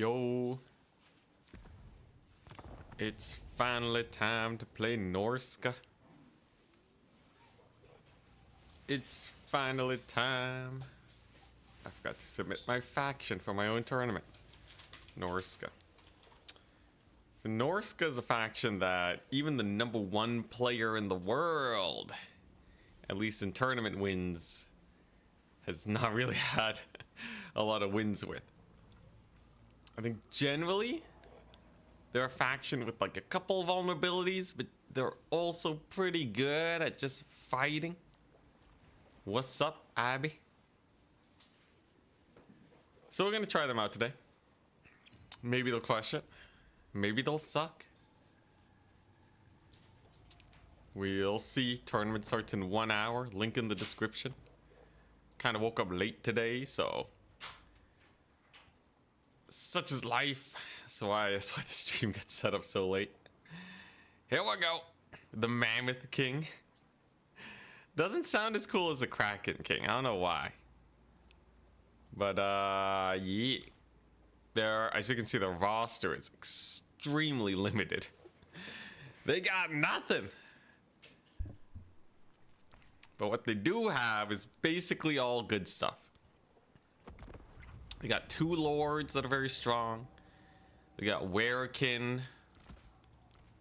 Yo. It's finally time to play Norsca. It's finally time. I forgot to submit my faction for my own tournament. Norsca. So Norsca is a faction that even the #1 player in the world, at least in tournament wins, has not really had a lot of wins with. I think generally they're a faction with like a couple vulnerabilities, but they're also pretty good at just fighting. What's up, Abby? So we're gonna try them out today. Maybe they'll crush it. Maybe they'll suck. We'll see. Tournament starts in 1 hour. Link in the description. Kind of woke up late today, so such is life. That's why the stream gets set up so late. Here we go. The Mammoth King. Doesn't sound as cool as the Kraken King. I don't know why. But yeah. There, as you can see, the roster is extremely limited. They got nothing. But what they do have is basically all good stuff. They got 2 lords that are very strong. They got Werekin,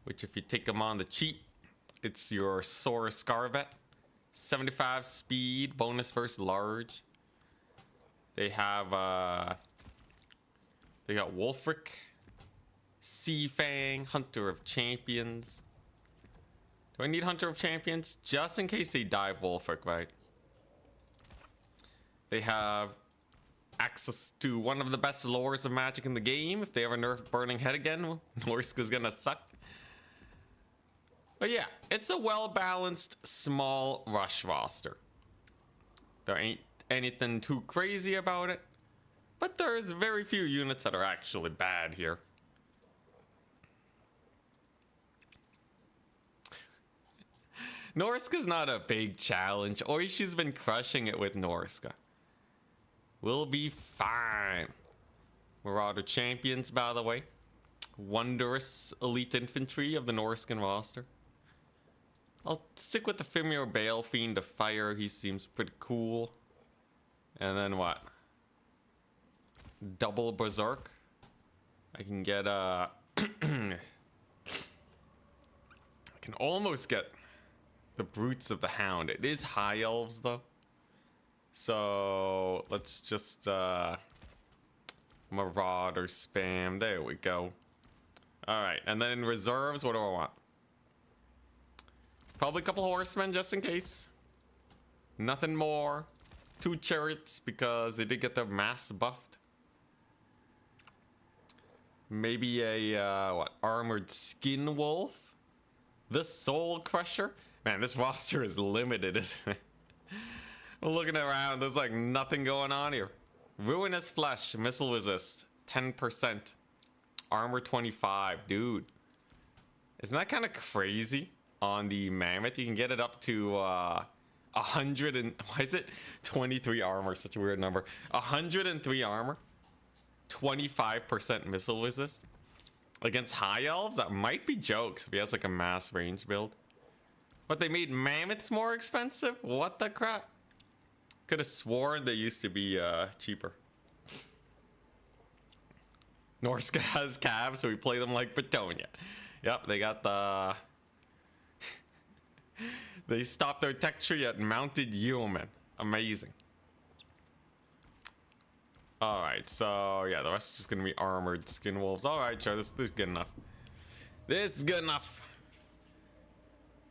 which if you take them on the cheap, it's your Sora Scarvet. 75 speed, bonus versus large. They have they got Wolfric, Seafang, Hunter of Champions. Do I need Hunter of Champions? Just in case they dive Wolfric, right? They have access to one of the best lores of Magic in the game. If they ever nerf Burning Head again, Norsca's gonna suck. But yeah, it's a well-balanced, small rush roster. There ain't anything too crazy about it. But there's very few units that are actually bad here. Norsca's not a big challenge. Oishi's been crushing it with Norsca. We'll be fine. Marauder Champions, by the way. Wondrous elite infantry of the Norscan roster. I'll stick with the Fimir Bale Fiend of Fire. He seems pretty cool. And then what? Double Berserk. I can get I can almost get the Brutes of the Hound. It is High Elves though. So let's just Marauder spam. There we go. Alright, and then in reserves, what do I want? Probably a couple horsemen just in case. Nothing more. 2 chariots because they did get their mass buffed. Maybe a what? Armored Skin Wolf. The Soul Crusher. Man, this roster is limited, isn't it? Looking around, there's like nothing going on here. Ruinous Flesh, missile resist, 10%. Armor 25, dude. Isn't that kind of crazy? On the Mammoth, you can get it up to 100 and why is it 23 armor? Such a weird number. 103 armor, 25% missile resist against High Elves. That might be jokes if he has like a mass range build. But they made Mammoths more expensive. What the crap? Could have sworn they used to be cheaper. Norsca has calves, so we play them like Bretonnia. Yep, they got the... They stopped their tech tree at Mounted Yeoman. Amazing. Alright, so yeah, the rest is just gonna be Armored Skin Wolves. Alright, sure, this is good enough. This is good enough.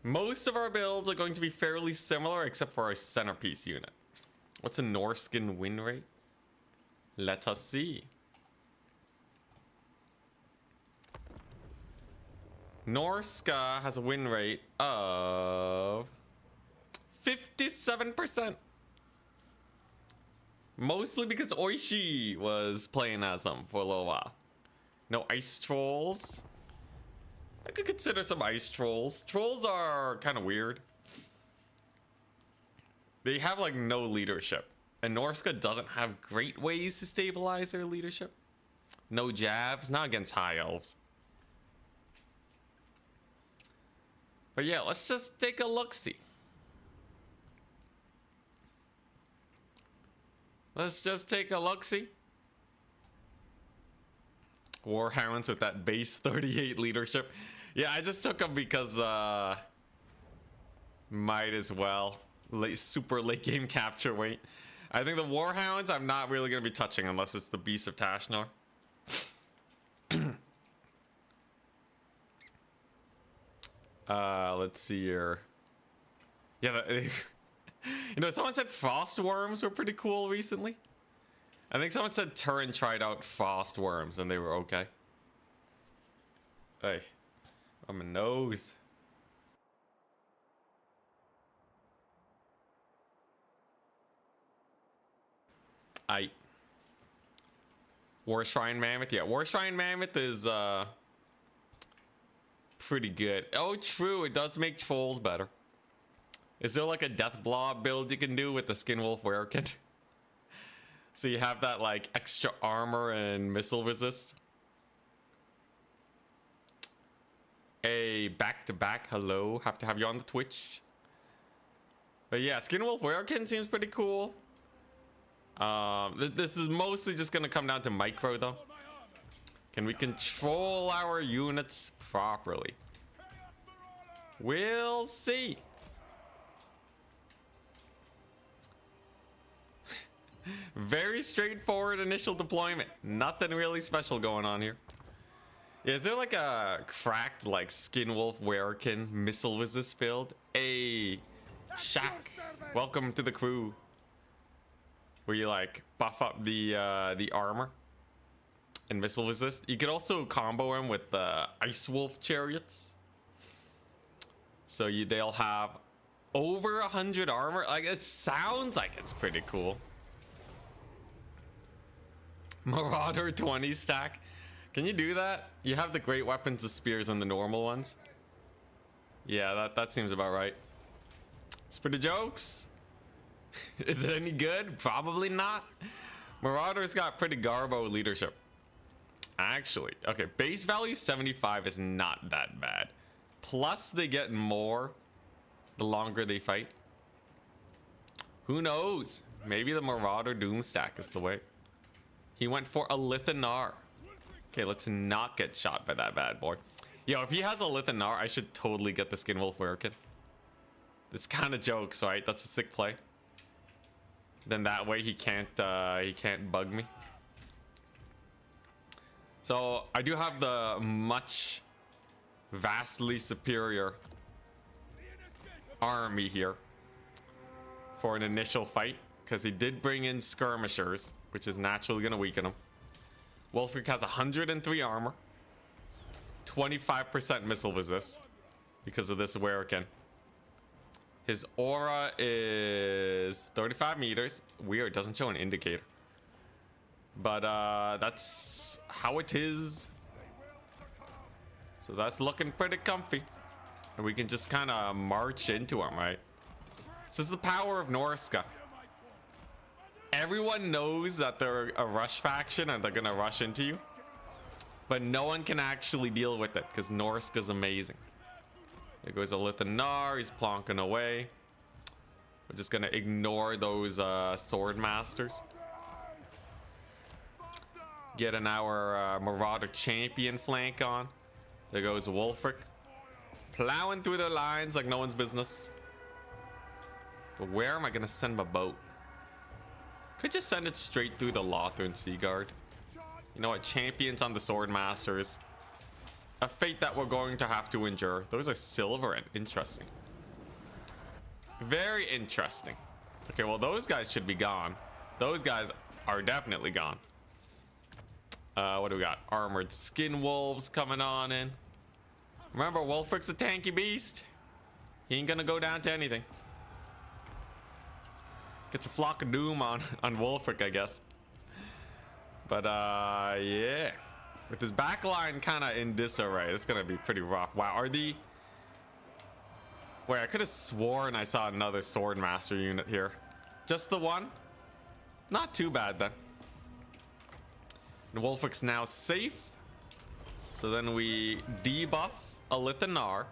Most of our builds are going to be fairly similar, except for our centerpiece unit. What's a Norscan win rate? Let us see. Norsca has a win rate of 57%. Mostly because Oishi was playing as them for a little while. No ice trolls. I could consider some ice trolls. Trolls are kind of weird. They have like no leadership. And Norsca doesn't have great ways to stabilize their leadership. No jabs, not against High Elves. But yeah, let's just take a look-see. Let's just take a look-see. Warhounds with that base 38 leadership. Yeah, I just took them because might as well. Super late game capture weight. I think the Warhounds I'm not really going to be touching unless it's the Beast of Tashnor. Let's see here. Yeah, you know, someone said frost worms were pretty cool recently. I think someone said Turin tried out frost worms and they were okay. Hey, on my nose. War Shrine Mammoth. Yeah, War Shrine Mammoth is pretty good. Oh, true. It does make trolls better. Is there like a Death Blob build you can do with the Skin Wolf Werekin? So you have that like extra armor and missile resist. Hey, back to back. Hello. Have to have you on the Twitch. But yeah, Skin Wolf Werekin seems pretty cool. This is mostly just gonna come down to micro though. Can we control our units properly? We'll see. Very straightforward initial deployment. Nothing really special going on here. Is there like a cracked like Skin Wolf Werekin missile resist build? Hey, Shaq, welcome to the crew. Where you like buff up the armor and missile resist. You could also combo him with the Ice Wolf chariots. So they'll have over 100 armor. Like it sounds like it's pretty cool. Marauder 20 stack. Can you do that? You have the great weapons, the spears, and the normal ones. Yeah, that seems about right. Spit of jokes. Is it any good? Probably not. Marauder's got pretty garbo leadership. Actually, okay, base value 75 is not that bad. Plus they get more the longer they fight. Who knows? Maybe the Marauder Doom stack is the way. He went for a Lithanar. Okay, let's not get shot by that bad boy. Yo, if he has a Lithanar, I should totally get the Skin Wolf Werekin. It's kind of jokes, right? That's a sick play. Then that way he can't bug me. So I do have the much vastly superior army here for an initial fight, because he did bring in skirmishers, which is naturally going to weaken him. Wolfric has 103 armor, 25% missile resist because of this Werekin. His aura is 35 meters. Weird, doesn't show an indicator. But that's how it is. So that's looking pretty comfy. And we can just kind of march into him, right? This is the power of Norsca. Everyone knows that they're a rush faction and they're going to rush into you. But no one can actually deal with it because Norsca's amazing. There goes a Lithanar. He's plonking away. We're just going to ignore those sword masters. Getting our Marauder champion flank on. There goes Wolfric. Plowing through their lines like no one's business. But where am I going to send my boat? Could just send it straight through the Lothran Seaguard. You know what? Champions on the sword masters. A fate that we're going to have to endure. Those are silver and interesting. Very interesting. Okay, well, those guys should be gone. Those guys are definitely gone. What do we got? Armored Skin Wolves coming on in. Remember, Wolfric's a tanky beast. He ain't gonna go down to anything. Gets a flock of doom on Wolfric, I guess. But, yeah. With his backline kind of in disarray, it's gonna be pretty rough. Wow, are the... Wait, I could have sworn I saw another Swordmaster unit here. Just the one? Not too bad, then. And Wolfwick's now safe. So then we debuff a Lithanar.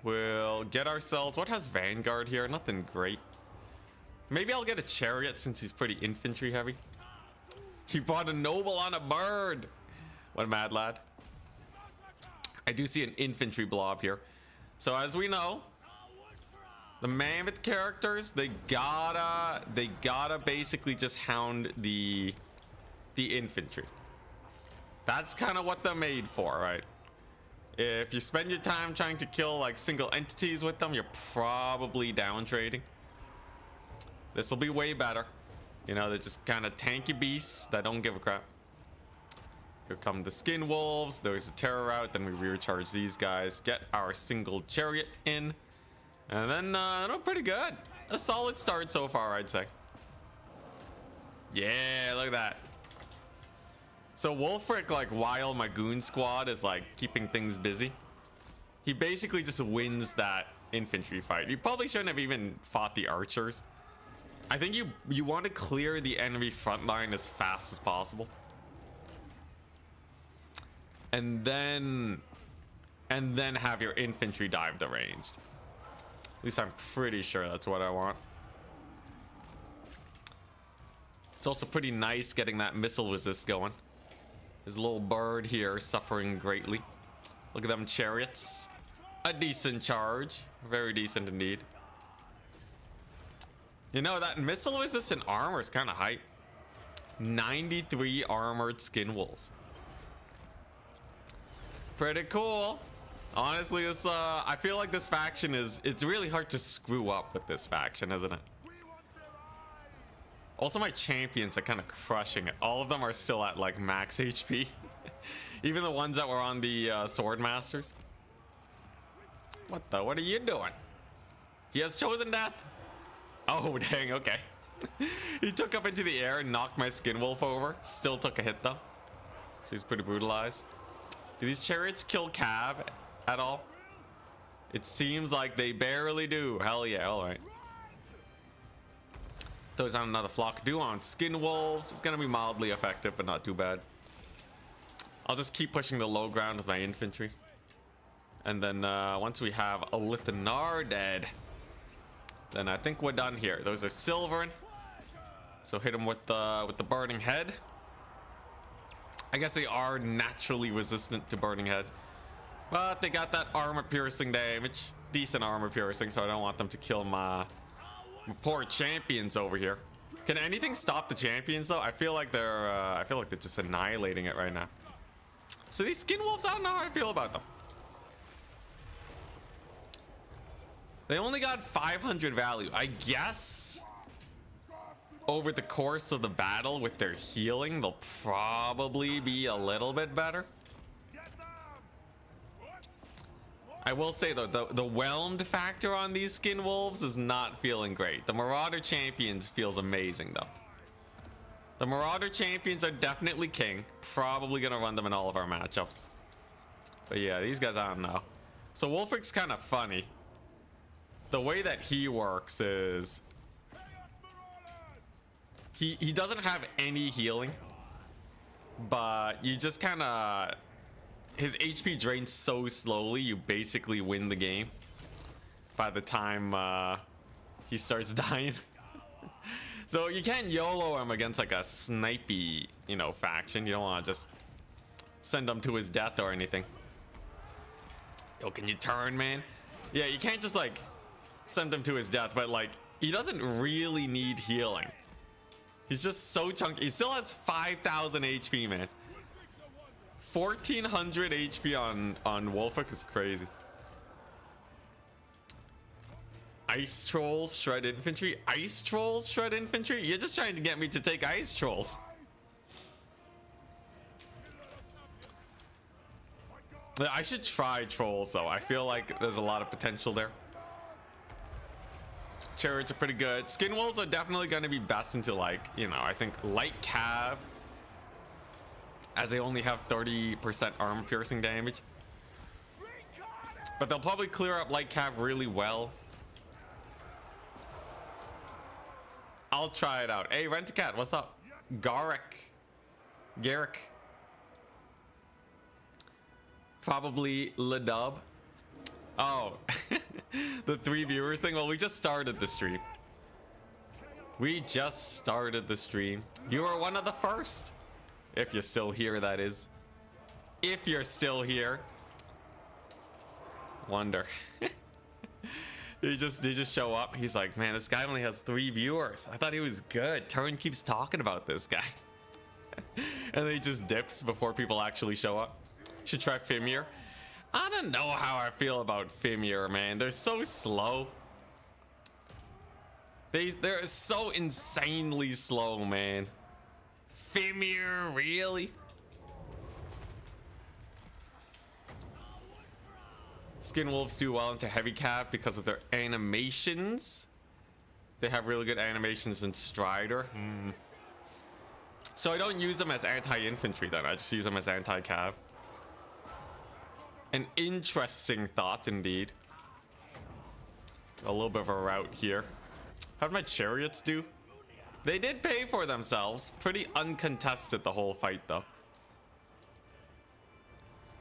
We'll get ourselves... What has Vanguard here? Nothing great. Maybe I'll get a Chariot since he's pretty infantry heavy. He brought a Noble on a bird. What a mad lad. I do see an infantry blob here. So as we know, the Mammoth characters, they gotta basically just hound the infantry. That's kind of what they're made for, right? If you spend your time trying to kill like single entities with them, you're probably down trading. This will be way better. You know, they're just kind of tanky beasts that don't give a crap. Here come the Skin Wolves. There's a terror out. Then we recharge these guys. Get our single chariot in. And then, no, pretty good. A solid start so far, I'd say. Yeah, look at that. So Wolfric, like, while my goon squad is, like, keeping things busy, he basically just wins that infantry fight. You probably shouldn't have even fought the archers. I think you want to clear the enemy front line as fast as possible. And then have your infantry dive the ranged. At least I'm pretty sure that's what I want. It's also pretty nice getting that missile resist going. There's a little bird here suffering greatly. Look at them chariots. A decent charge. Very decent indeed. You know, that missile resistant armor is kind of hype. 93 armored skin wolves. Pretty cool. Honestly, this I feel like this faction it's really hard to screw up with this faction, isn't it? Also, my champions are kind of crushing it. All of them are still at like max HP. Even the ones that were on the sword masters. What are you doing? He has chosen death. Oh, dang, okay. He took up into the air and knocked my skin wolf over. Still took a hit though. So he's pretty brutalized. Do these chariots kill Cav at all? It seems like they barely do. Hell yeah, alright. Throws on another flock. Do on skin wolves. It's gonna be mildly effective, but not too bad. I'll just keep pushing the low ground with my infantry. And then once we have a Lithanar dead, then I think we're done here. Those are silvering. So hit them with the burning head. I guess they are naturally resistant to burning head. But they got that armor piercing damage. Decent armor piercing, so I don't want them to kill my poor champions over here. Can anything stop the champions though? I feel like they're just annihilating it right now. So these skin wolves, I don't know how I feel about them. They only got 500 value. I guess over the course of the battle with their healing, they'll probably be a little bit better. I will say though, the whelmed factor on these skin wolves is not feeling great. The Marauder champions feels amazing though. The Marauder champions are definitely king. Probably gonna run them in all of our matchups. But yeah, these guys, I don't know. So Wolfric's kind of funny. The way that he works is he doesn't have any healing, but you just kind of, his HP drains so slowly, you basically win the game by the time he starts dying. So you can't YOLO him against like a snipey, you know, faction. You don't want to just send him to his death or anything. Yo, can you turn, man? Yeah, you can't just like send him to his death, but like he doesn't really need healing. He's just so chunky. He still has 5,000 HP, man. 1,400 HP on Wolfwick is crazy. Ice Trolls shred infantry. Ice Trolls shred infantry. You're just trying to get me to take Ice Trolls. I should try Trolls though. I feel like there's a lot of potential there. Chariots are pretty good. Skin Wolves are definitely going to be best into like, you know, I think light cav, as they only have 30% armor piercing damage. But they'll probably clear up light cav really well. I'll try it out. Hey, Rent-A-Cat, what's up? Garrick. Garrick. Probably Ledub. Oh, the 3 viewers thing. Well, we just started the stream. We just started the stream. You were one of the first. If you're still here, that is. If you're still here. Wonder. He just show up. He's like, man, this guy only has 3 viewers. I thought he was good. Turin keeps talking about this guy. And then he just dips before people actually show up. Should try Fimir. I don't know how I feel about Fimir, man. They're so slow. They're so insanely slow, man. Fimir, really? Skin Wolves do well into heavy cav because of their animations. They have really good animations in Strider. So I don't use them as anti-infantry then. I just use them as anti-cav. An interesting thought indeed. A little bit of a route here. How did my chariots do? They did pay for themselves. Pretty uncontested the whole fight though.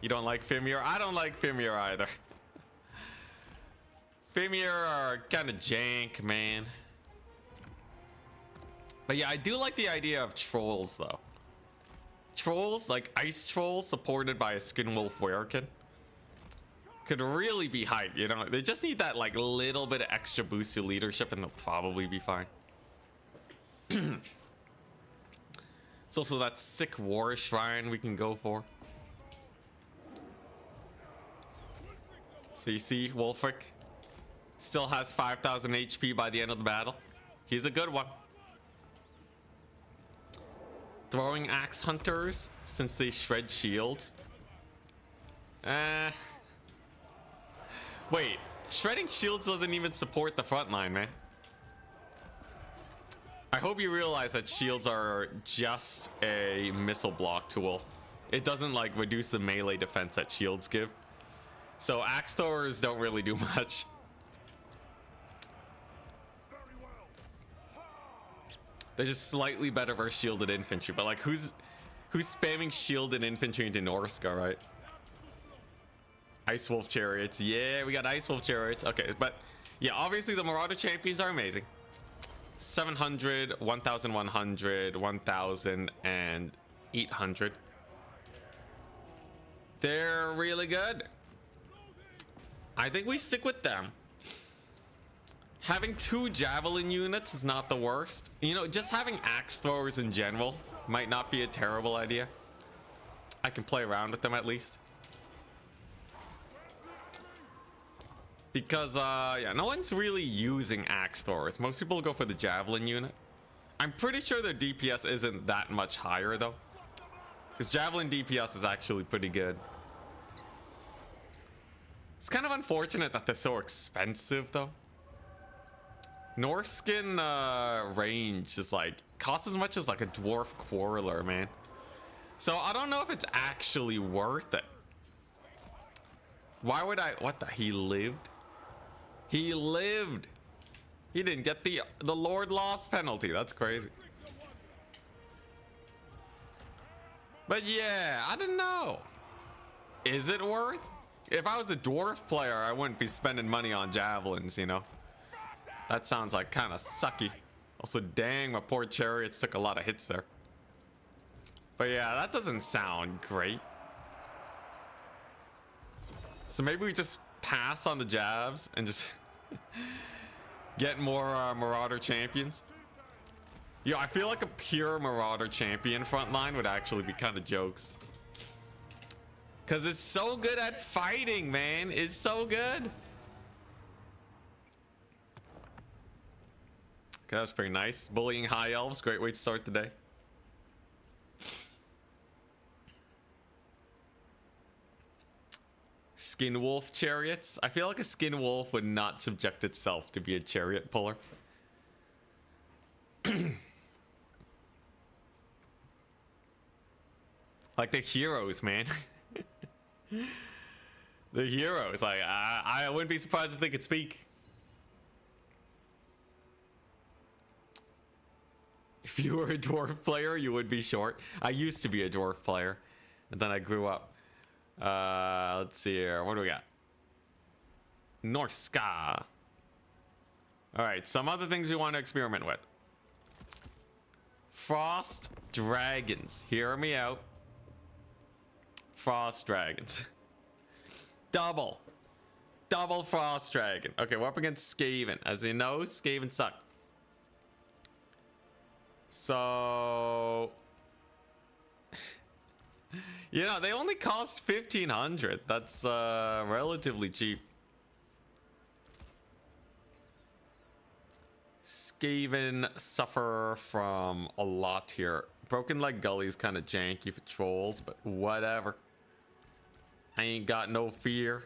You don't like Fimir? I don't like Fimir either. Fimir are kind of jank, man. But yeah, I do like the idea of trolls though. Trolls, like ice trolls supported by a Skin Wolf Werekin, could really be hype, you know? They just need that like little bit of extra boost to leadership and they'll probably be fine. It's also that sick war shrine we can go for. So you see, Wolfric still has 5,000 HP by the end of the battle. He's a good one. Throwing axe hunters, since they shred shields. Wait, shredding shields doesn't even support the front line, man. I hope you realize that shields are just a missile block tool. It doesn't like reduce the melee defense that shields give. So axe throwers don't really do much. They're just slightly better versus shielded infantry, but like who's spamming shielded infantry into Norsca, right? Ice Wolf chariots. Yeah, we got Ice Wolf chariots. Okay, but yeah, obviously the Marauder champions are amazing. 700, 1,100, 1,000, and 800. They're really good. I think we stick with them. Having 2 javelin units is not the worst. You know, just having axe throwers in general might not be a terrible idea. I can play around with them at least. Because, yeah, no one's really using axe throwers. Most people go for the javelin unit. I'm pretty sure their DPS isn't that much higher, though. Because javelin DPS is actually pretty good. It's kind of unfortunate that they're so expensive, though. Norscan range is like costs as much as like a dwarf quarreler, man. So I don't know if it's actually worth it. Why would I? What the? He lived. He lived. He didn't get the Lord loss penalty. That's crazy. But yeah, I don't know. Is it worth? If I was a dwarf player, I wouldn't be spending money on javelins, you know. That sounds like kind of sucky. Also, dang, my poor chariots took a lot of hits there. But yeah, that doesn't sound great. So maybe we just pass on the jabs and just get more Marauder champions. Yo, I feel like a pure Marauder champion frontline would actually be kind of jokes. Because it's so good at fighting, man. It's so good. Okay, that was pretty nice. Bullying High Elves, great way to start the day. Skin Wolf chariots. I feel like a Skin Wolf would not subject itself to be a chariot puller. Like the heroes, man. The heroes. Like, I wouldn't be surprised if they could speak. if you were a dwarf player, you would be short. I used to be a dwarf player, and then I grew up. Let's see here. What do we got? Norsca. All right, some other things we want to experiment with. Frost dragons. Hear me out. Frost dragons. Double frost dragon. Okay, we're up against Skaven. As you know, Skaven suck. So, you know, they only cost 1,500. That's relatively cheap. Skaven suffer from a lot here. Broken Leg Gully's kind of janky for trolls, but whatever. I ain't got no fear.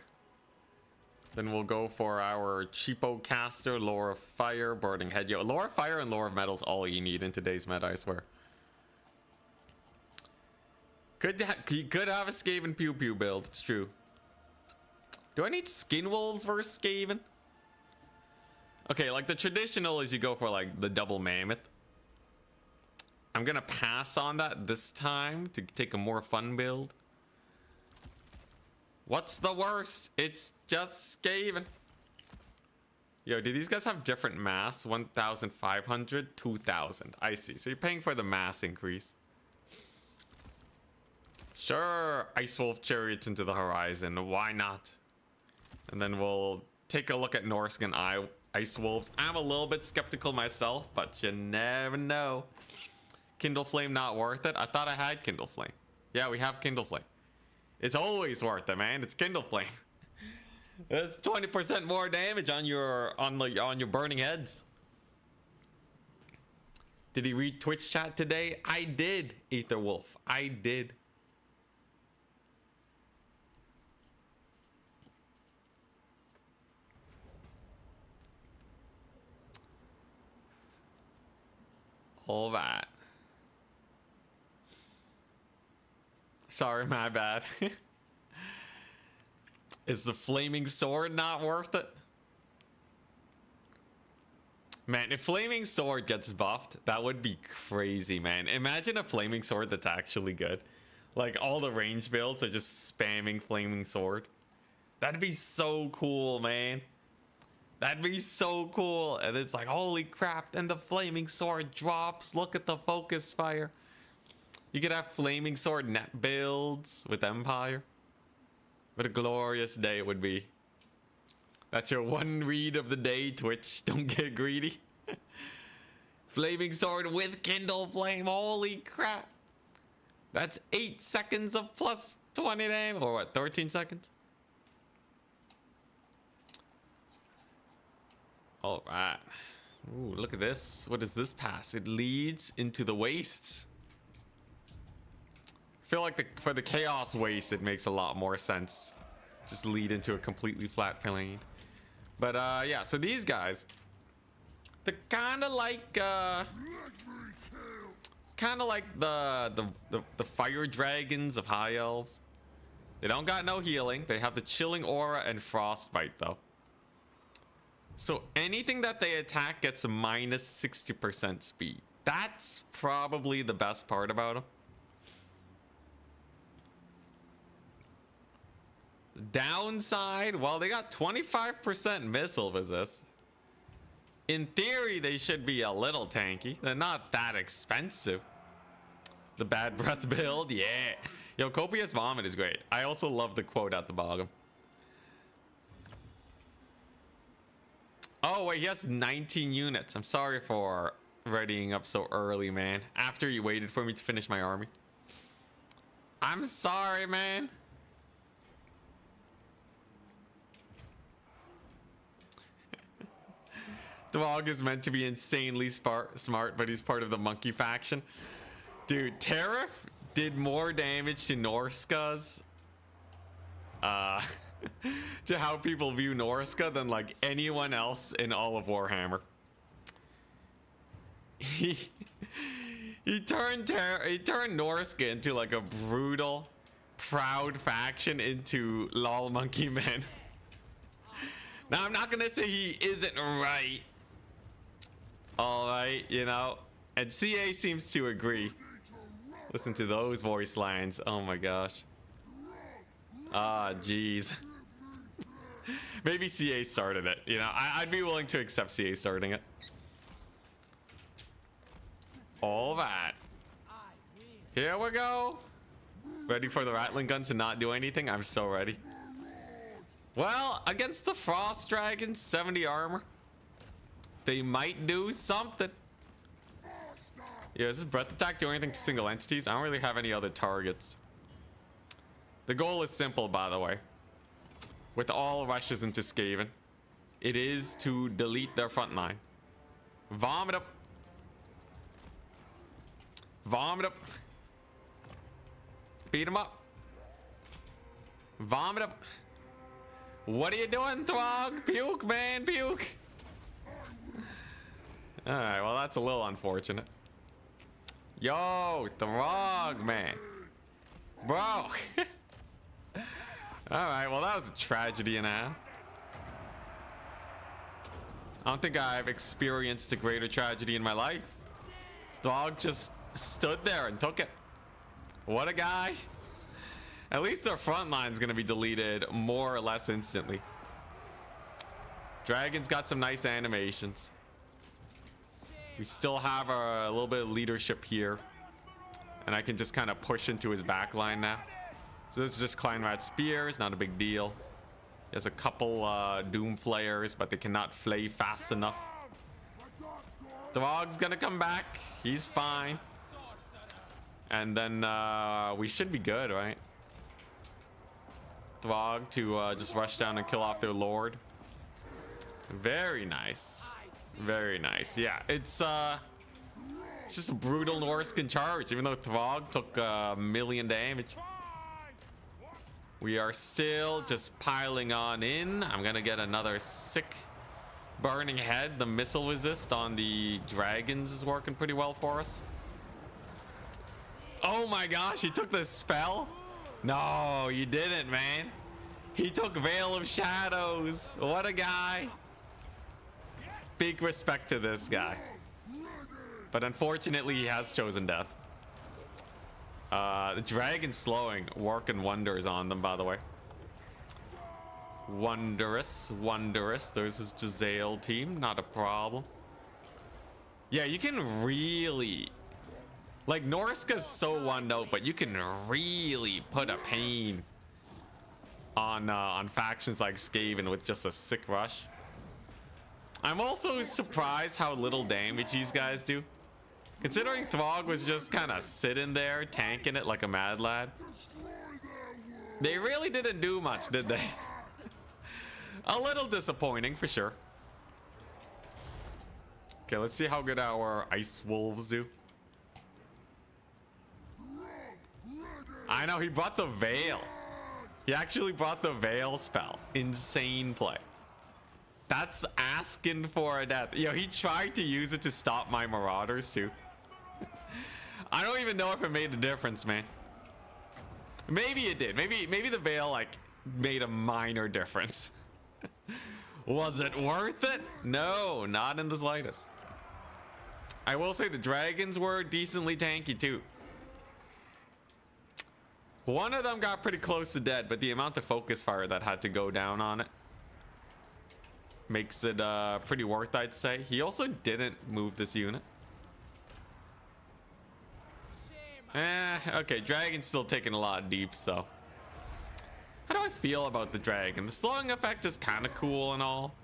Then we'll go for our cheapo caster, Lore of Fire, Burning Head. Yo, Lore of Fire and Lore of Metal's all you need in today's meta, I swear. You could have a Skaven Pew Pew build, it's true. Do I need Skin Wolves versus Skaven? Okay, like the traditional is you go for like the double mammoth. I'm gonna pass on that this time to take a more fun build. What's the worst? It's just Skaven. Yo, do these guys have different mass? 1,500, 2,000. I see. So you're paying for the mass increase. Sure, Ice Wolf Chariots into the horizon. Why not? And then we'll take a look at Norscan Ice Wolves. I'm a little bit skeptical myself, but you never know. Kindle Flame not worth it. I thought I had Kindle Flame. Yeah, we have Kindle Flame. It's always worth it, man. It's Kindle Flame. It's 20% more damage on your burning heads. Did he read Twitch chat today? I did, Ether Wolf. I did. All right. Sorry, my bad. Is the Flaming Sword not worth it? Man, if Flaming Sword gets buffed, that would be crazy, man. Imagine a Flaming Sword that's actually good. Like, all the range builds are just spamming Flaming Sword. That'd be so cool, man. That'd be so cool. And it's like, holy crap, and the Flaming Sword drops. Look at the focus fire. You could have Flaming Sword net builds with Empire. What a glorious day it would be. That's your one read of the day, Twitch. Don't get greedy. Flaming Sword with Kindle Flame. Holy crap. That's 8 seconds of plus 20 damage. Or what, 13 seconds? All right. Ooh, look at this. What does this pass? It leads into the wastes. I feel like for the Chaos Waste, it makes a lot more sense. Just lead into a completely flat plane. But yeah, so these guys, they're kind of like the fire dragons of High Elves. They don't got no healing. They have the chilling aura and frostbite though. So anything that they attack gets a minus 60% speed. That's probably the best part about them. The downside, well, they got 25% missile resist. In theory, they should be a little tanky. They're not that expensive. The bad breath build, yeah. Yo, Copious Vomit is great. I also love the quote at the bottom. Oh, wait, he has 19 units. I'm sorry for readying up so early, man. After you waited for me to finish my army. I'm sorry, man. Dwog is meant to be insanely smart, but he's part of the monkey faction. Dude, Tariff did more damage to Norsca's to how people view Norsca than like anyone else in all of Warhammer. He turned Norsca into like a brutal, proud faction into lol monkey men. Now I'm not gonna say he isn't right. All right, you know, And CA seems to agree. Listen to those voice lines. Oh my gosh. Ah, jeez. Maybe CA started it. You know, I'd be willing to accept CA starting it. All right. Here we go. Ready for the rattling guns to not do anything? I'm so ready. Well, against the Frost Dragon, 70 armor. They might do something. Yeah, does this breath attack do anything to single entities? I don't really have any other targets. The goal is simple, by the way. With all rushes into Skaven, it is to delete their front line. Vomit up. Vomit up. Beat him up. Vomit up. What are you doing, Throg? Puke, man, puke. Alright, well, that's a little unfortunate. Yo, Throg, man. Bro. Alright, well, that was a tragedy and a half. I don't think I've experienced a greater tragedy in my life. Throg just stood there and took it. What a guy. At least their front line's gonna be deleted more or less instantly. Dragon's got some nice animations. We still have a little bit of leadership here. And I can just kind of push into his back line now. So this is just Kleinrat Spears, not a big deal. There's a couple Doom Flayers, but they cannot flay fast enough. Throg's gonna come back. He's fine. And then we should be good, right? Throg to just rush down and kill off their lord. Very nice. Very nice. Yeah, it's just a brutal Norscan charge, even though Throg took a million damage. We are still just piling on in. I'm gonna get another sick burning head. The missile resist on the dragons is working pretty well for us. Oh my gosh, he took the spell? No, you didn't, man. He took Veil of Shadows. What a guy. Big respect to this guy. But unfortunately, he has chosen death. The dragon slowing, working wonders on them, by the way. Wondrous, wondrous. There's his Giselle team, not a problem. Yeah, you can really... Like, Norsca's so one note, but you can really put a pain on factions like Skaven with just a sick rush. I'm also surprised how little damage these guys do. Considering Throg was just kind of sitting there, tanking it like a mad lad. They really didn't do much, did they? A little disappointing, for sure. Okay, let's see how good our Ice Wolves do. I know, he brought the Veil. He actually brought the Veil spell. Insane play. That's asking for a death. Yo, he tried to use it to stop my Marauders, too. I don't even know if it made a difference, man. Maybe it did. Maybe the Veil, like, made a minor difference. Was it worth it? No, not in the slightest. I will say the dragons were decently tanky, too. One of them got pretty close to dead, but the amount of focus fire that had to go down on it makes it pretty worth, I'd say. He also didn't move this unit. Okay, dragon's still taking a lot of deeps, though. How do I feel about the dragon? The slowing effect is kind of cool and all.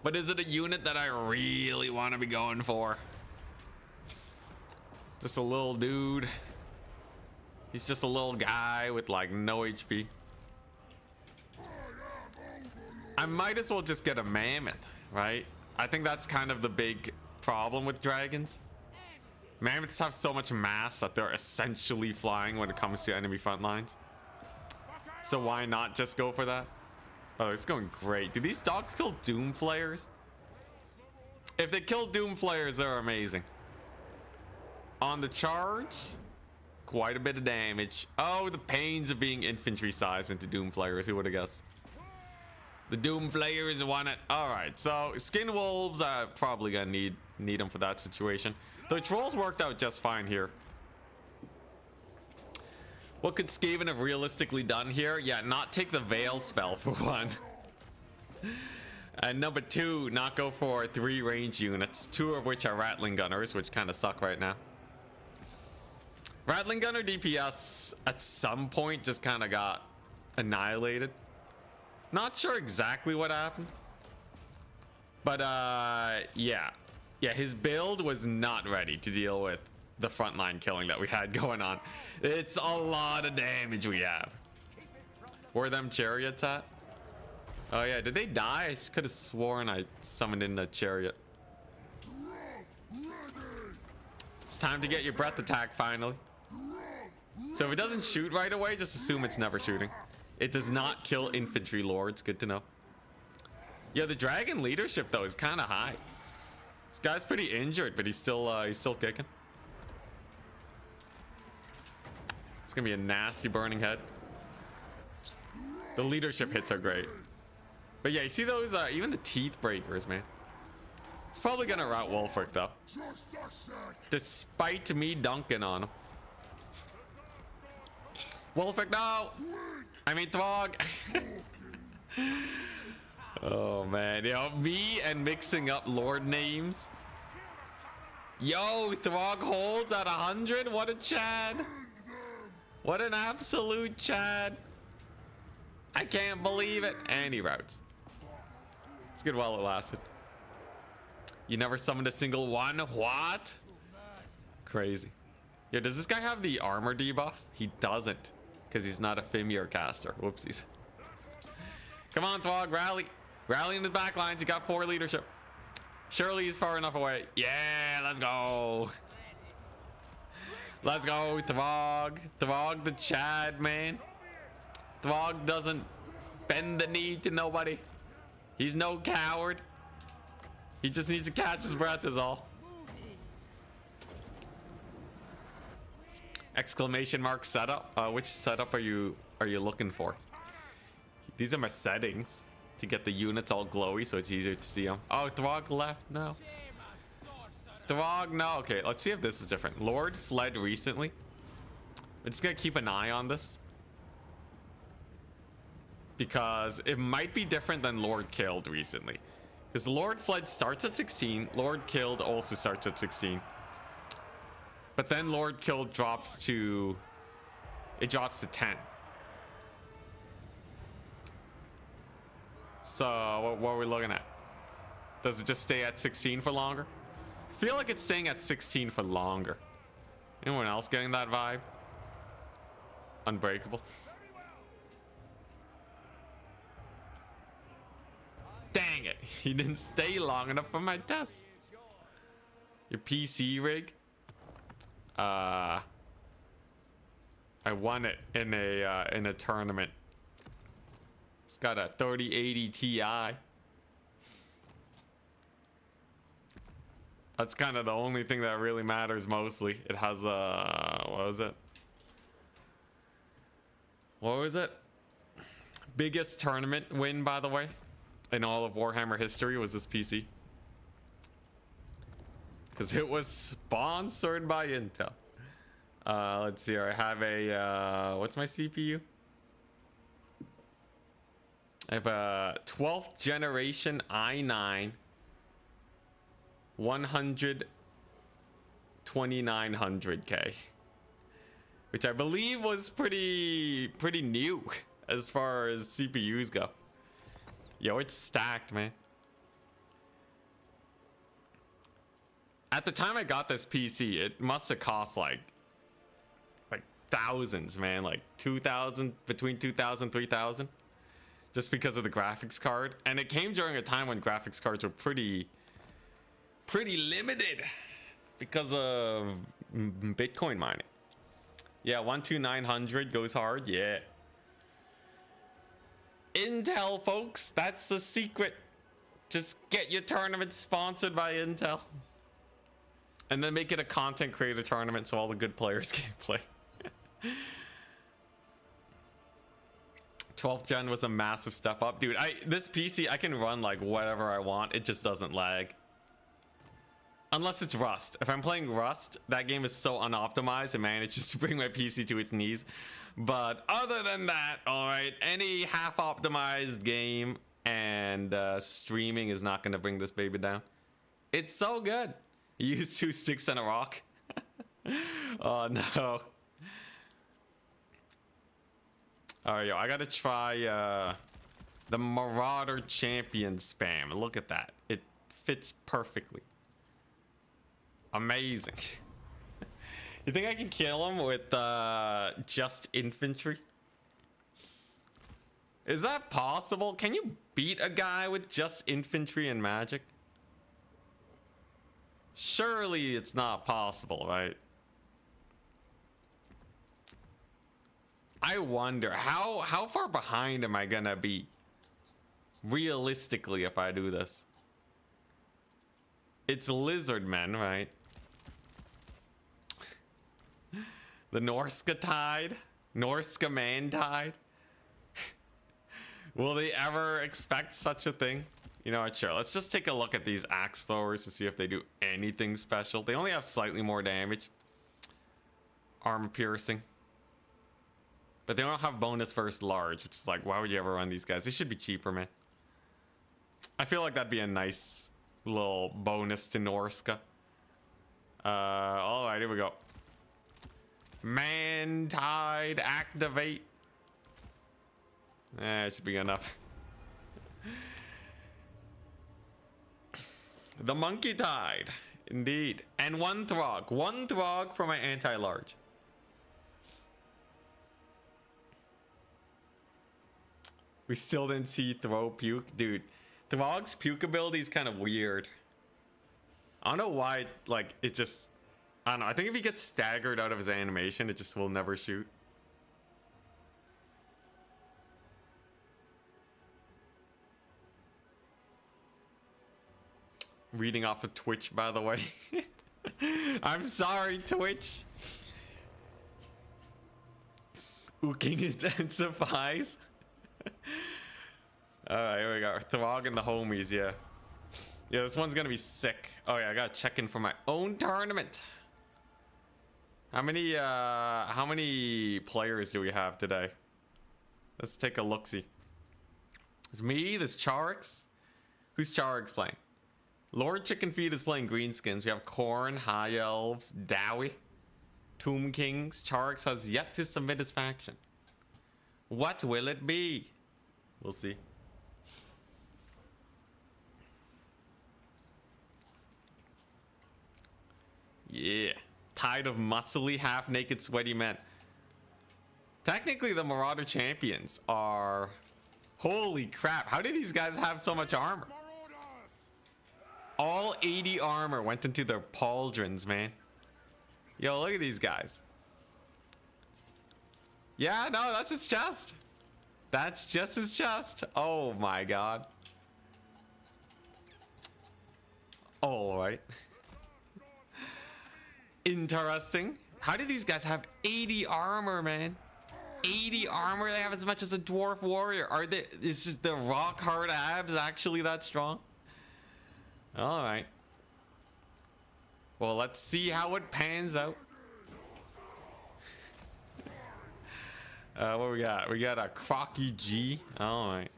But is it a unit that I really want to be going for? Just a little dude. He's just a little guy with like no HP. I might as well just get a mammoth, right? I think that's kind of the big problem with dragons. Mammoths have so much mass that they're essentially flying when it comes to enemy front lines. So why not just go for that? Oh, it's going great. Do these dogs kill Doom Flayers? If they kill Doom Flayers, they're amazing. On the charge, quite a bit of damage. Oh, the pains of being infantry size into Doom Flayers. Who would have guessed? The Doom Flayers want it. All right, so Skin Wolves are probably gonna need Need them for that situation. The trolls worked out just fine here. What could Skaven have realistically done here? Yeah, not take the Veil spell for one. And number two, not go for 3 range units, 2 of which are Rattling Gunners, which kind of suck right now. Rattling Gunner DPS at some point just kind of got annihilated. Not sure exactly what happened. But yeah. Yeah, his build was not ready to deal with the frontline killing that we had going on. It's a lot of damage we have. Where them chariots at? Oh yeah, did they die? I could have sworn I summoned in a chariot. It's time to get your breath attack finally. So if it doesn't shoot right away, just assume it's never shooting. It does not kill infantry lords. Good to know. Yeah, the dragon leadership though is kind of high. This guy's pretty injured, but he's still kicking. It's gonna be a nasty burning head. The leadership hits are great. But yeah, you see those, even the teeth breakers, man. It's probably gonna rout Wolfric though. Despite me dunking on him. Wolfric, no! I mean, Throg. Oh man, yo, me and mixing up Lord names. Yo, Throg holds at 100. What a Chad. What an absolute Chad. I can't believe it. And he routes. It's good while it lasted. You never summoned a single one? What? Crazy. Yo, does this guy have the armor debuff? He doesn't, because he's not a Fimir caster. Whoopsies. Come on, Throg, rally. Rally in the back lines. You got 4 leadership. Surely he's far enough away. Yeah, let's go. Let's go, Throg. Throg the Chad, man. Throg doesn't bend the knee to nobody. He's no coward. He just needs to catch his breath is all. Exclamation mark setup. Which setup are you looking for? These are my settings to get the units all glowy so it's easier to see them. Oh, Throg left. No. Throg, no. Okay, let's see if this is different. Lord fled recently. We're just gonna keep an eye on this, because it might be different than Lord killed recently. Because Lord fled starts at 16. Lord killed also starts at 16. But then Lord killed drops to 10. So what are we looking at? Does it just stay at 16 for longer? I feel like it's staying at 16 for longer. Anyone else getting that vibe? Unbreakable. Dang it, he didn't stay long enough for my test. Your PC rig? I won it in a tournament. It's got a 3080 Ti. That's kind of the only thing that really matters mostly. It has a, what was it? Biggest tournament win, by the way, in all of Warhammer history was this PC. Because it was sponsored by Intel. Let's see here. I have a, what's my CPU? I have a 12th generation i9 2900K, which I believe was pretty new as far as CPUs go. Yo, it's stacked, man. At the time I got this PC, it must have cost like thousands, man, like 2,000, between 2,000 3,000, just because of the graphics card. And it came during a time when graphics cards were pretty limited because of Bitcoin mining. Yeah, 12900 goes hard. Yeah, Intel, folks, that's the secret. Just get your tournament sponsored by Intel, and then make it a content creator tournament so all the good players can play. 12th gen was a massive step up, dude. This PC, I can run like whatever I want. It just doesn't lag. Unless it's Rust. If I'm playing Rust, that game is so unoptimized and manages to bring my PC to its knees. But other than that, alright, any half optimized game and streaming is not going to bring this baby down. It's so good. You use 2 sticks and a rock. Oh no. Alright, yo, I gotta try the Marauder Champion spam. Look at that. It fits perfectly. Amazing. You think I can kill him with just infantry? Is that possible? Can you beat a guy with just infantry and magic? Surely it's not possible, right? I wonder how far behind am I gonna be realistically if I do this? It's Lizardmen, right? The Norsca tide? Norsca man tide? Will they ever expect such a thing? You know what, sure. Let's just take a look at these axe throwers to see if they do anything special. They only have slightly more damage. Armor piercing. But they don't have bonus versus large, which is like, why would you ever run these guys? They should be cheaper, man. I feel like that'd be a nice little bonus to Norsca. Alright, here we go. Man tide activate. It should be enough. The monkey tide, indeed. And 1 throg. 1 throg for my anti-large. We still didn't see throw puke. Dude, Throg's puke ability is kind of weird. I don't know why, like, it just... I don't know. I think if he gets staggered out of his animation, it just will never shoot. Reading off of Twitch, by the way. I'm sorry, Twitch. Ooking intensifies. Alright, here we go. Throg and the homies, yeah. Yeah, this one's gonna be sick. Oh yeah, I gotta check in for my own tournament. How many players do we have today? Let's take a look-see. It's me, this Charix. Who's Charix playing? Lord Chicken Feed is playing Greenskins. We have Corn, High Elves, Dowie, Tomb Kings. Charix has yet to submit his faction. What will it be? We'll see. Yeah. Tide of muscly, half-naked, sweaty men. Technically, the Marauder champions are... Holy crap. How did these guys have so much armor? All 80 armor went into their pauldrons, man. Yo, look at these guys. Yeah, no, that's his chest. That's just his chest. Oh my god. All right. Interesting. How do these guys have 80 armor, man? 80 armor? They have as much as a dwarf warrior. Are they? Is just the rock hard abs actually that strong? All right. Well, let's see how it pans out. What we got? We got a Crocky G. All right.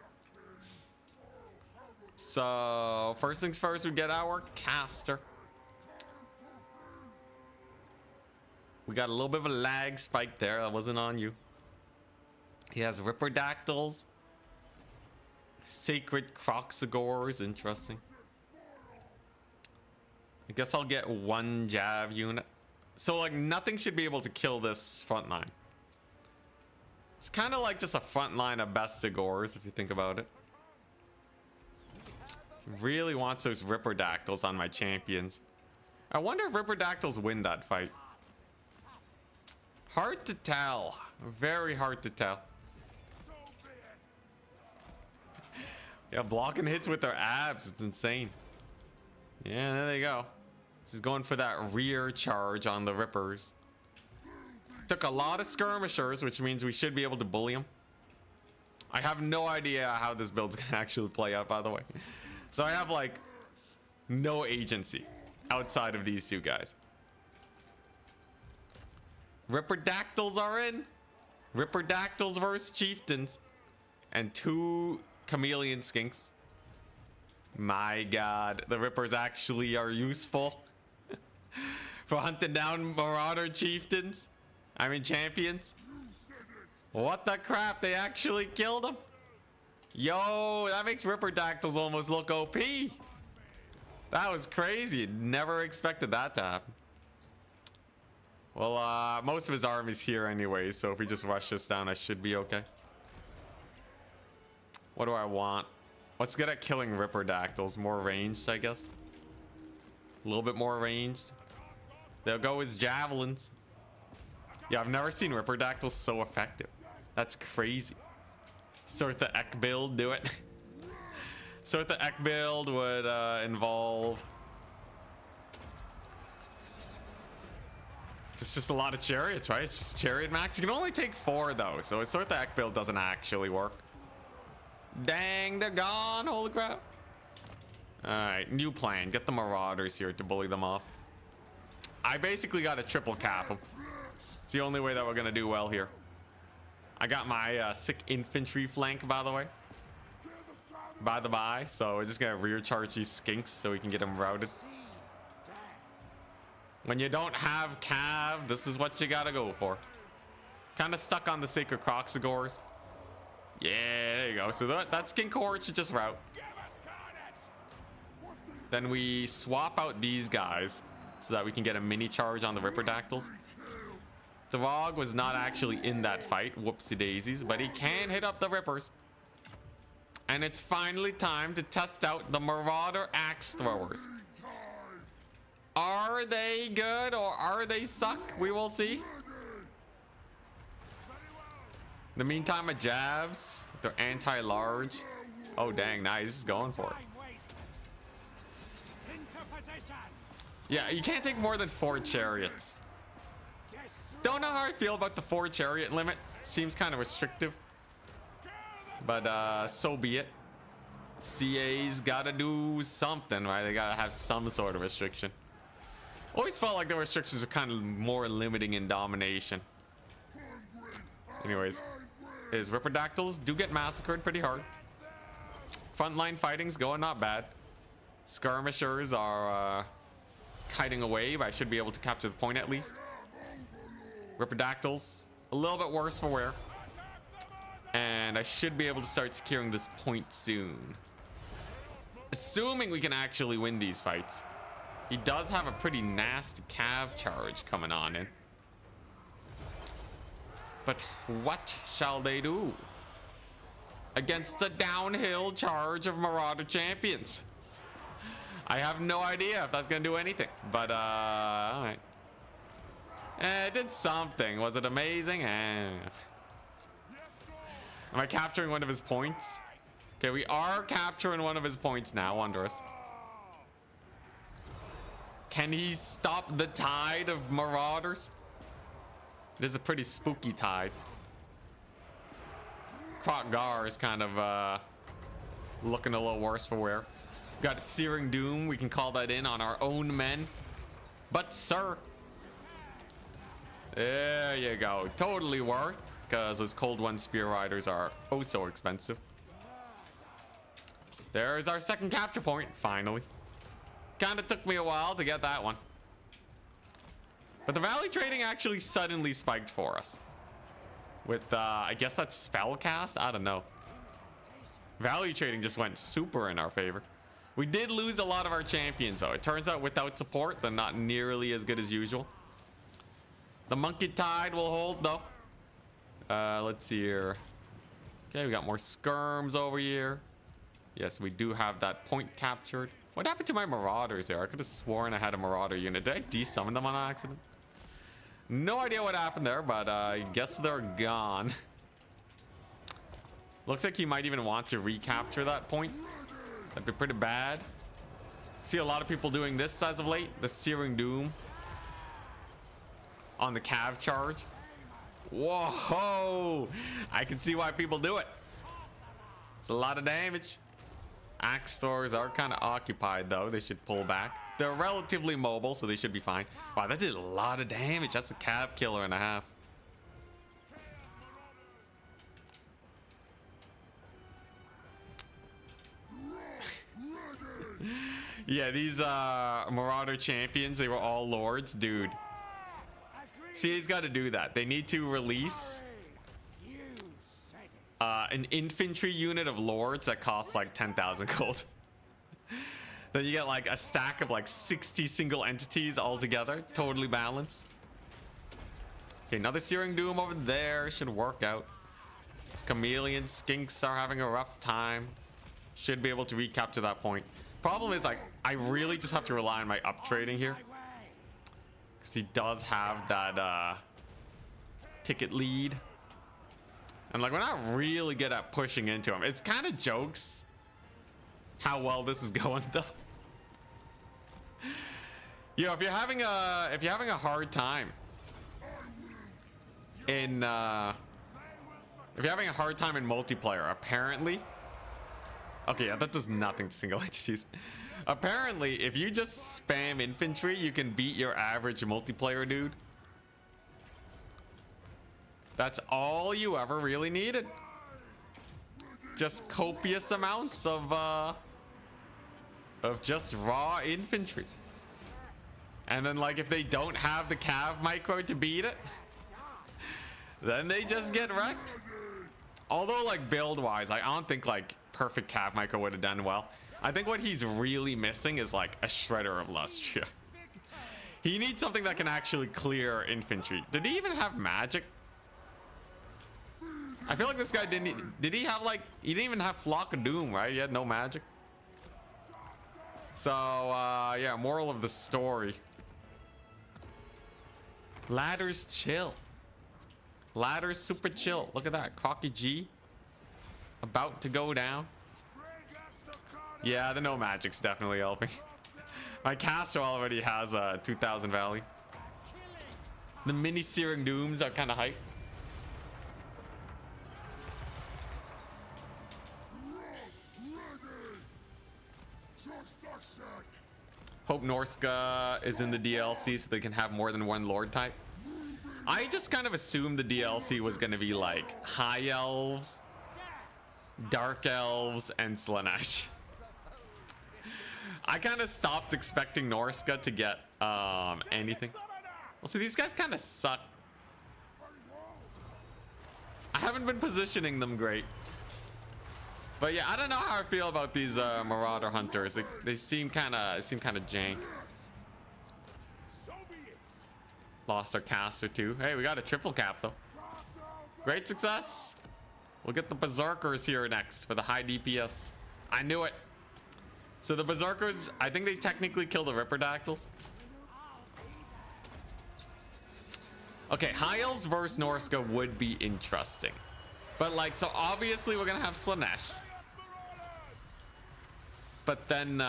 So first things first, we get our caster. We got a little bit of a lag spike there. That wasn't on you. He has Ripperdactyls. Sacred Croxagores. Interesting. I guess I'll get 1 Jav unit. So, like, nothing should be able to kill this front line. It's kind of like just a front line of Bestigores, if you think about it. Really wants those Ripperdactyls on my champions. I wonder if Ripperdactyls win that fight. Hard to tell. Very hard to tell. Yeah, blocking hits with their abs. It's insane. Yeah, there they go. He's going for that rear charge on the Rippers. Took a lot of skirmishers, which means we should be able to bully them. I have no idea how this build's gonna actually play out, by the way. So I have, like, no agency. outside of these two guys. Ripperdactyls are in. Ripperdactyls versus chieftains. And 2 chameleon skinks. My god, the Rippers actually are useful for hunting down marauder chieftains. I mean champions. What the crap, they actually killed him. Yo, that makes Ripperdactyls almost look OP. That was crazy. Never expected that to happen. Well, most of his army's here anyway, so if we just rush this down, I should be okay. What do I want? What's good at killing Ripperdactyls? More ranged, I guess. A little bit more ranged. They'll go as javelins. Yeah, I've never seen Ripperdactyls so effective. That's crazy. Sort the Ek build, do it. Sort the Ek build would involve just a lot of chariots, right? It's just chariot max. You can only take 4 though, so sort the Ek build doesn't actually work. Dang, they're gone. Holy crap. Alright, new plan. Get the marauders here to bully them off. I basically got to triple cap them. It's the only way that we're gonna do well here. I got my sick infantry flank, by the way. By the by, so we're just gonna rear charge these skinks so we can get them routed. When you don't have cav, this is what you gotta go for. Kind of stuck on the sacred Croxagores. Yeah, there you go. So that skink horde should just route. Then we swap out these guys so that we can get a mini charge on the Ripperdactyls. The Rog was not actually in that fight, whoopsie daisies, but he can hit up the Rippers. And it's finally time to test out the Marauder Axe Throwers. Are they good or are they suck? We will see. In the meantime, a Javs, they're anti-large. Oh dang, nice, he's just going for it. Yeah, you can't take more than 4 chariots. Don't know how I feel about the 4 chariot limit. Seems kind of restrictive. But so be it. CA's gotta do something, right? They gotta have some sort of restriction. Always felt like the restrictions were kind of more limiting in domination. Anyways, his Ripperdactyls do get massacred pretty hard. Frontline fighting's going not bad. Skirmishers are kiting away, but I should be able to capture the point at least. Ripperdactyls, a little bit worse for wear. And I should be able to start securing this point soon. Assuming we can actually win these fights. He does have a pretty nasty cav charge coming on in. But what shall they do against a downhill charge of Marauder champions? I have no idea if that's gonna do anything, but all right. It did something. Was it amazing? Am I capturing one of his points? Okay, we are capturing one of his points now under us. Can he stop the tide of Marauders? It is a pretty spooky tide. Krotgar is kind of looking a little worse for wear. Got Searing Doom. We can call that in on our own men. But sir, there you go. Totally worth, because those Cold One Spear Riders are oh so expensive. There's our second capture point, finally. Kind of took me a while to get that one. But the Valley Trading actually suddenly spiked for us. With, I guess that's Spellcast? I don't know. Valley Trading just went super in our favor. We did lose a lot of our champions, though. It turns out without support, they're not nearly as good as usual. The Monkey Tide will hold, though. Let's see here. Okay, we got more skirms over here. Yes, we do have that point captured. What happened to my Marauders there? I could have sworn I had a Marauder unit. Did I de-summon them on accident? No idea what happened there, but I guess they're gone. Looks like he might even want to recapture that point. That'd be pretty bad. See a lot of people doing this as of late. The Searing Doom on the cav charge. Whoa! I can see why people do it. It's a lot of damage. Axe Thors are kind of occupied though. They should pull back. They're relatively mobile, so they should be fine. Wow, that did a lot of damage. That's a cav killer and a half. Yeah, these Marauder champions, they were all lords, dude. See, he's got to do that. They need to release an infantry unit of lords that costs like 10,000 gold. Then you get like a stack of like 60 single entities all together, totally balanced. Okay, another Searing Doom over there should work out. These chameleon skinks are having a rough time. Should be able to recapture that point. Problem is, like, I really just have to rely on my up trading here, because he does have that ticket lead, and like we're not really good at pushing into him. It's kind of jokes how well this is going though. You know, if you're having a hard time in multiplayer, apparently. Okay, yeah, that does nothing to single entities. Apparently, if you just spam infantry, you can beat your average multiplayer dude. That's all you ever really needed. Just copious amounts of just raw infantry. And then, like, if they don't have the cav micro to beat it, then they just get wrecked. Although, like, build-wise, I don't think, like, perfect cav micro would have done well. I think what he's really missing is, like, a shredder of Lustria. He needs something that can actually clear infantry. Did he even have magic? I feel like this guy did he have, like, he didn't even have Flock of Doom, right? He had no magic. So, yeah, moral of the story. Ladder's chill. Ladder's super chill. Look at that. Crocky G. About to go down. Yeah, the no magic's definitely helping. My caster already has a 2,000 value. The mini Searing Dooms are kind of hype. Hope Norsca is in the DLC so they can have more than one Lord type. I just kind of assumed the DLC was going to be like High Elves, Dark Elves, and Slaanesh. I kind of stopped expecting Norsca to get anything. Well, see, these guys kind of suck. I haven't been positioning them great. But yeah, I don't know how I feel about these Marauder Hunters. They seem kind of jank. Lost our caster too. Hey, we got a triple cap though. Great success. We'll get the Berserkers here next for the high DPS. I knew it. So the Berserkers, I think they technically kill the Ripperdactyls. Okay, High Elves versus Norsca would be interesting. But like, so obviously we're gonna have Slaanesh. But then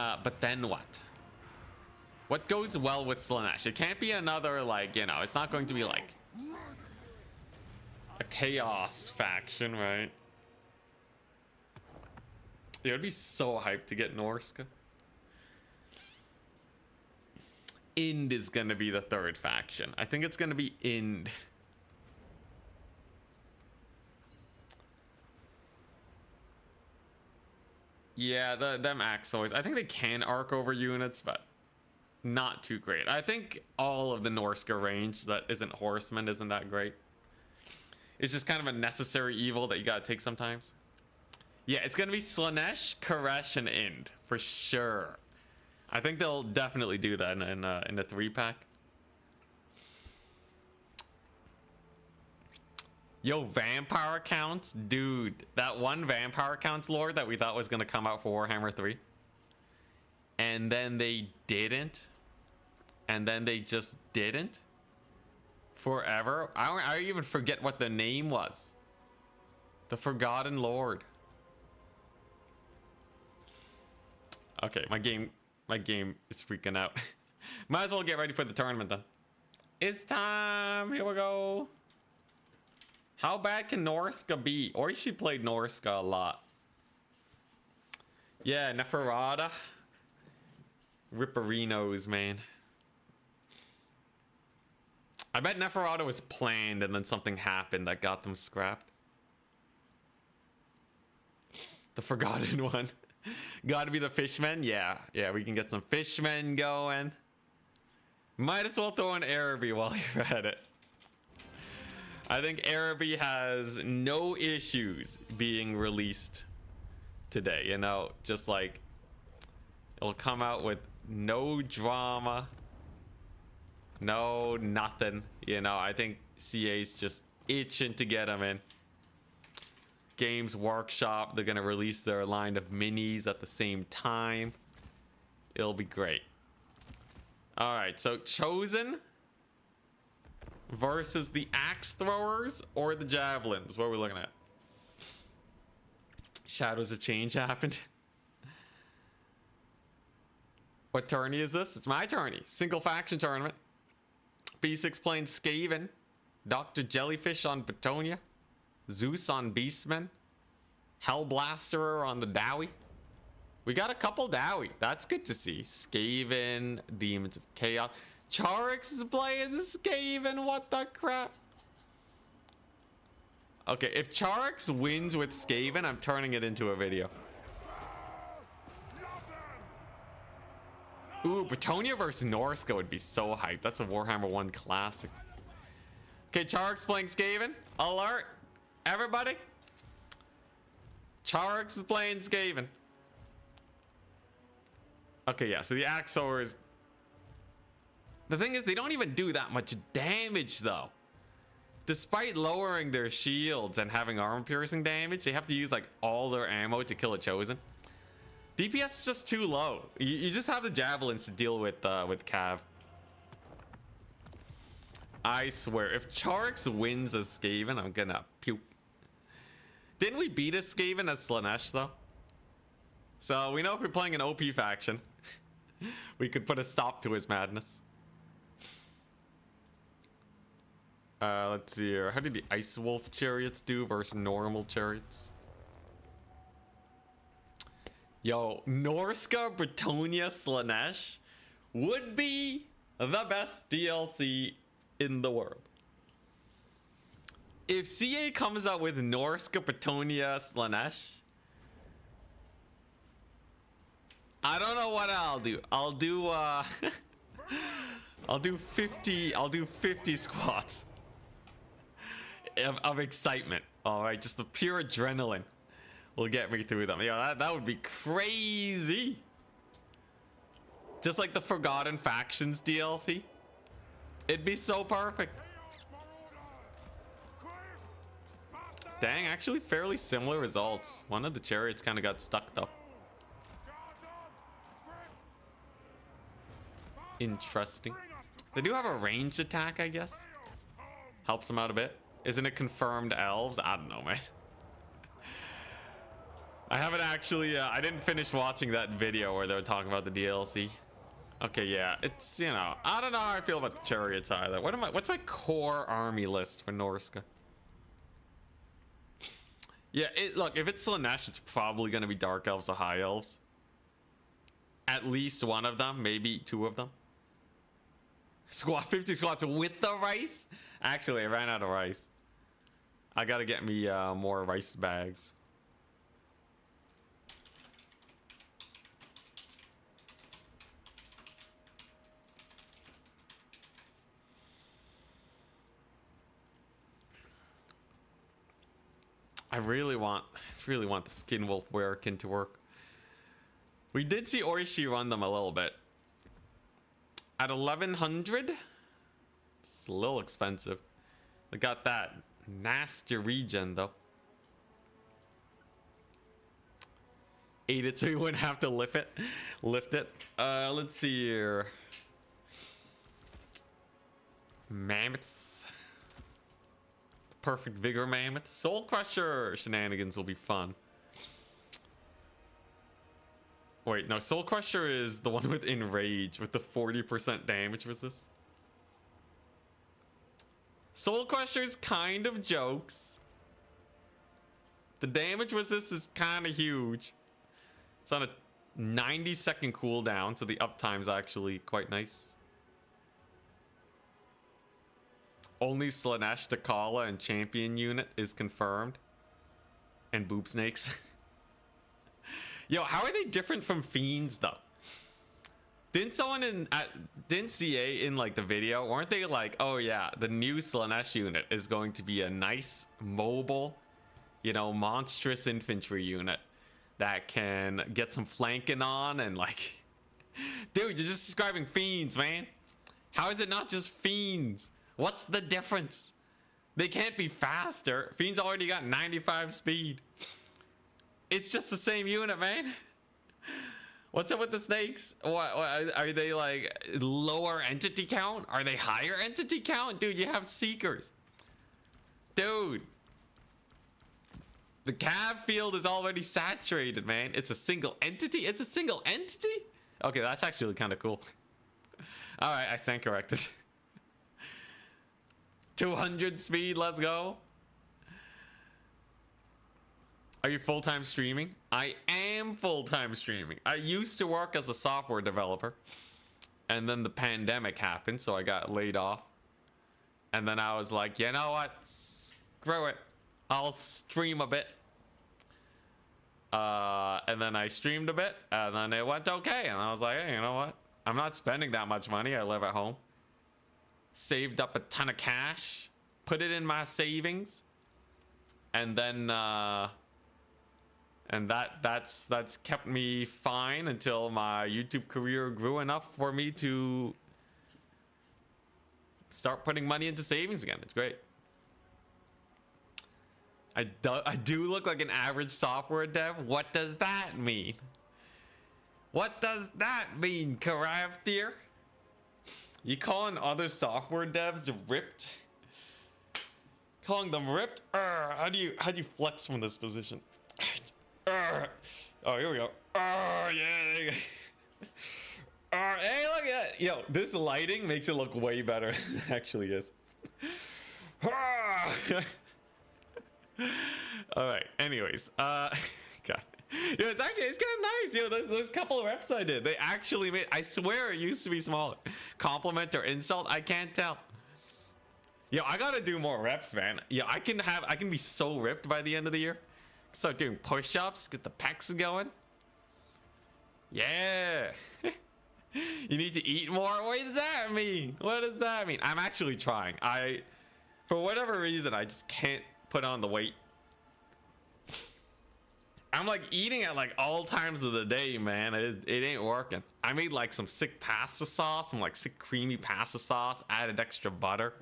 what? What goes well with Slaanesh? It can't be another, like, you know, it's not going to be like a chaos faction, right? It would be so hyped to get Norsca. Ind is gonna be the third faction. I think it's gonna be Ind. Yeah, them Axoids. I think they can arc over units, but not too great. I think all of the Norsca range that isn't horsemen isn't that great. It's just kind of a necessary evil that you gotta take sometimes. Yeah, it's gonna be Slaanesh, Koresh, and Ind for sure. I think they'll definitely do that in the 3-pack. Yo, vampire counts, dude. That one vampire counts lord that we thought was gonna come out for Warhammer 3, and then they didn't, and then they just didn't. Forever. I even forget what the name was. The Forgotten Lord. Okay, my game is freaking out. Might as well get ready for the tournament then. It's time. Here we go. How bad can Norsca be? Oishi played Norsca a lot. Yeah, Neferata. Ripperinos, man. I bet Neferata was planned and then something happened that got them scrapped. The Forgotten One. Gotta be the Fishmen? Yeah, we can get some Fishmen going. Might as well throw in Araby while you're at it. I think Araby has no issues being released today, you know, just like it'll come out with no drama, no nothing, you know. I think CA's just itching to get them in. Games Workshop, they're gonna release their line of minis at the same time. It'll be great. All right, so Chosen versus the Axe Throwers or the Javelins. What are we looking at? Shadows of Change happened. What tourney is this? It's my tourney. Single faction tournament. B6 playing Skaven. Dr. Jellyfish on Bretonnia. Zeus on Beastmen. Hellblasterer on the Dowie. We got a couple Dowie. That's good to see. Skaven, Demons of Chaos. Charix is playing Skaven. What the crap? Okay, if Charix wins with Skaven, I'm turning it into a video. Ooh, Bretonnia versus Norsca would be so hyped. That's a Warhammer 1 classic. Okay, Charix playing Skaven. Alert. Everybody. Charix is playing Skaven. Okay, yeah, so the Axors. The thing is, they don't even do that much damage, though. Despite lowering their shields and having armor piercing damage, they have to use like all their ammo to kill a Chosen. DPS is just too low. You just have the Javelins to deal with Cav. I swear, if Charix wins as Skaven, I'm gonna puke. Didn't we beat a Skaven as Slaanesh, though? So we know if we're playing an OP faction, we could put a stop to his madness. Let's see here. How did the Ice Wolf chariots do versus normal chariots? Yo, Norsca, Bretonnia, Slaanesh would be the best DLC in the world. If CA comes out with Norsca, Bretonnia, Slaanesh, I don't know what I'll do. I'll do I'll do 50 squats of excitement. All right, just the pure adrenaline will get me through them. Yeah, that would be crazy. Just like the Forgotten Factions DLC. It'd be so perfect. Dang, actually fairly similar results. One of the chariots kind of got stuck though. Interesting. They do have a ranged attack, I guess. Helps them out a bit. Isn't it confirmed elves? I don't know, man. I haven't actually, I didn't finish watching that video where they were talking about the DLC. Okay, yeah, it's, you know, I don't know how I feel about the chariots either. What's my core army list for Norsca? Yeah, look, if it's Slaanesh, it's probably going to be Dark Elves or High Elves. At least one of them, maybe two of them. 50 squats with the rice? Actually, I ran out of rice. I gotta get me more rice bags. I really want the Skin Wolf Werekin to work. We did see Oishi run them a little bit. At 1100, it's a little expensive. They got that nasty regen though. Ate it so you wouldn't have to lift it. Let's see here. Mammoths. Perfect vigor mammoth. Soul Crusher shenanigans will be fun. Wait, no, Soul Crusher is the one with Enrage with the 40% damage resist. Soul Crusher's kind of jokes. The damage resist is kind of huge. It's on a 90-second cooldown, so the uptime's actually quite nice. Only Slaanesh, Takala, and champion unit is confirmed. And boob snakes. Yo, how are they different from fiends though? Didn't someone didn't CA in like the video, weren't they like, oh yeah, the new Slaanesh unit is going to be a nice mobile, you know, monstrous infantry unit that can get some flanking on and like, dude, you're just describing fiends, man. How is it not just fiends? What's the difference? They can't be faster. Fiends already got 95 speed. It's just the same unit, man. What's up with the snakes? What are they like lower entity count? Are they higher entity count? Dude, you have seekers. Dude. The cab field is already saturated, man. It's a single entity? It's a single entity? Okay, that's actually kind of cool. Alright, I stand corrected. 200 speed, let's go. Are you full-time streaming? I am full-time streaming. I used to work as a software developer. And then the pandemic happened, so I got laid off. And then I was like, you know what? Screw it. I'll stream a bit. And then I streamed a bit, and then it went okay. And I was like, hey, you know what? I'm not spending that much money. I live at home. Saved up a ton of cash. Put it in my savings. And then... and that's kept me fine until my YouTube career grew enough for me to start putting money into savings again. It's great. I do look like an average software dev. What does that mean? What does that mean, Karaftir? You calling other software devs ripped? Calling them ripped? How do you flex from this position? Oh, here we go. Yeah. Hey, look at that. Yo, this lighting makes it look way better than it actually is. All right. Anyways, God. Yo, it's kind of nice. Yo, those couple of reps I did, they actually made. I swear it used to be smaller. Compliment or insult, I can't tell. Yo, I gotta do more reps, man. Yo, I can be so ripped by the end of the year. Start doing push-ups, get the pecs going. Yeah. You need to eat more. What does that mean? What does that mean? I'm actually trying. For whatever reason, I just can't put on the weight. I'm like eating at like all times of the day, man. It ain't working. I made like some sick pasta sauce, some like sick creamy pasta sauce, added extra butter.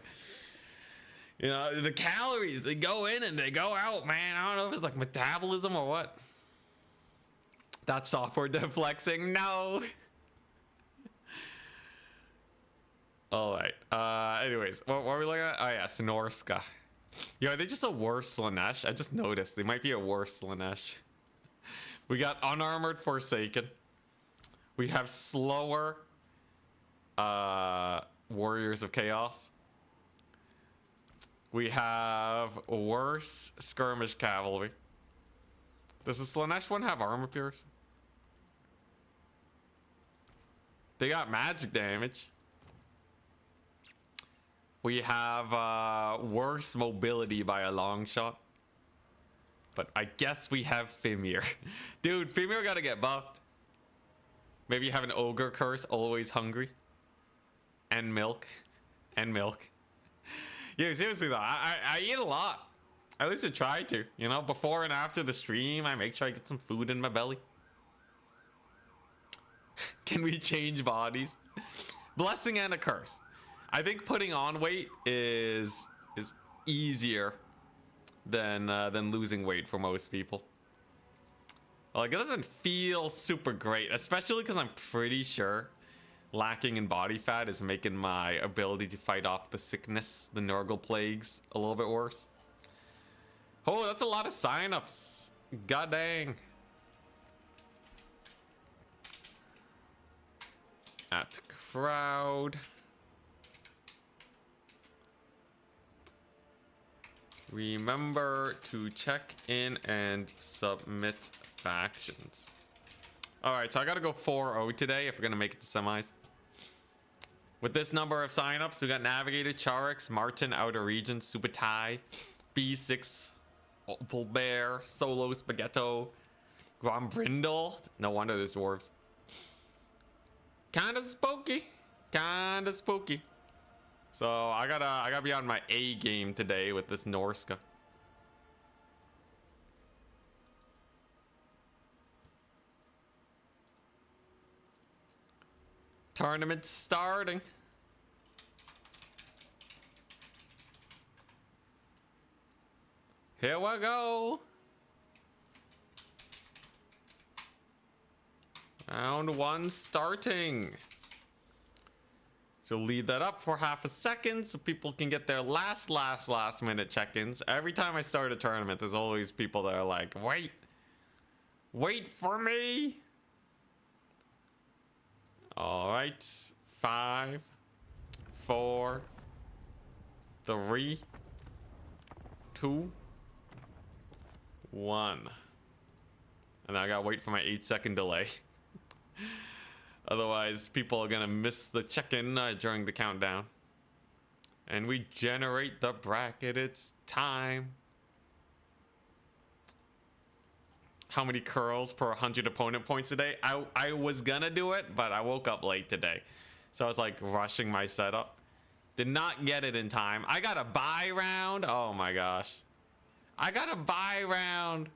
You know, the calories, they go in and they go out, man. I don't know if it's like metabolism or what. That software dev flexing, no. All right. Anyways, what are we looking at? Oh yeah, Norsca. Yo, are they just a worse Slaanesh? I just noticed they might be a worse Slaanesh. We got unarmored Forsaken. We have slower Warriors of Chaos. We have worse skirmish cavalry. Does the Slaanesh one have armor pierce? They got magic damage. We have worse mobility by a long shot. But I guess we have Fimir. Dude, Fimir gotta get buffed. Maybe you have an ogre curse, always hungry. And milk. And milk. Yeah, seriously though, I eat a lot. At least I try to. You know, before and after the stream, I make sure I get some food in my belly. Can we change bodies? Blessing and a curse. I think putting on weight is easier than losing weight for most people. Like, it doesn't feel super great, especially because I'm pretty sure lacking in body fat is making my ability to fight off the sickness, the Nurgle plagues, a little bit worse. Oh, that's a lot of signups. God dang. At crowd. Remember to check in and submit factions. All right, so I gotta go 4-0 today if we're gonna make it to semis. With this number of signups, we got Navigator, Charix, Martin, Outer Regions, Subutai, B6, Opal Bear, Solo, Spaghetto, Grombrindle. No wonder there's dwarves. Kinda spooky. Kinda spooky. So I gotta be on my A game today with this Norsca. Tournament starting. Here we go. Round 1 starting. So leave that up for half a second so people can get their last minute check-ins. Every time I start a tournament, there's always people that are like, wait for me. All right, 5, 4, 3, 2, 1. And I gotta wait for my 8-second delay. Otherwise, people are gonna miss the check-in during the countdown. And we generate the bracket. It's time. How many curls per 100 opponent points a day? I was gonna do it, but I woke up late today. So I was like rushing my setup. Did not get it in time. I got a buy round. Oh my gosh. I got a buy round.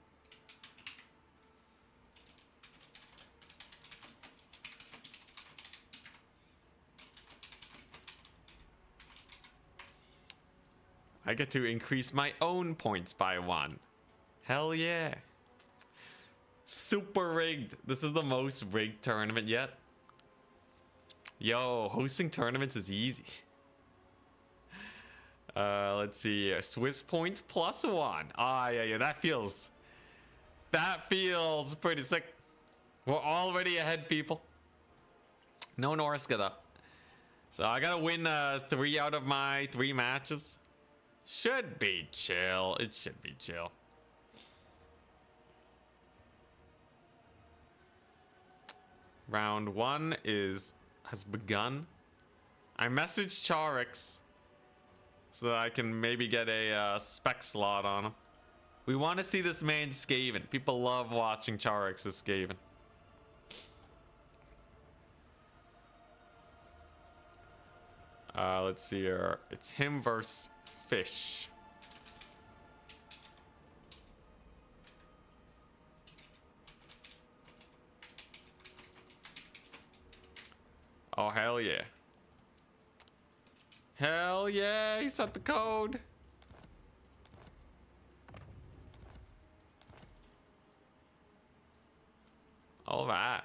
I get to increase my own points by 1. Hell yeah. Super rigged. This is the most rigged tournament yet. Yo, hosting tournaments is easy. Let's see. Swiss points +1. Ah, yeah, that feels pretty sick. We're already ahead, people. No Norsca though. So I gotta win 3 out of my 3 matches. Should be chill. It should be chill. Round 1 has begun. I messaged Charix so that I can maybe get a spec slot on him. We want to see this man Skaven. People love watching Charix as Skaven. Let's see here. It's him versus Fish. Oh, hell yeah. Hell yeah, he set the code. All right.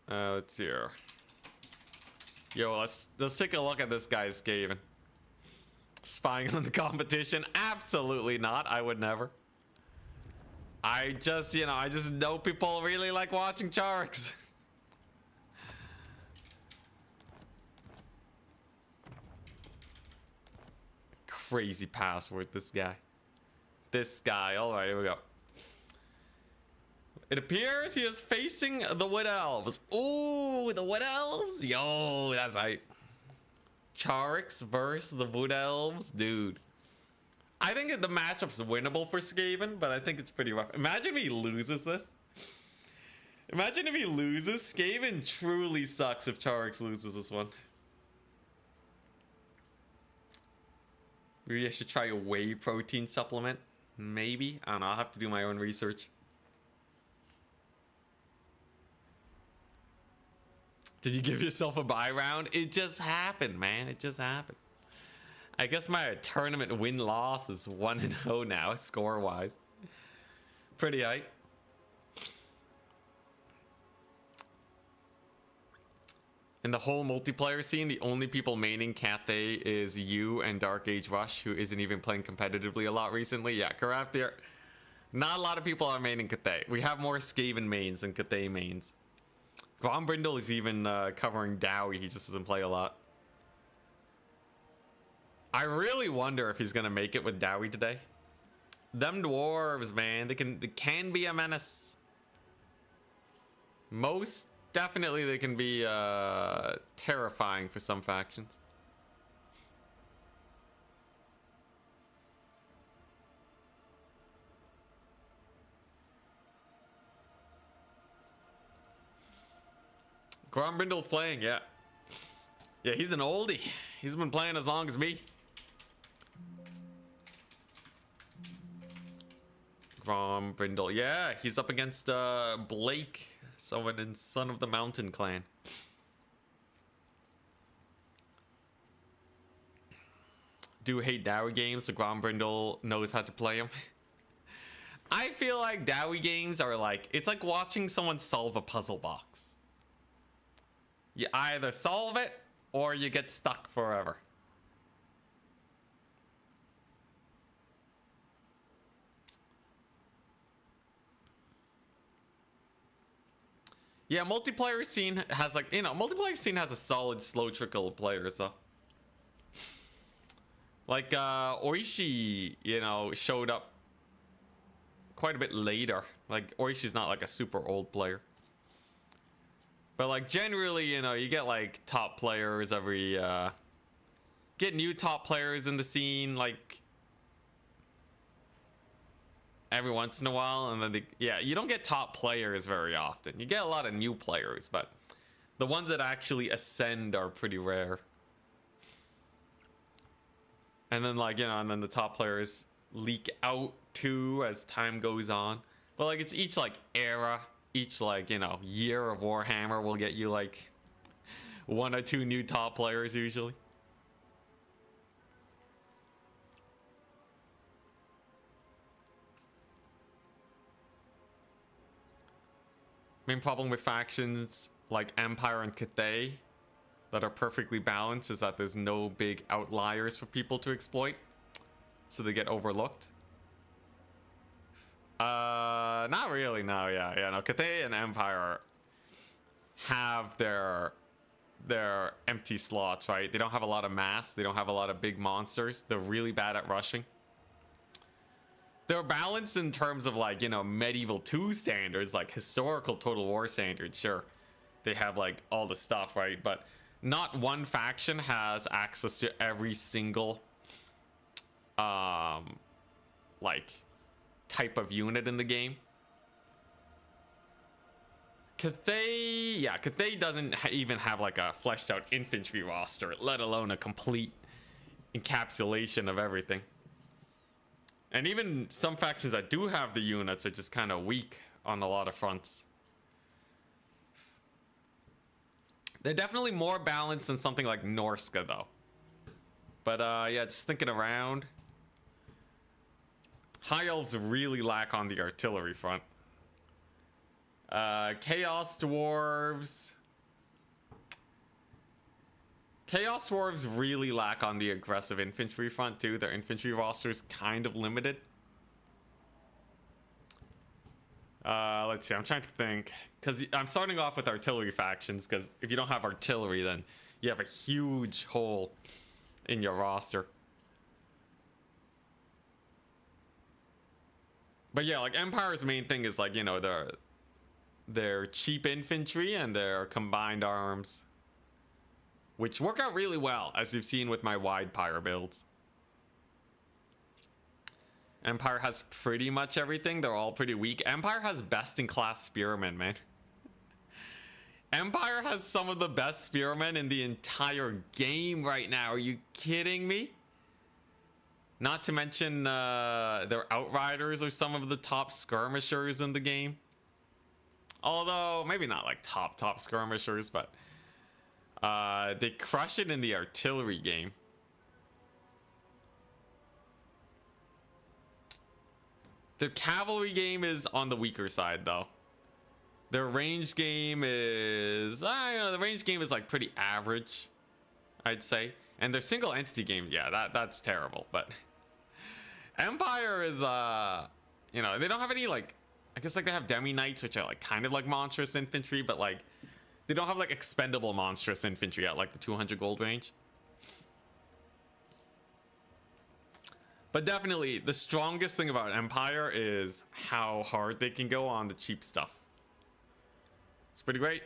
Let's see here. Yo, let's take a look at this guy's Skaven. Spying on the competition? Absolutely not. I would never. I just know people really like watching Charix. Crazy password, this guy. All right, here we go. It appears he is facing the Wood Elves. Ooh, the Wood Elves? Yo, that's right. Charix versus the Wood Elves? Dude. I think the matchup's winnable for Skaven, but I think it's pretty rough. Imagine if he loses this. Imagine if he loses. Skaven truly sucks if Charix loses this one. Maybe I should try a whey protein supplement. Maybe. I don't know. I'll have to do my own research. Did you give yourself a buy round? It just happened, man. It just happened. I guess my tournament win-loss is 1-0 now, score-wise. Pretty hype. In the whole multiplayer scene, the only people maining Cathay is you and Dark Age Rush, who isn't even playing competitively a lot recently. Yeah, Carath there. Not a lot of people are maining Cathay. We have more Skaven mains than Cathay mains. Grombrindle is even covering Dowie. He just doesn't play a lot. I really wonder if he's going to make it with Dowie today. Them dwarves, man, they can be a menace. Most definitely they can be terrifying for some factions. Grombrindle's playing, yeah. Yeah, he's an oldie. He's been playing as long as me. Grombrindle, yeah, he's up against Blake, someone in Son of the Mountain clan. Do hate Dowie games, so Grombrindle knows how to play them. I feel like Dowie games are like, it's like watching someone solve a puzzle box. You either solve it or you get stuck forever. Yeah, multiplayer scene has like, you know, multiplayer scene has a solid slow trickle of players though. Like Oishi, you know, showed up quite a bit later. Like Oishi's not like a super old player. But like generally, you know, you get like top players every get new top players in the scene like every once in a while, and then yeah, you don't get top players very often. You get a lot of new players, but the ones that actually ascend are pretty rare. And then like, you know, and then the top players leak out too as time goes on. But like it's each like era, each like, you know, year of Warhammer will get you like 1 or 2 new top players usually. Main problem with factions like Empire and Cathay that are perfectly balanced is that there's no big outliers for people to exploit, so they get overlooked. Not really, no, yeah, no. Cathay and Empire have their empty slots, right? They don't have a lot of mass, they don't have a lot of big monsters. They're really bad at rushing. They're balanced in terms of like, you know, medieval 2 standards, like historical Total War standards, sure. They have like all the stuff, right? But not one faction has access to every single like type of unit in the game. Cathay, yeah, Cathay doesn't even have like a fleshed out infantry roster, let alone a complete encapsulation of everything. And even some factions that do have the units are just kind of weak on a lot of fronts. They're definitely more balanced than something like Norsca though. But yeah, just thinking around. High Elves really lack on the artillery front. Chaos Dwarves. Chaos Dwarves really lack on the aggressive infantry front too. Their infantry roster is kind of limited. Let's see, I'm trying to think. Because I'm starting off with artillery factions, because if you don't have artillery, then you have a huge hole in your roster. But yeah, like Empire's main thing is like, you know, their cheap infantry and their combined arms, which work out really well, as you've seen with my wide pyre builds. Empire has pretty much everything. They're all pretty weak. Empire has best-in-class spearmen, man. Empire has some of the best spearmen in the entire game right now. Are you kidding me? Not to mention their outriders are some of the top skirmishers in the game. Although, maybe not like top skirmishers, but they crush it in the artillery game. Their cavalry game is on the weaker side, though. Their range game is, you know, the range game is like pretty average, I'd say. And their single entity game, yeah, that's terrible. But Empire is, you know, they don't have any like, I guess like they have demi knights, which are like kind of like monstrous infantry, but like they don't have like expendable monstrous infantry at like the 200 gold range. But definitely, the strongest thing about Empire is how hard they can go on the cheap stuff. It's pretty great.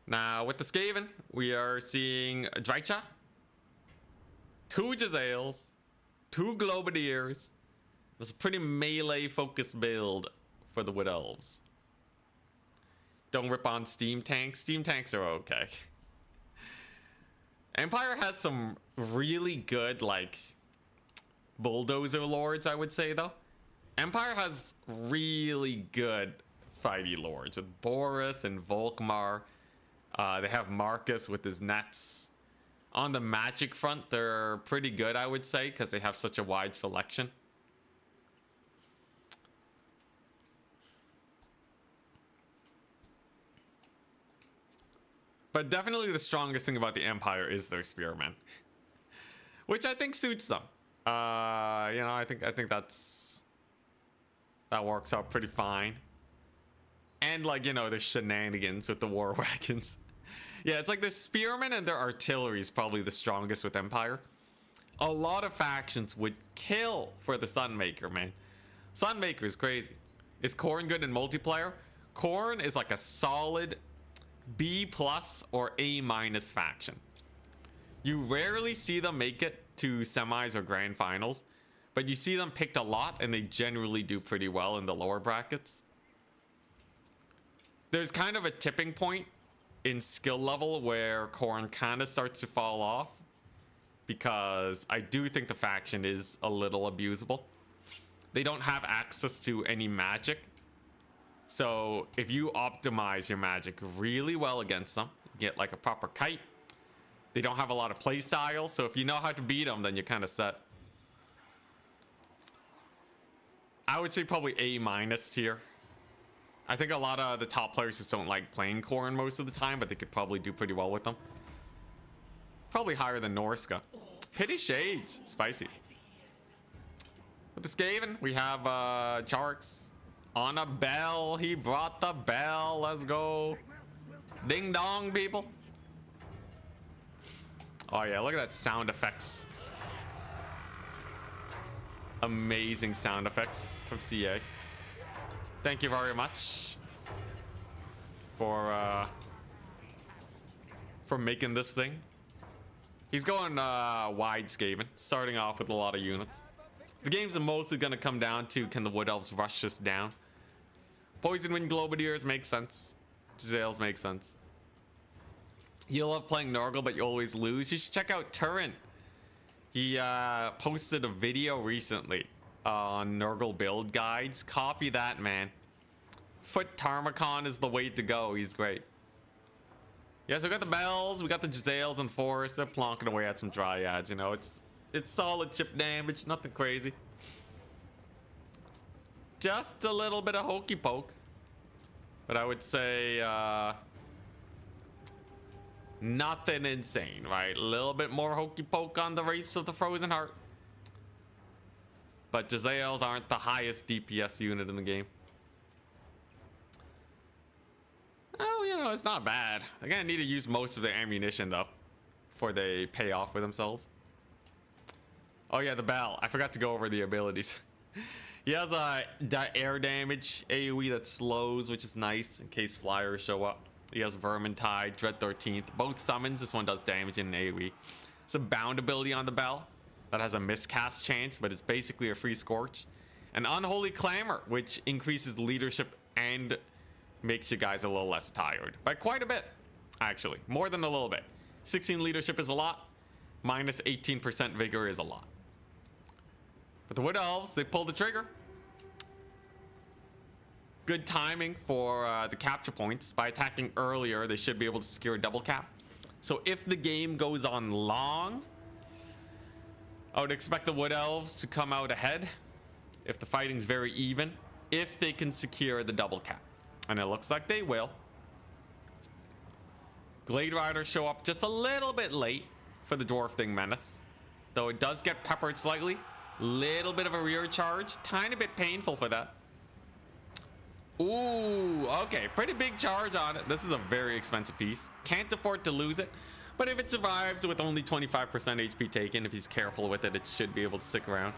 Now, with the Skaven, we are seeing a Drycha, 2 Jezzails, 2 Globadiers. It's a pretty melee-focused build for the Wood Elves. Don't rip on Steam Tanks. Steam Tanks are okay. Empire has some really good, like, bulldozer lords, I would say, though. Empire has really good fighty lords with Boris and Volkmar. They have Marcus with his nets. On the magic front, they're pretty good, I would say, because they have such a wide selection. But definitely the strongest thing about the Empire is their spearmen, which I think suits them. You know, I think that works out pretty fine. And, like, you know, there's shenanigans with the war wagons. Yeah, it's like their spearmen and their artillery is probably the strongest with Empire. A lot of factions would kill for the Sunmaker, man. Sunmaker is crazy. Is Khorne good in multiplayer? Khorne is like a solid B+ or A- faction. You rarely see them make it to semis or grand finals, but you see them picked a lot and they generally do pretty well in the lower brackets. There's kind of a tipping point in skill level where Khorne kind of starts to fall off, because I do think the faction is a little abusable. They don't have access to any magic. So if you optimize your magic really well against them, get like a proper kite. They don't have a lot of play styles, so if you know how to beat them, then you're kind of set. I would say probably A- tier. I think a lot of the top players just don't like playing Khorne most of the time, but they could probably do pretty well with them. Probably higher than Norsca. Pity Shades. Spicy. With the Skaven, we have Charks. On a bell. He brought the bell. Let's go. Ding dong, people. Oh, yeah. Look at that sound effects. Amazing sound effects from CA. Thank you very much for making this thing. He's going wide Skaven, starting off with a lot of units. The game's mostly going to come down to, can the Wood Elves rush this down? Poison Wind Globadiers make sense. Jezzails make sense. You love playing Nurgle, but you always lose. You should check out Turin. He posted a video recently on Nurgle build guides. Copy that, man. Foot Tarmacon is the way to go. He's great. Yeah, so we got the bells, we got the Jezzails and Forest. They're plonking away at some Dryads, you know. It's solid chip damage, nothing crazy. Just a little bit of hokey poke. But I would say nothing insane, right? A little bit more hokey poke on the Race of the Frozen Heart. But Jezzails aren't the highest DPS unit in the game. Oh, you know, it's not bad. They're gonna need to use most of their ammunition, though, before they pay off for themselves. Oh, yeah, the Bell. I forgot to go over the abilities. He has air damage, AoE that slows, which is nice in case flyers show up. He has Vermintide, Dread 13th. Both summons. This one does damage in AoE. It's a bound ability on the Bell that has a miscast chance, but it's basically a free Scorch. An Unholy Clamor, which increases leadership and makes you guys a little less tired. By quite a bit, actually. More than a little bit. 16 leadership is a lot. Minus 18% vigor is a lot. But the Wood Elves, they pulled the trigger. Good timing for the capture points. By attacking earlier, they should be able to secure a double cap. So if the game goes on long, I would expect the Wood Elves to come out ahead if the fighting's very even, if they can secure the double cap. And it looks like they will. Glade Riders show up just a little bit late for the Dwarf Thing Menace, though it does get peppered slightly. Little bit of a rear charge, tiny bit painful for that. Ooh, okay, pretty big charge on it. This is a very expensive piece. Can't afford to lose it, but if it survives with only 25% HP taken, if he's careful with it, it should be able to stick around.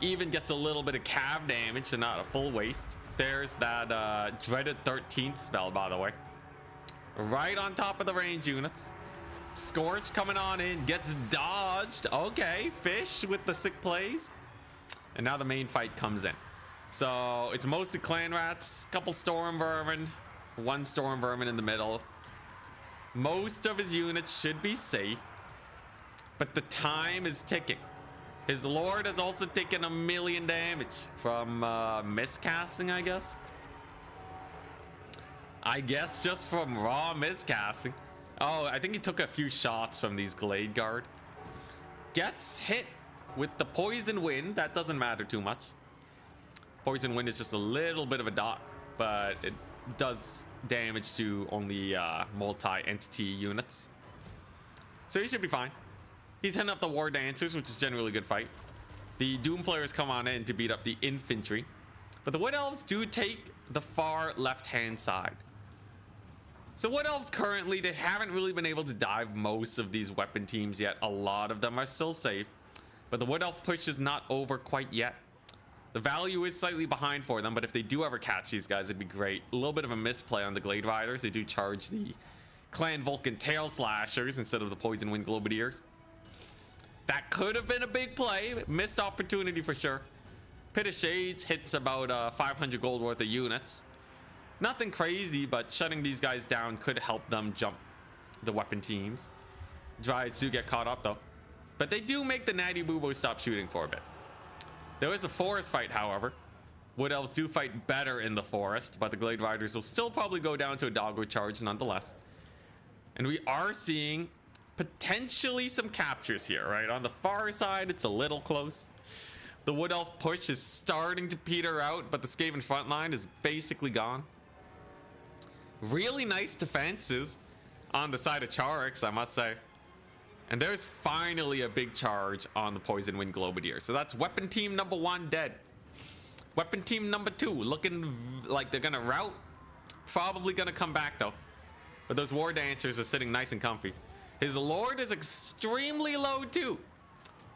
Even gets a little bit of cav damage, so not a full waste. There's that dreaded 13th spell, by the way. Right on top of the range units. Scorch coming on in, gets dodged. Okay, Fish with the sick plays. And now the main fight comes in. So it's mostly clan rats, couple storm vermin, one storm vermin in the middle. Most of his units should be safe, but the time is ticking. His lord has also taken 1 million damage from miscasting, I guess. Just from raw miscasting. Oh, I think he took a few shots from these Glade Guard. Gets hit with the Poison Wind. That doesn't matter too much. Poison Wind is just a little bit of a dot, but it does damage to only multi-entity units. So he should be fine. He's hitting up the War Dancers, which is generally a good fight. The Doom Flayers come on in to beat up the infantry. But the Wood Elves do take the far left-hand side. So Wood Elves currently, they haven't really been able to dive most of these weapon teams yet. A lot of them are still safe. But the Wood Elf push is not over quite yet. The value is slightly behind for them, but if they do ever catch these guys, it'd be great. A little bit of a misplay on the Glade Riders. They do charge the Clan Vulcan Tail Slashers instead of the Poison Wind Globadiers. That could have been a big play. Missed opportunity for sure. Pit of Shades hits about 500 gold worth of units. Nothing crazy, but shutting these guys down could help them jump the weapon teams. Dryads do get caught up though. But they do make the Natty Boobo stop shooting for a bit. There is a forest fight, however. Wood Elves do fight better in the forest, but the Glade Riders will still probably go down to a doggo charge nonetheless. And we are seeing potentially some captures here, right? On the far side, it's a little close. The Wood Elf push is starting to peter out, but the Skaven front line is basically gone. Really nice defenses on the side of Charix, I must say. And there's finally a big charge on the Poison Wind Globadier. So that's weapon team number 1 dead. Weapon team number 2 looking like they're gonna rout. Probably gonna come back though. But those War Dancers are sitting nice and comfy. His Lord is extremely low too.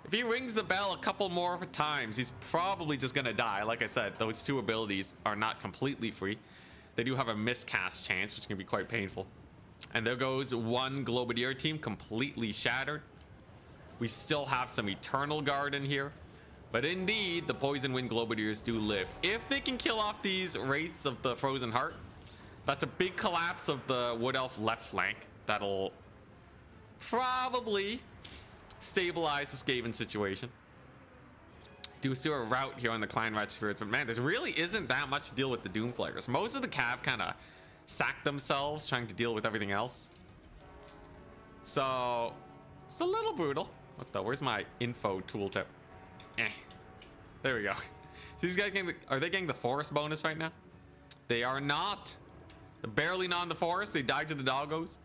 If he rings the bell a couple more times, he's probably just gonna die. Like I said, those 2 abilities are not completely free. They do have a miscast chance, which can be quite painful. And there goes one Globadier team completely shattered. We still have some Eternal Guard in here. But indeed, the Poison Wind Globadiers do live. If they can kill off these Wraiths of the Frozen Heart, that's a big collapse of the Wood Elf left flank. That'll probably stabilize the Skaven situation. Do see a route here on the Clan Rat Spirits, but man, there really isn't that much to deal with the Doom Flayers. Most of the Cav kind of sack themselves trying to deal with everything else. So it's a little brutal. What the? Where's my info tooltip? There we go. So these guys are they getting the forest bonus right now? They are not. They're barely not in the forest. They died to the doggos.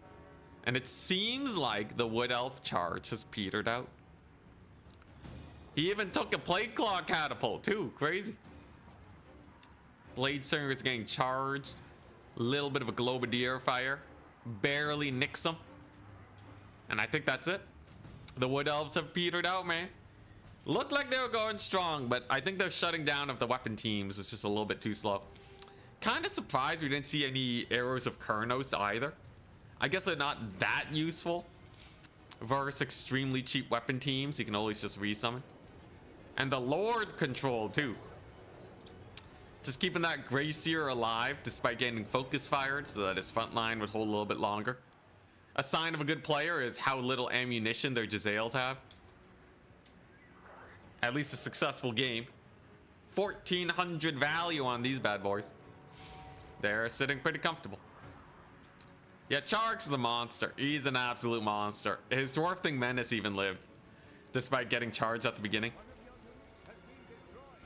And it seems like the Wood Elf charge has petered out. He even took a Plague Claw catapult too. Crazy. Blade Singer is getting charged. Little bit of a Globadier fire. Barely nicks him. And I think that's it. The Wood Elves have petered out, man. Looked like they were going strong, but I think they're shutting down of the weapon teams. It's just a little bit too slow. Kind of surprised we didn't see any Arrows of Kurnos either. I guess they're not that useful versus extremely cheap weapon teams. You can always just resummon. And the Lord control too. Just keeping that Grey Seer alive despite getting focus fired so that his front line would hold a little bit longer. A sign of a good player is how little ammunition their Jezzails have. At least a successful game. 1,400 value on these bad boys. They're sitting pretty comfortable. Yeah, Charix is a monster. He's an absolute monster. His Dwarf Thing Menace even lived, despite getting charged at the beginning.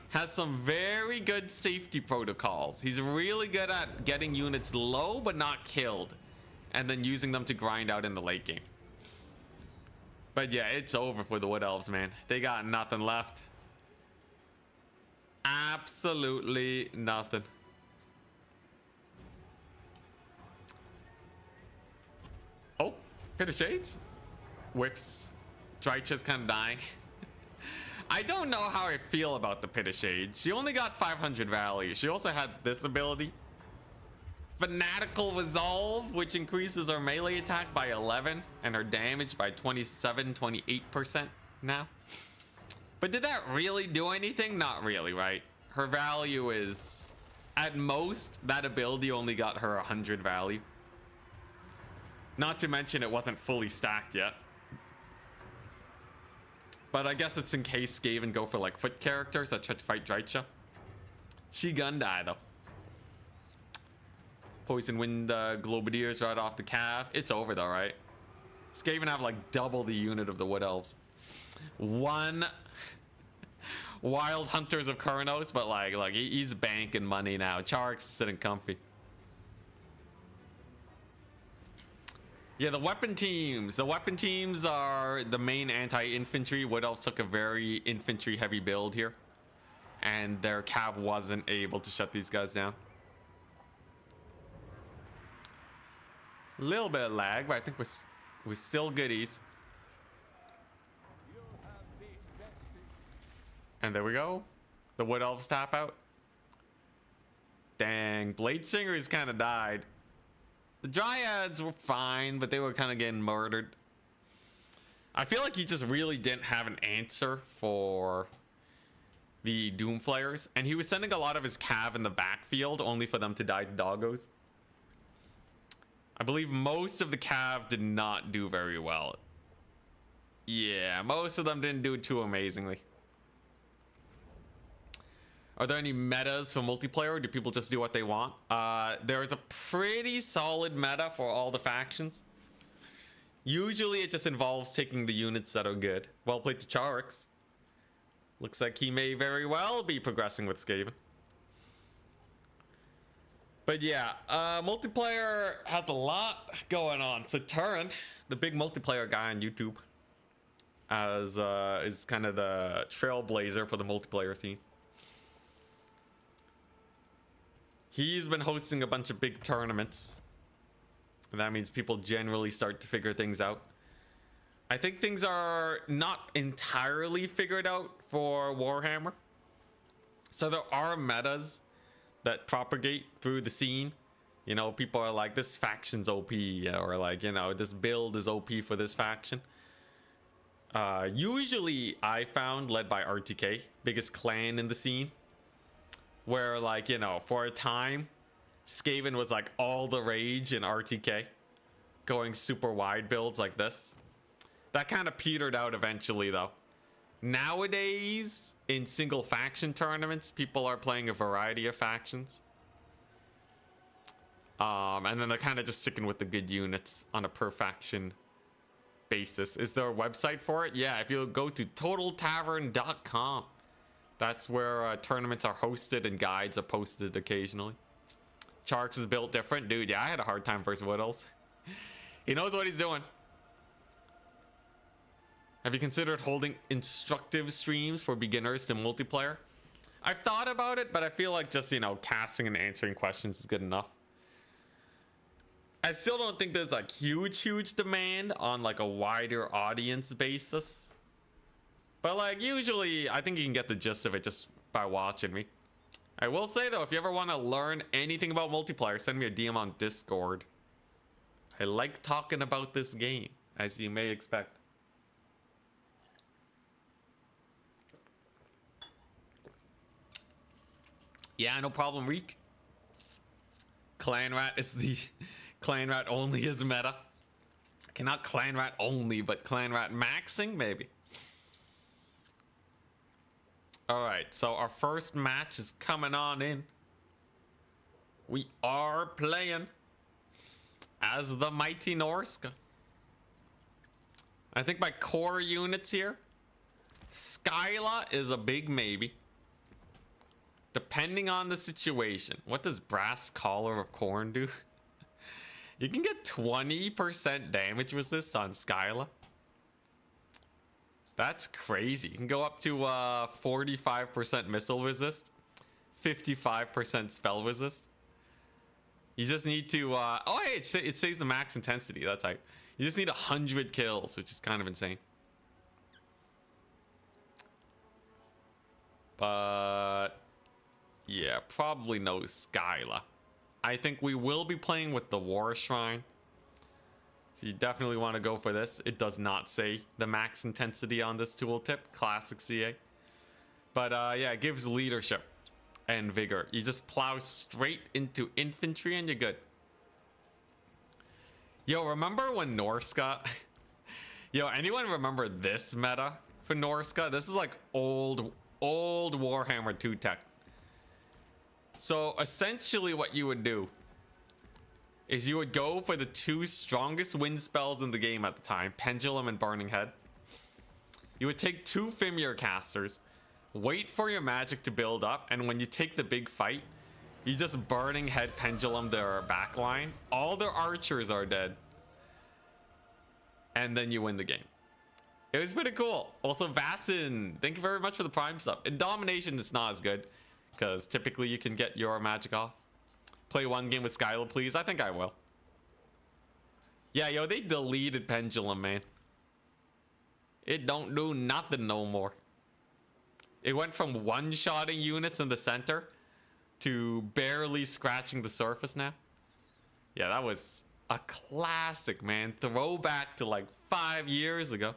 Has some very good safety protocols. He's really good at getting units low but not killed, and then using them to grind out in the late game. But yeah, it's over for the Wood Elves, man. They got nothing left. Absolutely nothing. Oh, Pit of Shades. Whiffs. Drycha's kind of dying. I don't know how I feel about the Pit of Shade. She only got 500 value. She also had this ability, Fanatical Resolve, which increases her melee attack by 11 and her damage by 28% now. But did that really do anything? Not really, right? Her value is, at most, that ability only got her 100 value. Not to mention it wasn't fully stacked yet. But I guess it's in case Skaven go for like foot characters that try to fight Drycha. She gun die though. Poison Wind Globadiers right off the calf. It's over though, right? Skaven have like double the unit of the Wood Elves. One Wild Hunters of Kurnos, but like he's banking money now. Chark's sitting comfy. Yeah, the weapon teams. The weapon teams are the main anti-infantry. Wood Elves took a very infantry-heavy build here, and their cav wasn't able to shut these guys down. A little bit of lag, but I think we're still goodies. And there we go. The Wood Elves tap out. Dang, Blade Singers kind of died. The Dryads were fine, but they were kind of getting murdered. I feel like he just really didn't have an answer for the Doomflayers, and he was sending a lot of his cav in the backfield only for them to die to doggos. I believe most of the cav did not do very well. Yeah, most of them didn't do too amazingly. Are there any metas for multiplayer, or do people just do what they want? There is a pretty solid meta for all the factions. Usually it just involves taking the units that are good. Well played to Charix. Looks like he may very well be progressing with Skaven. But yeah, multiplayer has a lot going on. So Turin, the big multiplayer guy on YouTube, is kind of the trailblazer for the multiplayer scene. He's been hosting a bunch of big tournaments. And that means people generally start to figure things out. I think things are not entirely figured out for Warhammer. So there are metas that propagate through the scene. You know, people are like, this faction's OP, or like, you know, this build is OP for this faction. Usually I found led by RTK, biggest clan in the scene, where like, you know, for a time Skaven was like all the rage in RTK, going super wide builds like this. That kind of petered out eventually though. Nowadays in single faction tournaments, people are playing a variety of factions, and then they're kind of just sticking with the good units on a per faction basis. Is there a website for it? Yeah, if you go to totaltavern.com, that's where tournaments are hosted and guides are posted occasionally. Charks is built different. Dude, yeah, I had a hard time versus Wood Elves. He knows what he's doing. Have you considered holding instructive streams for beginners to multiplayer? I've thought about it, but I feel like just, you know, casting and answering questions is good enough. I still don't think there's like huge demand on like a wider audience basis. But like usually I think you can get the gist of it just by watching me. I will say though, if you ever want to learn anything about multiplayer, send me a DM on Discord. I like talking about this game, as you may expect. Yeah, no problem, Reek. Clan Rat is the... Clan Rat only is meta. Cannot Clan Rat only, but Clan Rat maxing, maybe. Alright, so our first match is coming on in. We are playing as the mighty Norsca. I think my core units here, Skyla is a big maybe. Depending on the situation. What does Brass Collar of Corn do? You can get 20% damage resist on Skyla. That's crazy. You can go up to 45% missile resist, 55% spell resist. You just need to oh hey, it saves the max intensity. That's right. You just need 100 kills, which is kind of insane. But yeah, probably no Skyla. I think we will be playing with the War Shrine. So you definitely want to go for this. It does not say the max intensity on this tooltip. Classic CA. But yeah, it gives leadership and vigor. You just plow straight into infantry and you're good. Yo, remember when Norsca... Yo, anyone remember this meta for Norsca? This is like old Warhammer 2 tech. So essentially what you would do is you would go for the 2 strongest wind spells in the game at the time, Pendulum and Burning Head. You would take 2 Fimir casters, wait for your magic to build up, and when you take the big fight, you just Burning Head Pendulum their backline. All their archers are dead. And then you win the game. It was pretty cool. Also, Vassin, thank you very much for the Prime sub. In Domination, it's not as good, because typically you can get your magic off. Play one game with Skyla, please. I think I will. Yeah, yo, they deleted Pendulum, man. It don't do nothing no more. It went from one-shotting units in the center to barely scratching the surface now. Yeah, that was a classic, man. Throwback to like 5 years ago.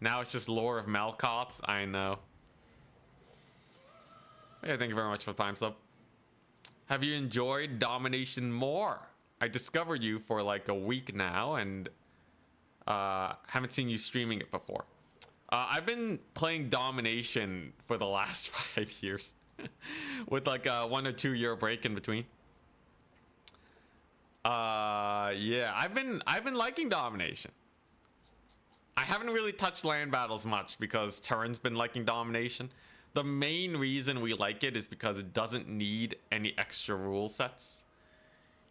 Now it's just lore of Melkoths. I know. Yeah, thank you very much for the Prime sub. Have you enjoyed Domination more? I discovered you for like a week now and haven't seen you streaming it before. I've been playing Domination for the last 5 years with like a 1 or 2 year break in between. Yeah, I've been liking Domination. I haven't really touched land battles much because Turin's been liking Domination. The main reason we like it is because it doesn't need any extra rule sets.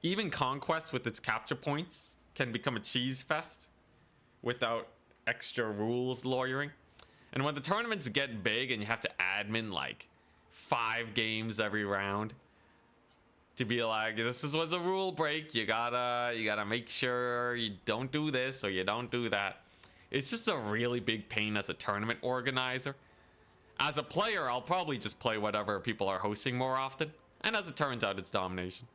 Even Conquest with its capture points can become a cheese fest without extra rules lawyering. And when the tournaments get big and you have to admin like 5 games every round to be like, this was a rule break, you gotta make sure you don't do this or you don't do that. It's just a really big pain as a tournament organizer. As a player, I'll probably just play whatever people are hosting more often. And as it turns out, it's Domination.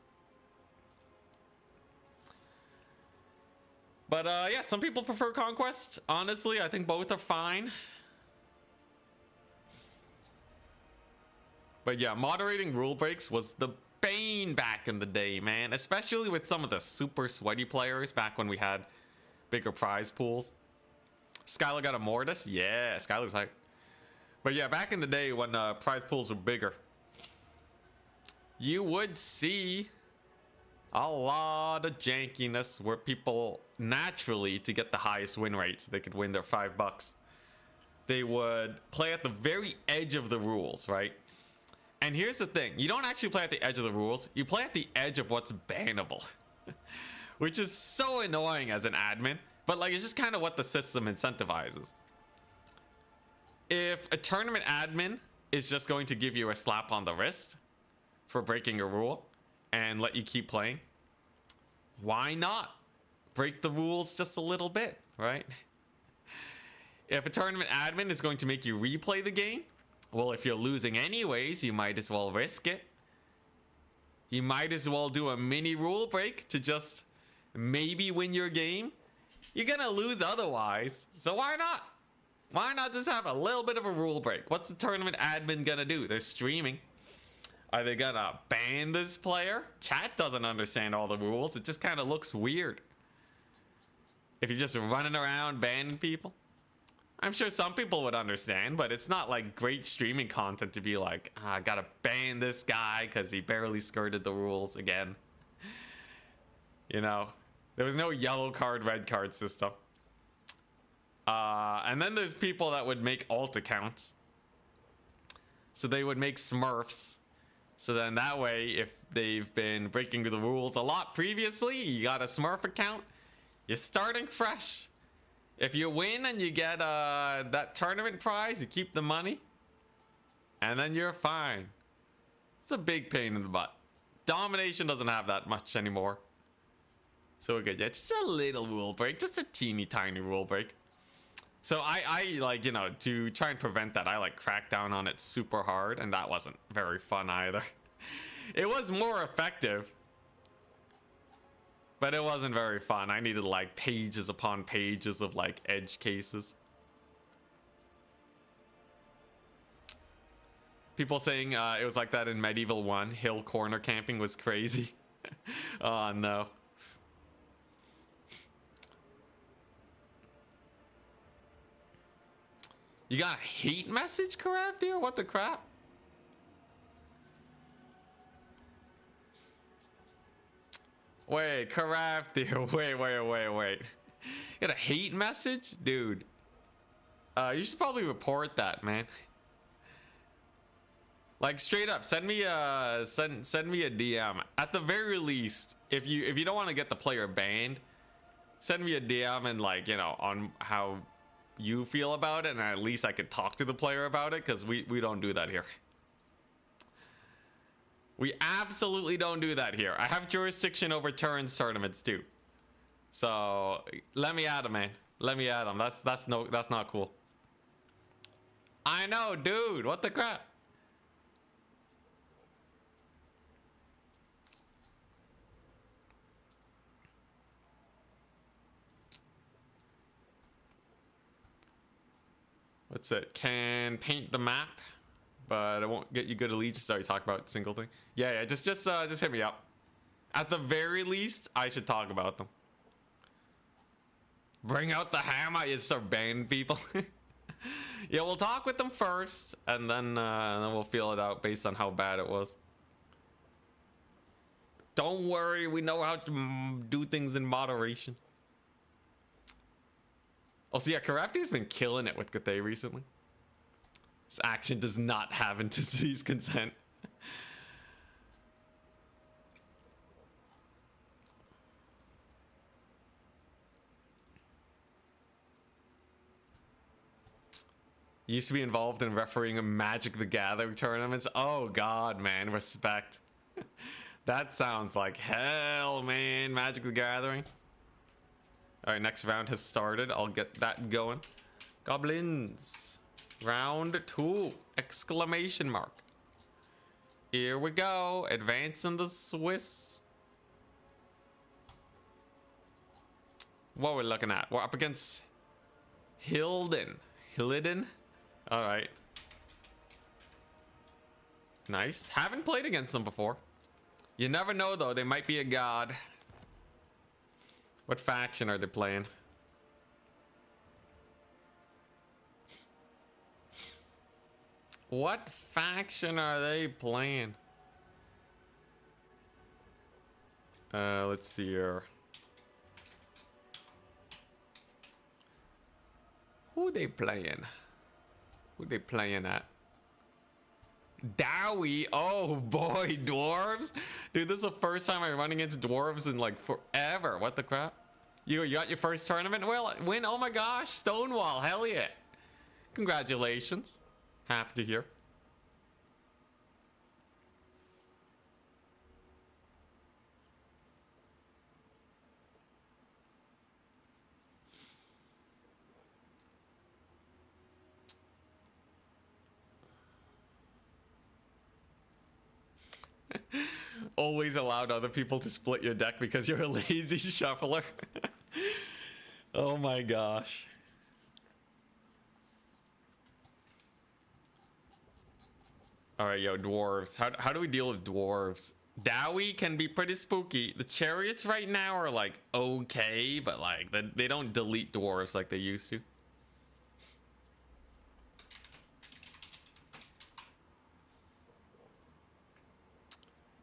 But yeah, some people prefer Conquest. Honestly, I think both are fine. But yeah, moderating rule breaks was the bane back in the day, man. Especially with some of the super sweaty players back when we had bigger prize pools. Skyla got a Mortis? Yeah, Skyla's hype. But yeah, back in the day when prize pools were bigger, you would see a lot of jankiness where people naturally, to get the highest win rates, they could win their $5. They would play at the very edge of the rules, right? And here's the thing, you don't actually play at the edge of the rules, you play at the edge of what's bannable. Which is so annoying as an admin, but like it's just kind of what the system incentivizes. If a tournament admin is just going to give you a slap on the wrist for breaking a rule and let you keep playing, why not break the rules just a little bit, right? If a tournament admin is going to make you replay the game, well, if you're losing anyways, you might as well risk it. You might as well do a mini rule break to just maybe win your game. You're gonna lose otherwise, so why not? Why not just have a little bit of a rule break? What's the tournament admin gonna do? They're streaming. Are they gonna ban this player? Chat doesn't understand all the rules. It just kind of looks weird if you're just running around banning people. I'm sure some people would understand, but it's not like great streaming content to be like, I gotta ban this guy because he barely skirted the rules again. You know, there was no yellow card, red card system. And then there's people that would make alt accounts. So they would make Smurfs. So then that way, if they've been breaking the rules a lot previously, you got a Smurf account, you're starting fresh. If you win and you get that tournament prize, you keep the money. And then you're fine. It's a big pain in the butt. Domination doesn't have that much anymore. So we're good. Yeah, just a little rule break. Just a teeny tiny rule break. So I like, you know, to try and prevent that, I like cracked down on it super hard, and that wasn't very fun either. It was more effective, but it wasn't very fun. I needed like pages upon pages of like edge cases. People saying it was like that in Medieval 1. Hill corner camping was crazy. Oh no. You got a hate message, Crafty, or what the crap? Wait, Crafty, wait. You got a hate message? Dude. You should probably report that, man. Like straight up, send me a DM. At the very least, if you don't want to get the player banned, send me a DM and like, you know, on how you feel about it, and at least I could talk to the player about it, because we don't do that here. We absolutely don't do that here. I have jurisdiction over turns tournaments too. So let me at him, man. Let me at him. That's not cool. I know, dude. What the crap? What's it? Can paint the map, but I won't get you good allegiance. Sorry, talk about single thing. Yeah. Just hit me up. At the very least, I should talk about them. Bring out the hammer. You start banning people. Yeah, we'll talk with them first, and then we'll feel it out based on how bad it was. Don't worry, we know how to do things in moderation. Also, yeah, Karafti's been killing it with Cathay recently. This action does not have entity's consent. Used to be involved in refereeing a Magic the Gathering tournaments. Oh god, man, respect. That sounds like hell, man. Magic the Gathering. All right, next round has started. I'll get that going. Goblins. Round 2. Exclamation mark. Here we go. Advancing the Swiss. What we're looking at? We're up against Hilden. All right. Nice. Haven't played against them before. You never know, though. They might be a god. What faction are they playing? What faction are they playing? Let's see here. Who they playing? Who they playing at? Dowie. Oh boy, dwarves. Dude, this is the first time I'm running into dwarves in like forever. What the crap? You got your first tournament? Well, win. Oh my gosh, Stonewall. Hell yeah. Congratulations. Happy to hear. Always allowed other people to split your deck because you're a lazy shuffler. Oh my gosh. All right, yo, dwarves. How do we deal with dwarves? Dowie can be pretty spooky. The chariots right now are like okay, but like they don't delete dwarves like they used to.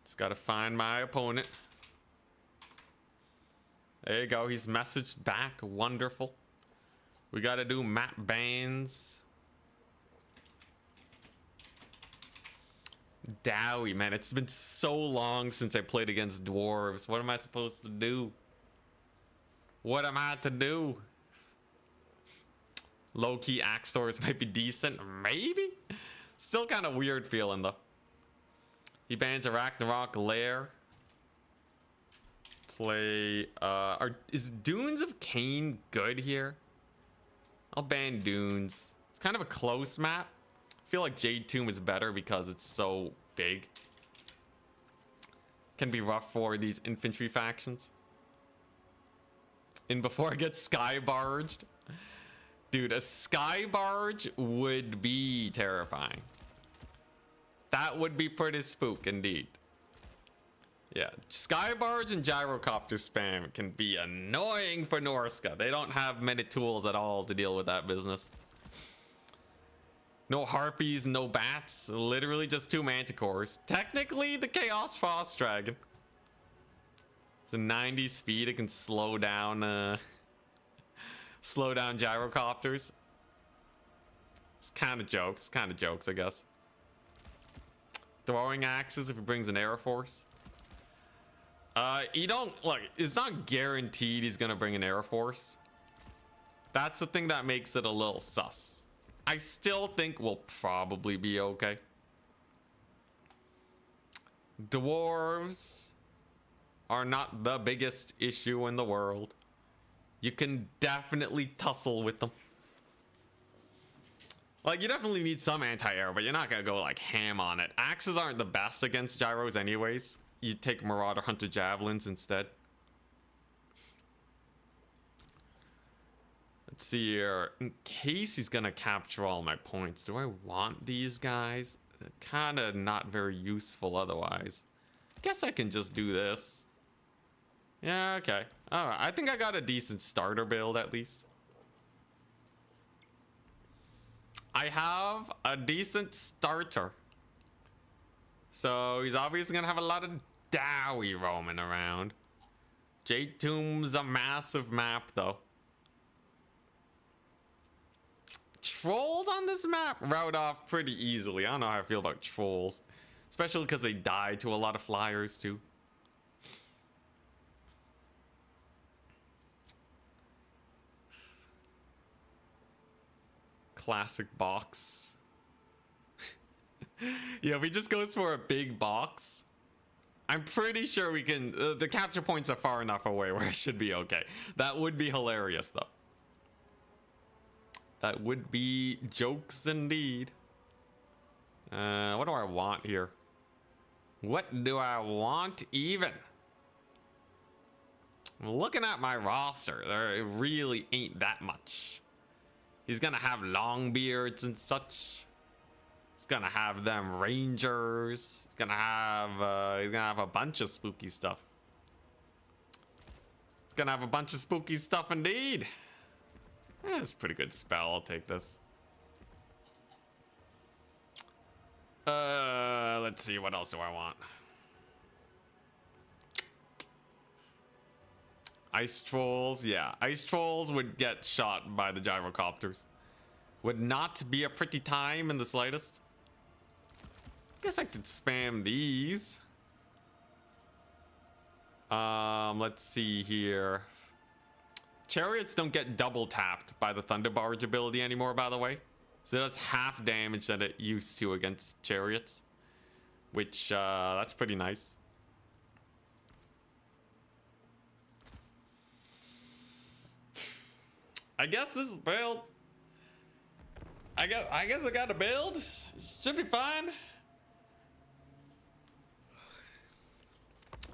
Just gotta find my opponent. There you go. He's messaged back. Wonderful. We gotta do map bans. Dowie, man, it's been so long since I played against dwarves. What am I supposed to do? What am I to do? Low-key axe stores might be decent. Maybe? Still kind of weird feeling, though. He bans a Ragnarok Lair. Play... is Dunes of Cain good here? I'll ban dunes. It's kind of a close map. I feel like Jade Tomb is better because it's so big. Can be rough for these infantry factions. And before I get sky barged, dude, a sky barge would be terrifying. That would be pretty spook indeed. Yeah, sky barge and gyrocopter spam can be annoying for Norsca. They don't have many tools at all to deal with that business. No harpies, no bats, literally just 2 manticores. Technically the Chaos Frost Dragon. It's a 90 speed, it can slow down gyrocopters. It's kind of jokes, I guess. Throwing axes if he brings an air force. You don't, like, it's not guaranteed he's gonna bring an air force. That's the thing that makes it a little sus. I still think we'll probably be okay. Dwarves are not the biggest issue in the world. You can definitely tussle with them. Like, you definitely need some anti-air, but you're not gonna go like ham on it. Axes aren't the best against gyros anyways. You take Marauder Hunter Javelins instead. Let's see here. In case he's gonna capture all my points, do I want these guys? They're kind of not very useful otherwise. Guess I can just do this. Yeah, okay. Alright, I think I got a decent starter build at least. I have a decent starter. So he's obviously gonna have a lot of Dowie roaming around. Jade Tomb's a massive map though. Trolls on this map route off pretty easily. I don't know how I feel about trolls. Especially because they die to a lot of flyers too. Classic box. Yeah, if he just goes for a big box, I'm pretty sure we can... the capture points are far enough away where it should be okay. That would be hilarious though. That would be jokes indeed. What do I want here? What do I want even? Looking at my roster, there really ain't that much. He's gonna have long beards and such. He's gonna have them rangers. He's gonna have a bunch of spooky stuff. He's gonna have a bunch of spooky stuff indeed. That's a pretty good spell. I'll take this. Let's see. What else do I want? Ice trolls. Yeah, ice trolls would get shot by the gyrocopters. Would not be a pretty time in the slightest. Guess I could spam these. Let's see here. Chariots don't get double tapped by the Thunder Barge ability anymore, by the way. So it does half damage that it used to against chariots. Which, that's pretty nice. I guess this build... I guess I got a build. Should be fine.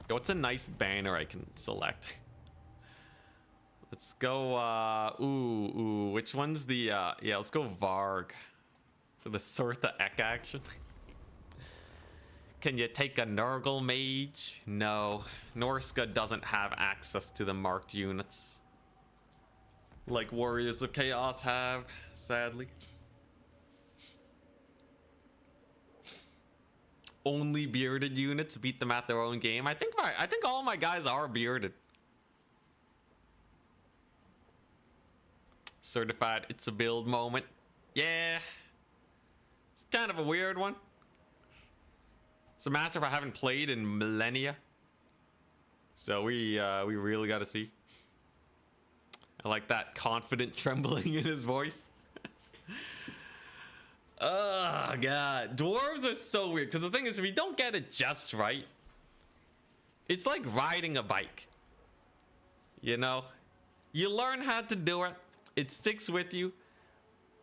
Yo, what's a nice banner I can select? Let's go, ooh, which one's the, yeah, let's go Varg for the Sortha Ek action. Can you take a Nurgle mage? No, Norsca doesn't have access to the marked units like Warriors of Chaos have, sadly. Only bearded units beat them at their own game. I think all my guys are bearded. Certified it's a build moment. Yeah. It's kind of a weird one. It's a matchup I haven't played in millennia. So we really got to see. I like that confident trembling in his voice. Oh god, dwarves are so weird because the thing is, if you don't get it just right, it's like riding a bike. You know, you learn how to do it, it sticks with you,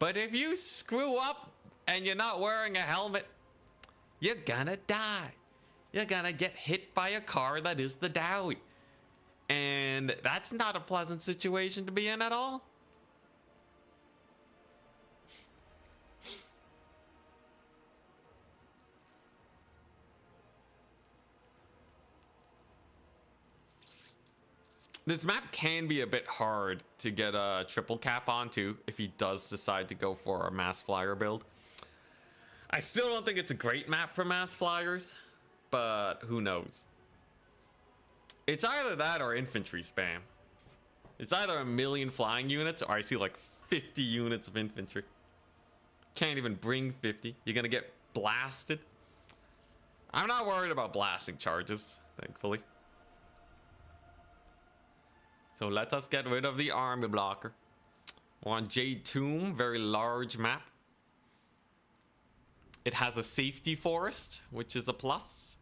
But if you screw up and you're not wearing a helmet, you're gonna die. You're gonna get hit by a car that is the Dowie. And that's not a pleasant situation to be in at all. This map can be a bit hard to get a triple cap onto if he does decide to go for a mass flyer build. I still don't think it's a great map for mass flyers, but who knows? It's either that or infantry spam. It's either a million flying units or I see like 50 units of infantry. Can't even bring 50. You're gonna get blasted. I'm not worried about blasting charges, thankfully. So let us get rid of the army blocker. We're on Jade Tomb, very large map. It has a safety forest, which is a plus.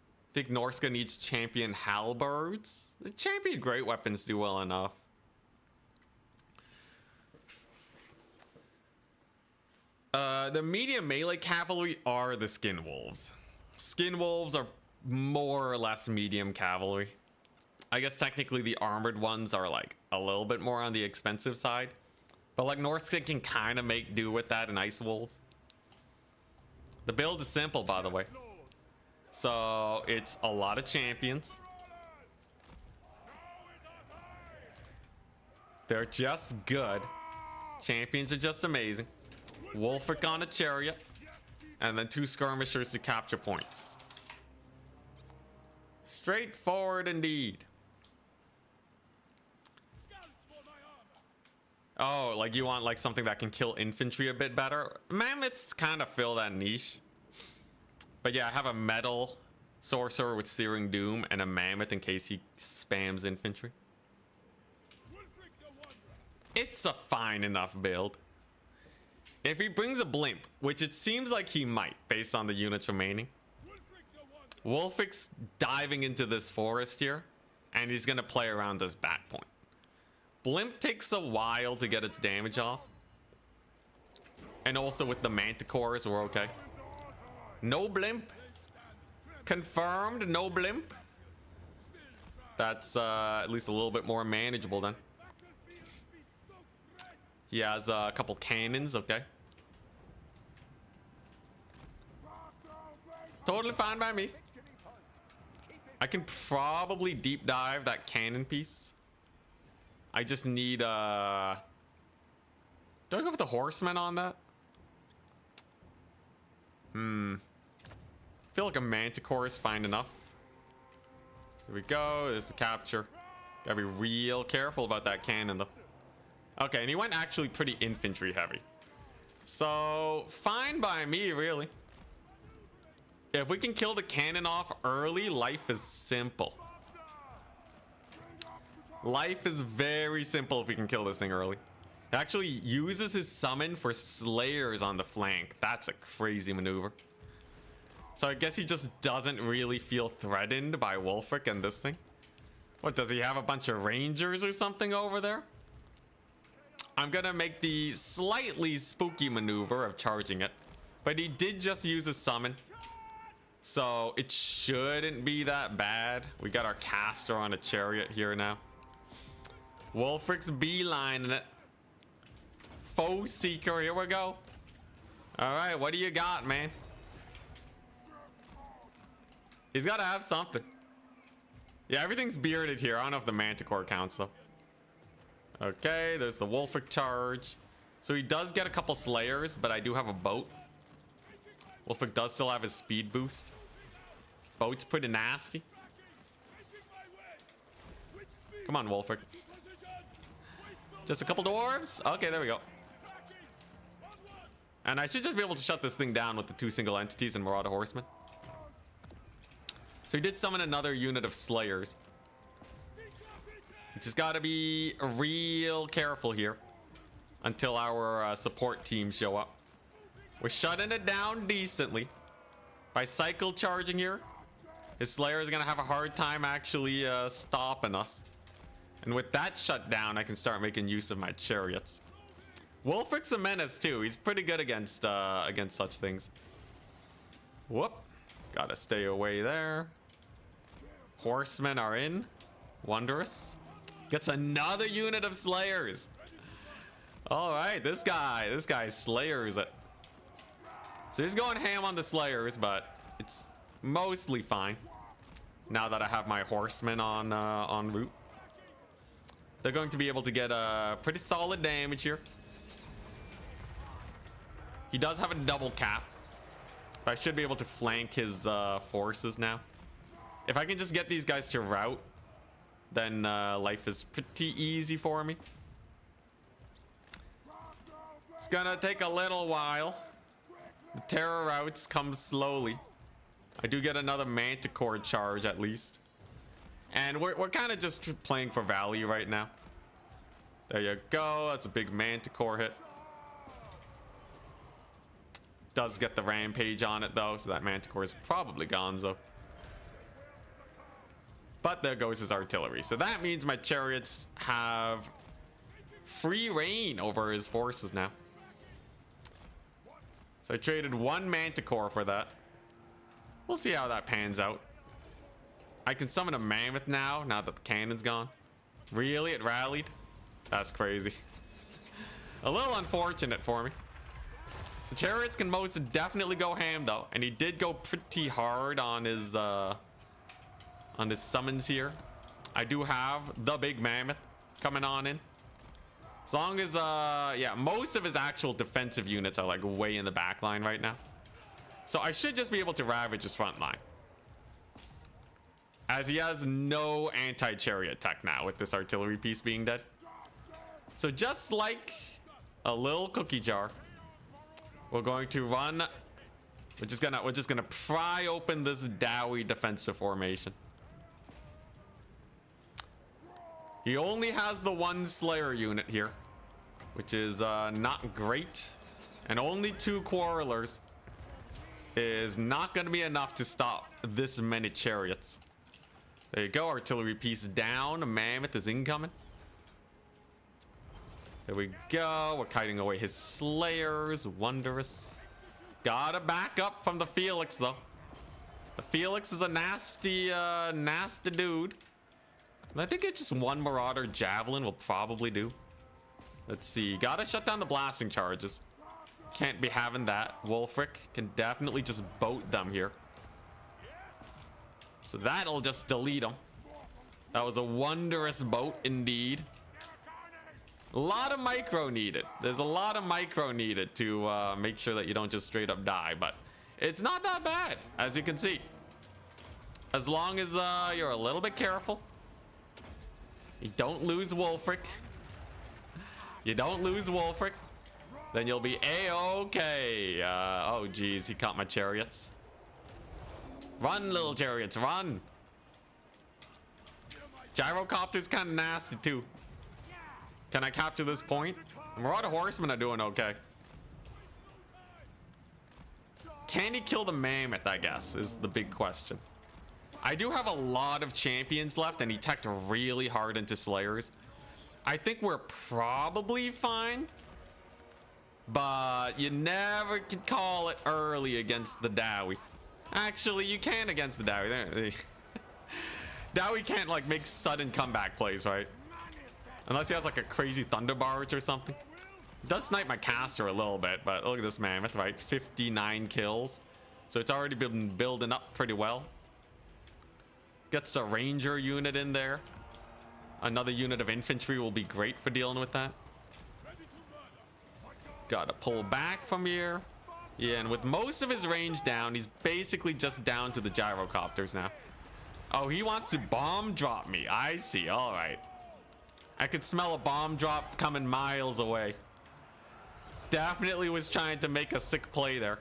I think Norsca needs champion halberds. The champion great weapons do well enough. The medium melee cavalry are the skin wolves. Skin wolves are more or less medium cavalry. I guess technically the armored ones are like a little bit more on the expensive side. But like Norsca can kind of make do with that in Ice Wolves. The build is simple, by the way. So it's a lot of champions. They're just good. Champions are just amazing. Wolfric on a chariot. And then 2 skirmishers to capture points. Straightforward indeed. Oh, like you want like something that can kill infantry a bit better? Mammoths kind of fill that niche. But yeah, I have a metal sorcerer with Searing Doom and a mammoth in case he spams infantry. It's a fine enough build. If he brings a blimp, which it seems like he might based on the units remaining. Wolfric's diving into this forest here, and he's gonna play around this back point. Blimp takes a while to get its damage off. And also with the manticores, we're okay. No blimp. Confirmed, no blimp. That's at least a little bit more manageable then. He has a couple cannons, okay. Totally fine by me. I can probably deep dive that cannon piece. I just need, do I go with the horsemen on that? I feel like a manticore is fine enough. Here we go, there's the capture. Gotta be real careful about that cannon though. Okay, and he went actually pretty infantry heavy. So, fine by me, really. If we can kill the cannon off early, life is simple. Life is very simple if we can kill this thing early. He actually uses his summon for slayers on the flank. That's a crazy maneuver. So I guess he just doesn't really feel threatened by Wolfric and this thing. What, does he have a bunch of rangers or something over there? I'm gonna make the slightly spooky maneuver of charging it. But he did just use a summon. So it shouldn't be that bad. We got our caster on a chariot here now. Wolfric's beelining it. Foe Seeker, here we go. Alright, what do you got, man? He's gotta have something. Yeah, everything's bearded here. I don't know if the Manticore counts, though. Okay, there's the Wolfric charge. So he does get a couple Slayers, but I do have a boat. Wolfric does still have his speed boost. Boat's pretty nasty. Come on, Wolfric. Just a couple dwarves? Okay, there we go. And I should just be able to shut this thing down with the 2 single entities and Marauder Horsemen. So he did summon another unit of Slayers. You just gotta be real careful here until our support teams show up. We're shutting it down decently by cycle charging here. His Slayer is gonna have a hard time actually stopping us. And with that shut down, I can start making use of my chariots. Wulfric's a menace too. He's pretty good against such things. Whoop. Gotta stay away there. Horsemen are in. Wondrous. Gets another unit of slayers. All right, this guy slayers it. So he's going ham on the slayers, but it's mostly fine. Now that I have my horsemen on route. They're going to be able to get a pretty solid damage here. He does have a double cap. I should be able to flank his forces now. If I can just get these guys to rout, then life is pretty easy for me. It's gonna take a little while. The terror routes come slowly. I do get another manticore charge at least. And we're kind of just playing for value right now. There you go. That's a big manticore hit. Does get the rampage on it though, so that manticore is probably gonzo. But there goes his artillery. So that means my chariots have free reign over his forces now. So I traded one manticore for that. We'll see how that pans out. I can summon a mammoth now that the cannon's gone. Really? It rallied? That's crazy. A little unfortunate for me. The chariots can most definitely go ham though, and he did go pretty hard on his summons here. I do have the big mammoth coming on in. As long as yeah, most of his actual defensive units are like way in the back line right now. So I should just be able to ravage his front line. As he has no anti-chariot tech now with this artillery piece being dead. So just like a little cookie jar, we're going to run. We're just gonna pry open this Dowie defensive formation. He only has the one Slayer unit here, which is not great, and only 2 Quarrelers is not going to be enough to stop this many chariots. There you go, artillery piece down. A mammoth is incoming. There we go. We're kiting away his slayers. Wondrous. Gotta back up from the Felix though. The Felix is a nasty, nasty dude. And I think it's just one Marauder Javelin will probably do. Let's see. Gotta shut down the blasting charges. Can't be having that. Wulfric can definitely just boat them here. So that'll just delete them. That was a wondrous boat indeed. A lot of micro needed. There's a lot of micro needed to make sure that you don't just straight up die. But it's not that bad, as you can see. As long as you're a little bit careful. You don't lose Wulfric. You don't lose Wulfric. Then you'll be A-okay. Oh, geez. He caught my chariots. Run, little chariots. Run. Gyrocopter's kind of nasty, too. Can I capture this point? The Marauder Horsemen are doing okay. Can he kill the mammoth, I guess, is the big question. I do have a lot of champions left, and he teched really hard into Slayers. I think we're probably fine. But you never can call it early against the Dowie. Actually, you can against the Dowie. Dowie can't, like, make sudden comeback plays, right? Unless he has, like, a crazy Thunder Barge or something. It does snipe my caster a little bit, but look at this mammoth, right? 59 kills. So it's already been building up pretty well. Gets a ranger unit in there. Another unit of infantry will be great for dealing with that. Gotta pull back from here. Yeah, and with most of his range down, he's basically just down to the gyrocopters now. Oh, he wants to bomb drop me. I see. All right. I could smell a bomb drop coming miles away. Definitely was trying to make a sick play there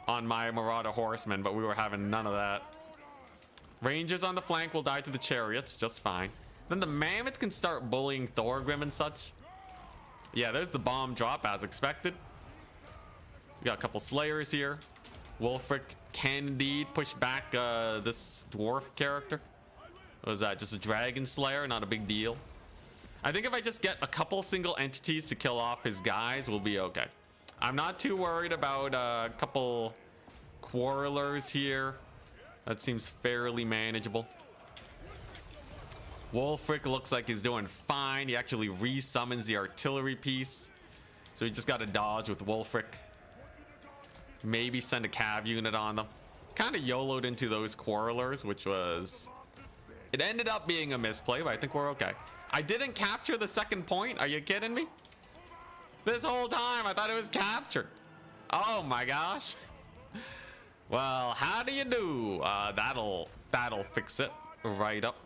on my Marauder Horsemen, but we were having none of that. Rangers on the flank will die to the chariots just fine. Then the mammoth can start bullying Thorgrim and such. Yeah, there's the bomb drop as expected. We got a couple slayers here. Wulfric can indeed push back this dwarf character. What was that? Just a dragon slayer, not a big deal. I think if I just get a couple single entities to kill off his guys, we'll be okay. I'm not too worried about a couple quarrelers here. That seems fairly manageable. Wulfric looks like he's doing fine. He actually resummons the artillery piece. So we just got to dodge with Wulfric. Maybe send a cav unit on them. Kind of YOLO'd into those quarrelers, which was... It ended up being a misplay, but I think we're okay. I didn't capture the second point. Are you kidding me? This whole time, I thought it was captured. Oh my gosh. Well, how do you do? That'll fix it right up.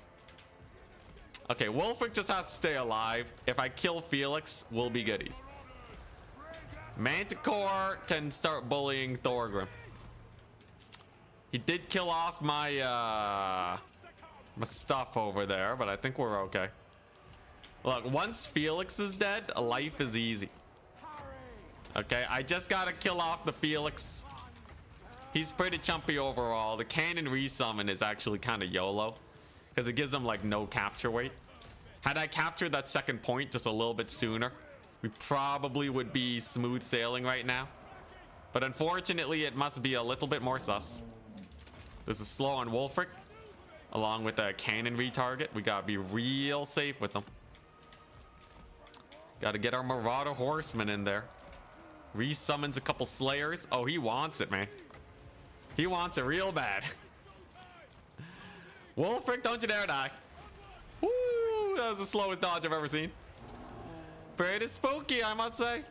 Okay, Wulfric just has to stay alive. If I kill Felix, we'll be goodies. Manticore can start bullying Thorgrim. He did kill off my my stuff over there, but I think we're okay. Look, once Felix is dead, life is easy. Okay, I just gotta kill off the Felix. He's pretty chumpy overall. The cannon resummon is actually kind of YOLO because it gives him like no capture weight. Had I captured that second point just a little bit sooner, we probably would be smooth sailing right now. But unfortunately, it must be a little bit more sus. This is slow on Wulfric, along with a cannon retarget. We gotta be real safe with them. Gotta get our Marauder Horseman in there. Resummons a couple Slayers. Oh, he wants it, man. He wants it real bad. Wulfric, don't you dare die. Woo! That was the slowest dodge I've ever seen. Pretty spooky, I must say.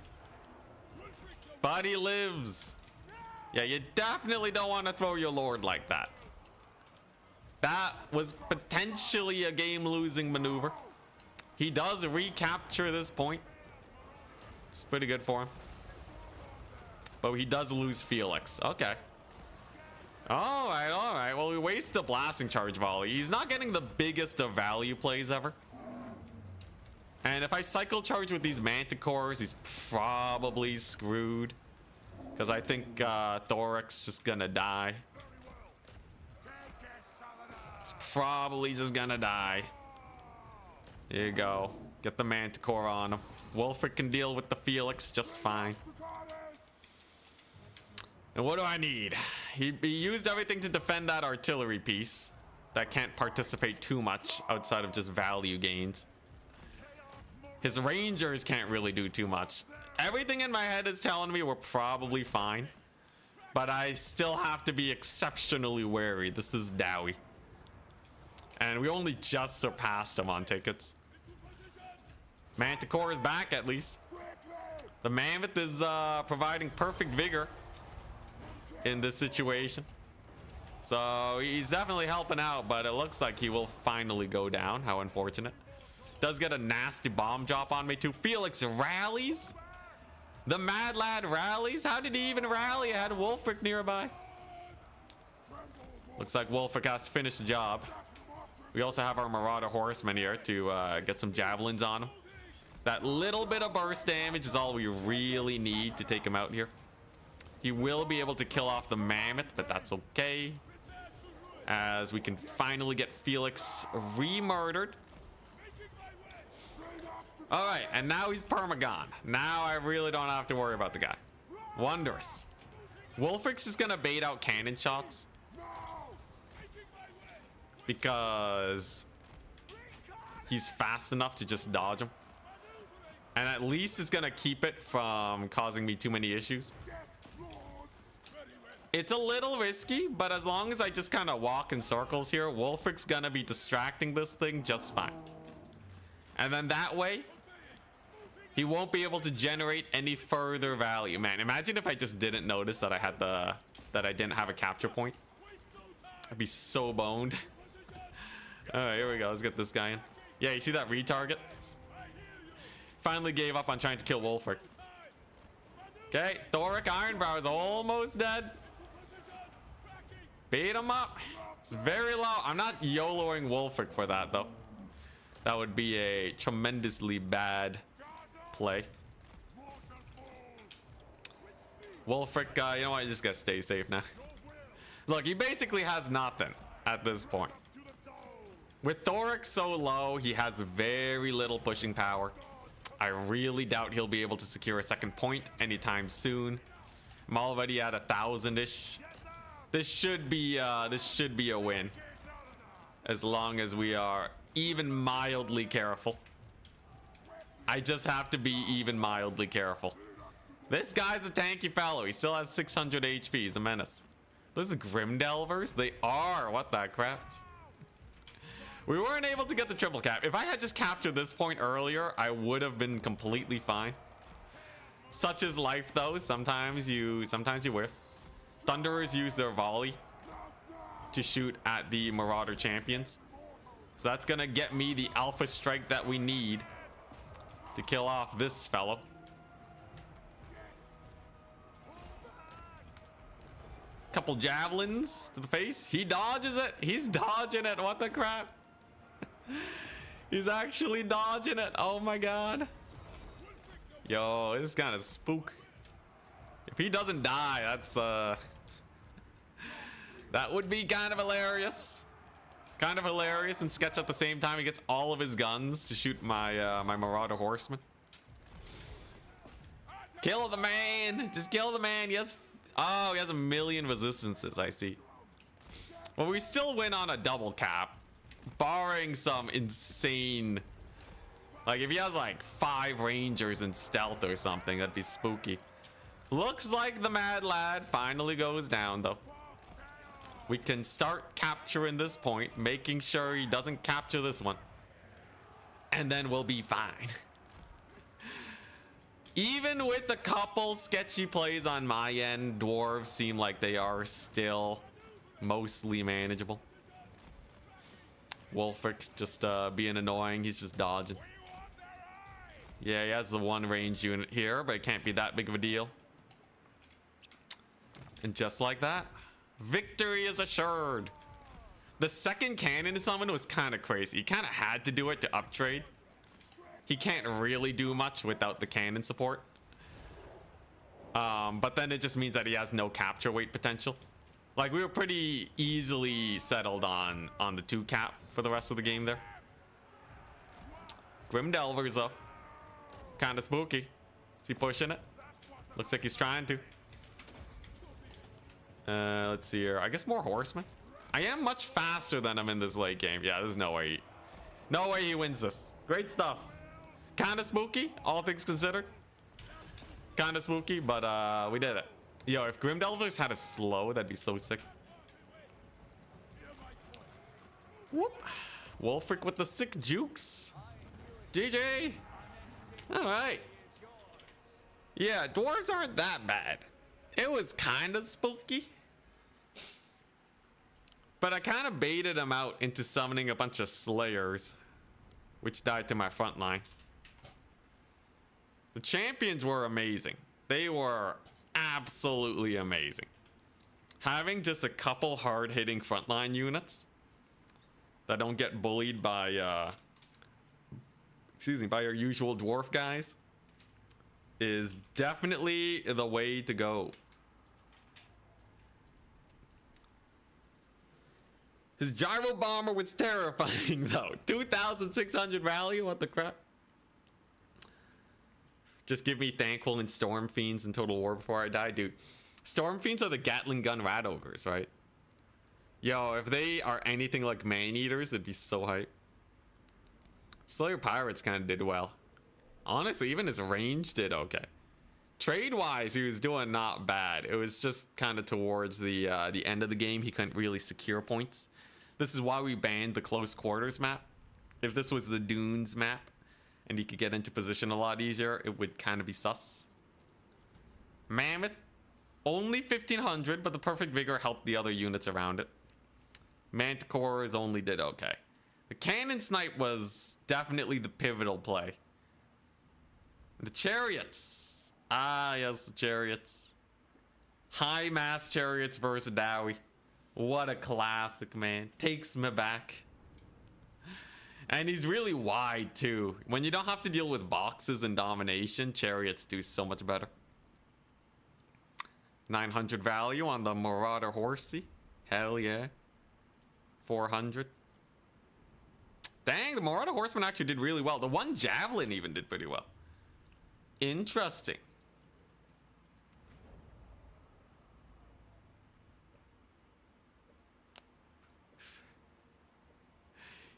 But he lives. Yeah, you definitely don't want to throw your lord like that. That was potentially a game-losing maneuver. He does recapture this point. It's pretty good for him. But he does lose Felix. Okay. All right, all right. Well, we waste the blasting charge volley. He's not getting the biggest of value plays ever. And if I cycle charge with these manticores, he's probably screwed. Because I think Thoric's just gonna die. He's probably just gonna die. Here you go. Get the manticore on him. Wulfric can deal with the Felix just fine. And what do I need? He used everything to defend that artillery piece. That can't participate too much outside of just value gains. His rangers can't really do too much. Everything in my head is telling me we're probably fine. But I still have to be exceptionally wary. This is Dowie. And we only just surpassed him on tickets. Manticore is back at least. The Mammoth is providing perfect vigor in this situation. So he's definitely helping out, but it looks like he will finally go down. How unfortunate. Does get a nasty bomb drop on me too. Felix rallies. The mad lad rallies. How did he even rally? I had Wulfric nearby. Looks like Wulfric has to finish the job. We also have our Marauder Horseman here to get some javelins on him. That little bit of burst damage is all we really need to take him out here. He will be able to kill off the Mammoth, but that's okay. As we can finally get Felix re-murdered. All right, and now he's perma-gone. Now I really don't have to worry about the guy. Wondrous. Wulfric's is gonna bait out cannon shots. Because he's fast enough to just dodge him. And at least it's gonna keep it from causing me too many issues. It's a little risky, but as long as I just kind of walk in circles here, Wulfric's gonna be distracting this thing just fine. And then that way, he won't be able to generate any further value. Man, imagine if I just didn't notice that I didn't have a capture point. I'd be so boned. All right, here we go. Let's get this guy in. Yeah, you see that retarget? Finally gave up on trying to kill Wulfric. Okay, Thoric Ironbrow is almost dead. Beat him up. It's very low. I'm not YOLOing Wulfric for that, though. That would be a tremendously bad play. Wulfric, you know what? You just gotta stay safe now. Look, he basically has nothing at this point. With Thoric so low, he has very little pushing power. I really doubt he'll be able to secure a second point anytime soon. I'm already at 1,000-ish. This should be a win, as long as we are even mildly careful. I just have to be even mildly careful. This guy's a tanky fellow. He still has 600 HP. He's a menace. Those are Grimdelvers? They are. What the crap? We weren't able to get the triple cap. If I had just captured this point earlier, I would have been completely fine. Such is life, though. Sometimes you whiff. Thunderers use their volley to shoot at the Marauder champions. So that's gonna get me the alpha strike that we need to kill off this fellow. Couple javelins to the face. He dodges it. He's dodging it. What the crap? He's actually dodging it. Oh my god. Yo, this is kind of spook. If he doesn't die, that's that would be kind of hilarious. Kind of hilarious and sketch at the same time. He gets all of his guns to shoot my my Marauder horseman. Kill the man. Just kill the man. Yes. Oh, he has 1 million resistances. I see. Well, we still win on a double cap, barring some insane. Like if he has like 5 rangers in stealth or something, that'd be spooky. Looks like the mad lad finally goes down though. We can start capturing this point, making sure he doesn't capture this one. And then we'll be fine. Even with a couple sketchy plays on my end, Dwarves seem like they are still mostly manageable. Wolfric just being annoying. He's just dodging. Yeah, he has the 1 range unit here, but it can't be that big of a deal. And just like that, victory is assured. The second cannon summon was kind of crazy. He kind of had to do it to uptrade. He can't really do much without the cannon support. But then it just means that he has no capture weight potential. Like we were pretty easily settled on the 2 cap for the rest of the game there. Grimdelvers though. Kind of spooky. Is he pushing it? Looks like he's trying to. Let's see here. I guess more horsemen. I am much faster than him in this late game. Yeah, there's no way he wins this. Great stuff. Kind of spooky, all things considered. Kind of spooky, but we did it. Yo, if Grimdelvers had a slow, that'd be so sick. Whoop. Wolfric with the sick jukes. GG. All right. Yeah, dwarves aren't that bad. It was kind of spooky. But I kind of baited him out into summoning a bunch of slayers, which died to my front line. The champions were amazing. They were absolutely amazing. Having just a couple hard-hitting frontline units that don't get bullied by, by your usual dwarf guys is definitely the way to go. His gyro bomber was terrifying though. 2,600 value, what the crap? Just give me Thankful and Storm Fiends in Total War before I die. Dude, Storm Fiends are the Gatling Gun Rat Ogres, right? Yo, if they are anything like Man-Eaters, it'd be so hype. Slayer Pirates kind of did well. Honestly, even his range did okay. Trade-wise, he was doing not bad. It was just kind of towards the end of the game. He couldn't really secure points. This is why we banned the Close Quarters map. If this was the Dunes map, and he could get into position a lot easier, it would kind of be sus. Mammoth, only 1,500, but the Perfect Vigor helped the other units around it. Manticores only did okay. The Cannon Snipe was definitely the pivotal play. The Chariots. Ah, yes, the Chariots. High Mass Chariots versus Dowie. What a classic, man. Takes me back. And he's really wide too. When you don't have to deal with boxes and domination, Chariots do so much better. 900 value on the Marauder Horsey. Hell yeah. 400. Dang, the Marauder Horseman actually did really well. The one Javelin even did pretty well. Interesting.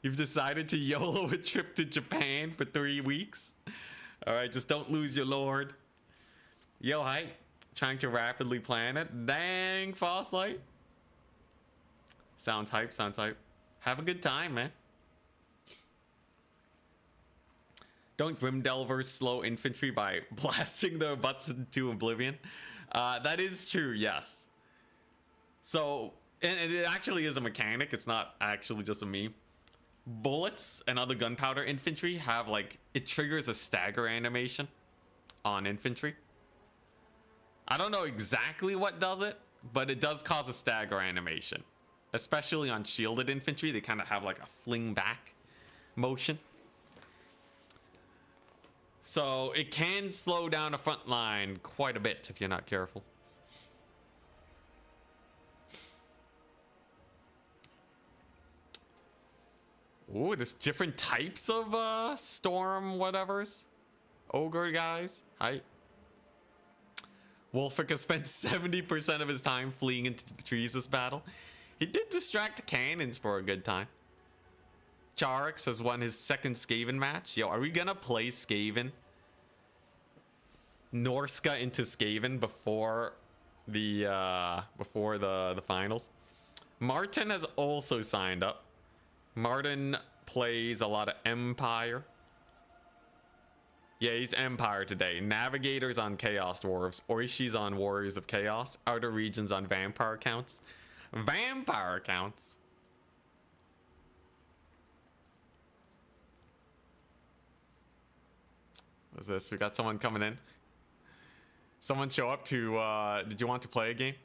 You've decided to YOLO a trip to Japan for 3 weeks? Alright, just don't lose your lord. Yo, hi. Trying to rapidly plan it. Dang, Frostlight. Sounds hype, sounds hype. Have a good time, man. Don't Grim Delvers slow infantry by blasting their butts into oblivion? That is true, yes. So, and it actually is a mechanic. It's not actually just a meme. Bullets and other gunpowder infantry have, like, it triggers a stagger animation on infantry. I don't know exactly what does it, but it does cause a stagger animation. Especially on shielded infantry, they kind of have like a fling back motion. So it can slow down a front line quite a bit if you're not careful. Ooh, there's different types of storm whatevers. Ogre guys. Hi. Wolfic has spent 70% of his time fleeing into the trees this battle. He did distract cannons for a good time. Charix has won his second Skaven match. Yo, are we gonna play Skaven? Norsca into Skaven before the finals. Martin has also signed up. Martin plays a lot of Empire. Yeah, he's Empire today. Navigators on Chaos Dwarves. Oishi's on Warriors of Chaos. Outer Regions on Vampire Counts. Vampire Counts? What's this? We got someone coming in. Someone show up to, did you want to play a game?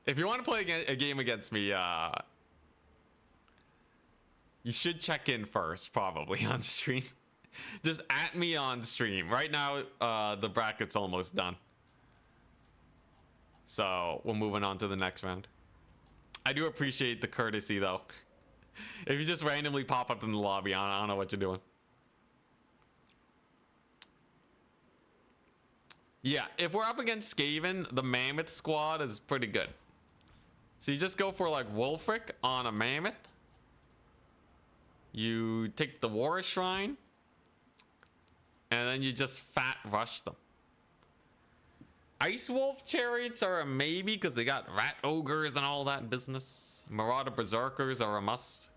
If you want to play a game against me, you should check in first, probably, on stream. Just at me on stream. Right now, the bracket's almost done. So, we're moving on to the next round. I do appreciate the courtesy, though. If you just randomly pop up in the lobby, I don't know what you're doing. Yeah, if we're up against Skaven, the Mammoth squad is pretty good. So you just go for, like, Wolfric on a Mammoth. You take the War Shrine. And then you just fat rush them. Ice Wolf Chariots are a maybe because they got Rat Ogres and all that business. Marauder Berserkers are a must.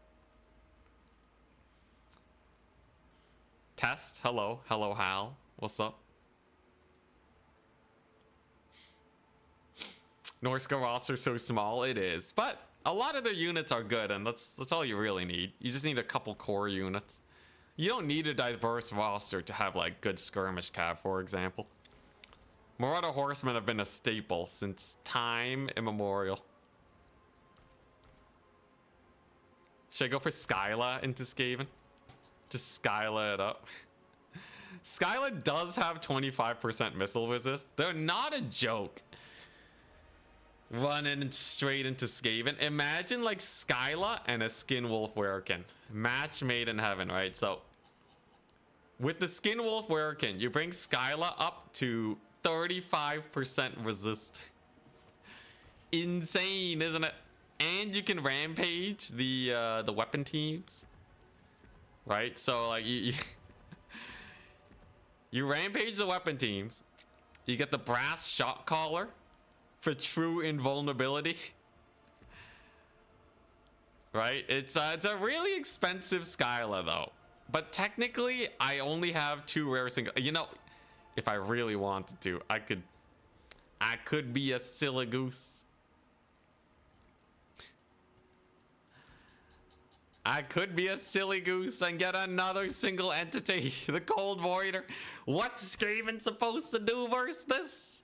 Test, hello. Hello, Hal. What's up? Norsca roster so small, it is. But a lot of their units are good, and that's all you really need. You just need a couple core units. You don't need a diverse roster to have, like, good skirmish cav, for example. Marauder Horsemen have been a staple since time immemorial. Should I go for Skyla into Skaven? Just Skyla it up. Skyla does have 25% missile resist. They're not a joke. Running straight into Skaven. Imagine, like, Skyla and a Skin Wolf Werekin. Match made in heaven, right? So, with the Skin Wolf Werekin, you bring Skyla up to 35% resist. Insane, isn't it? And you can rampage the weapon teams. Right? So, like, you rampage the weapon teams. You get the brass shot caller for true invulnerability. Right? It's a really expensive Skyla, though. But technically, I only have 2 rare single. You know, if I really wanted to, I could be a silly goose. I could be a silly goose and get another single entity. The Cold Voider. What's Skaven supposed to do versus this?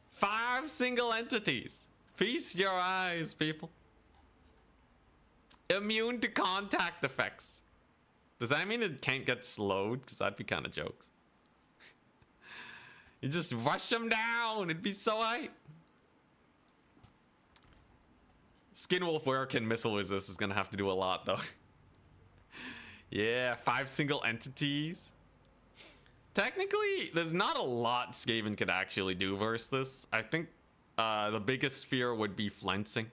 5 single entities. Feast your eyes, people. Immune to contact effects. Does that mean it can't get slowed? Because that'd be kind of jokes. You just rush them down. It'd be so hype. Skin Wolf Werekin missile resist is going to have to do a lot, though. Yeah, 5 single entities. Technically, there's not a lot Skaven could actually do versus this. I think the biggest fear would be flensing.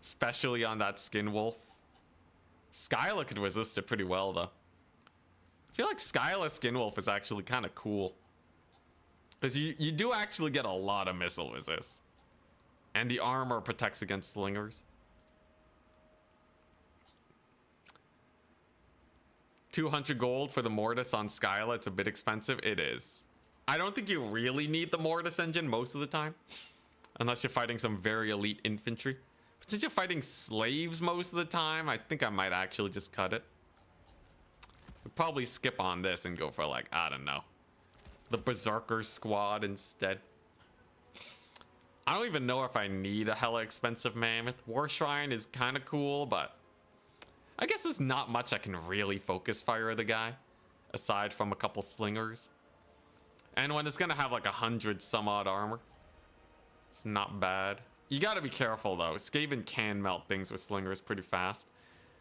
Especially on that Skin Wolf. Skyla could resist it pretty well, though. I feel like Skyla Skin Wolf is actually kind of cool. Because you do actually get a lot of missile resist. And the armor protects against slingers. 200 gold for the Mortis on Skyla. It's a bit expensive. It is. I don't think you really need the Mortis engine most of the time. Unless you're fighting some very elite infantry. But since you're fighting slaves most of the time, I think I might actually just cut it. We'll probably skip on this and go for, like, I don't know, the Berserker squad instead. I don't even know if I need a hella expensive mammoth. War Shrine is kind of cool, but I guess there's not much I can really focus fire the guy, aside from a couple slingers. And when it's gonna have like 100 some odd armor, it's not bad. You gotta be careful though. Skaven can melt things with slingers pretty fast.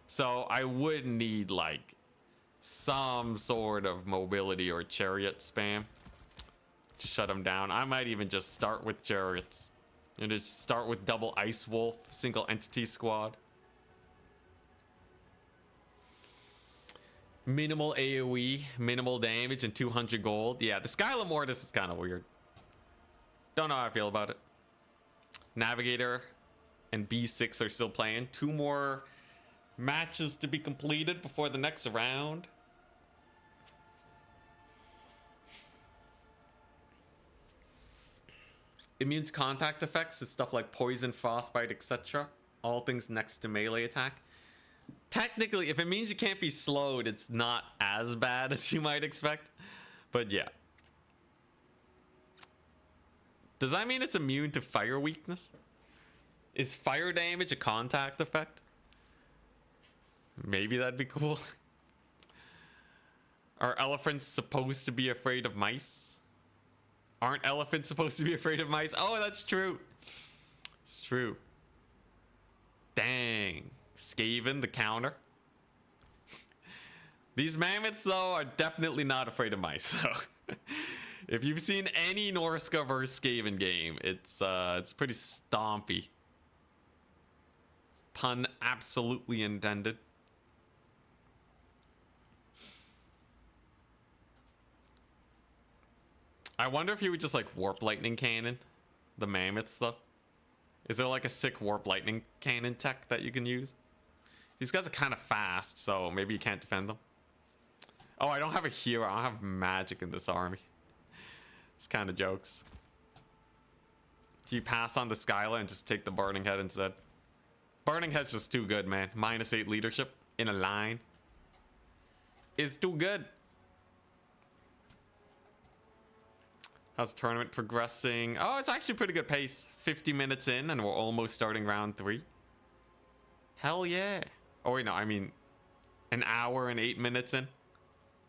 So I would need like some sort of mobility or chariot spam to shut them down. I might even just start with chariots. You know, just start with double Ice Wolf, single entity squad. Minimal AoE, minimal damage, and 200 gold. Yeah, the Skyla Mortis is kind of weird. Don't know how I feel about it. Navigator and B6 are still playing. 2 more matches to be completed before the next round. Immune to contact effects is stuff like poison, frostbite, etc. All things next to melee attack. Technically, if it means you can't be slowed, it's not as bad as you might expect. But yeah. Does that mean it's immune to fire weakness? Is fire damage a contact effect? Maybe that'd be cool. Are elephants supposed to be afraid of mice? Aren't elephants supposed to be afraid of mice? Oh, that's true. It's true. Dang. Skaven, the counter. These mammoths, though, are definitely not afraid of mice. So, if you've seen any Norsca vs. Skaven game, it's pretty stompy. Pun absolutely intended. I wonder if he would just like warp lightning cannon the mammoths though. Is there like a sick warp lightning cannon tech that you can use? These guys are kind of fast, so maybe you can't defend them. Oh, I don't have a hero. I don't have magic in this army. It's kind of jokes. Do you pass on the Skyla and just take the Burning Head instead? Burning Head's just too good, man. -8 leadership in a line is too good. How's the tournament progressing? Oh, it's actually pretty good pace. 50 minutes in and we're almost starting round 3. Hell yeah. Oh wait, no, I mean an hour and 8 minutes in.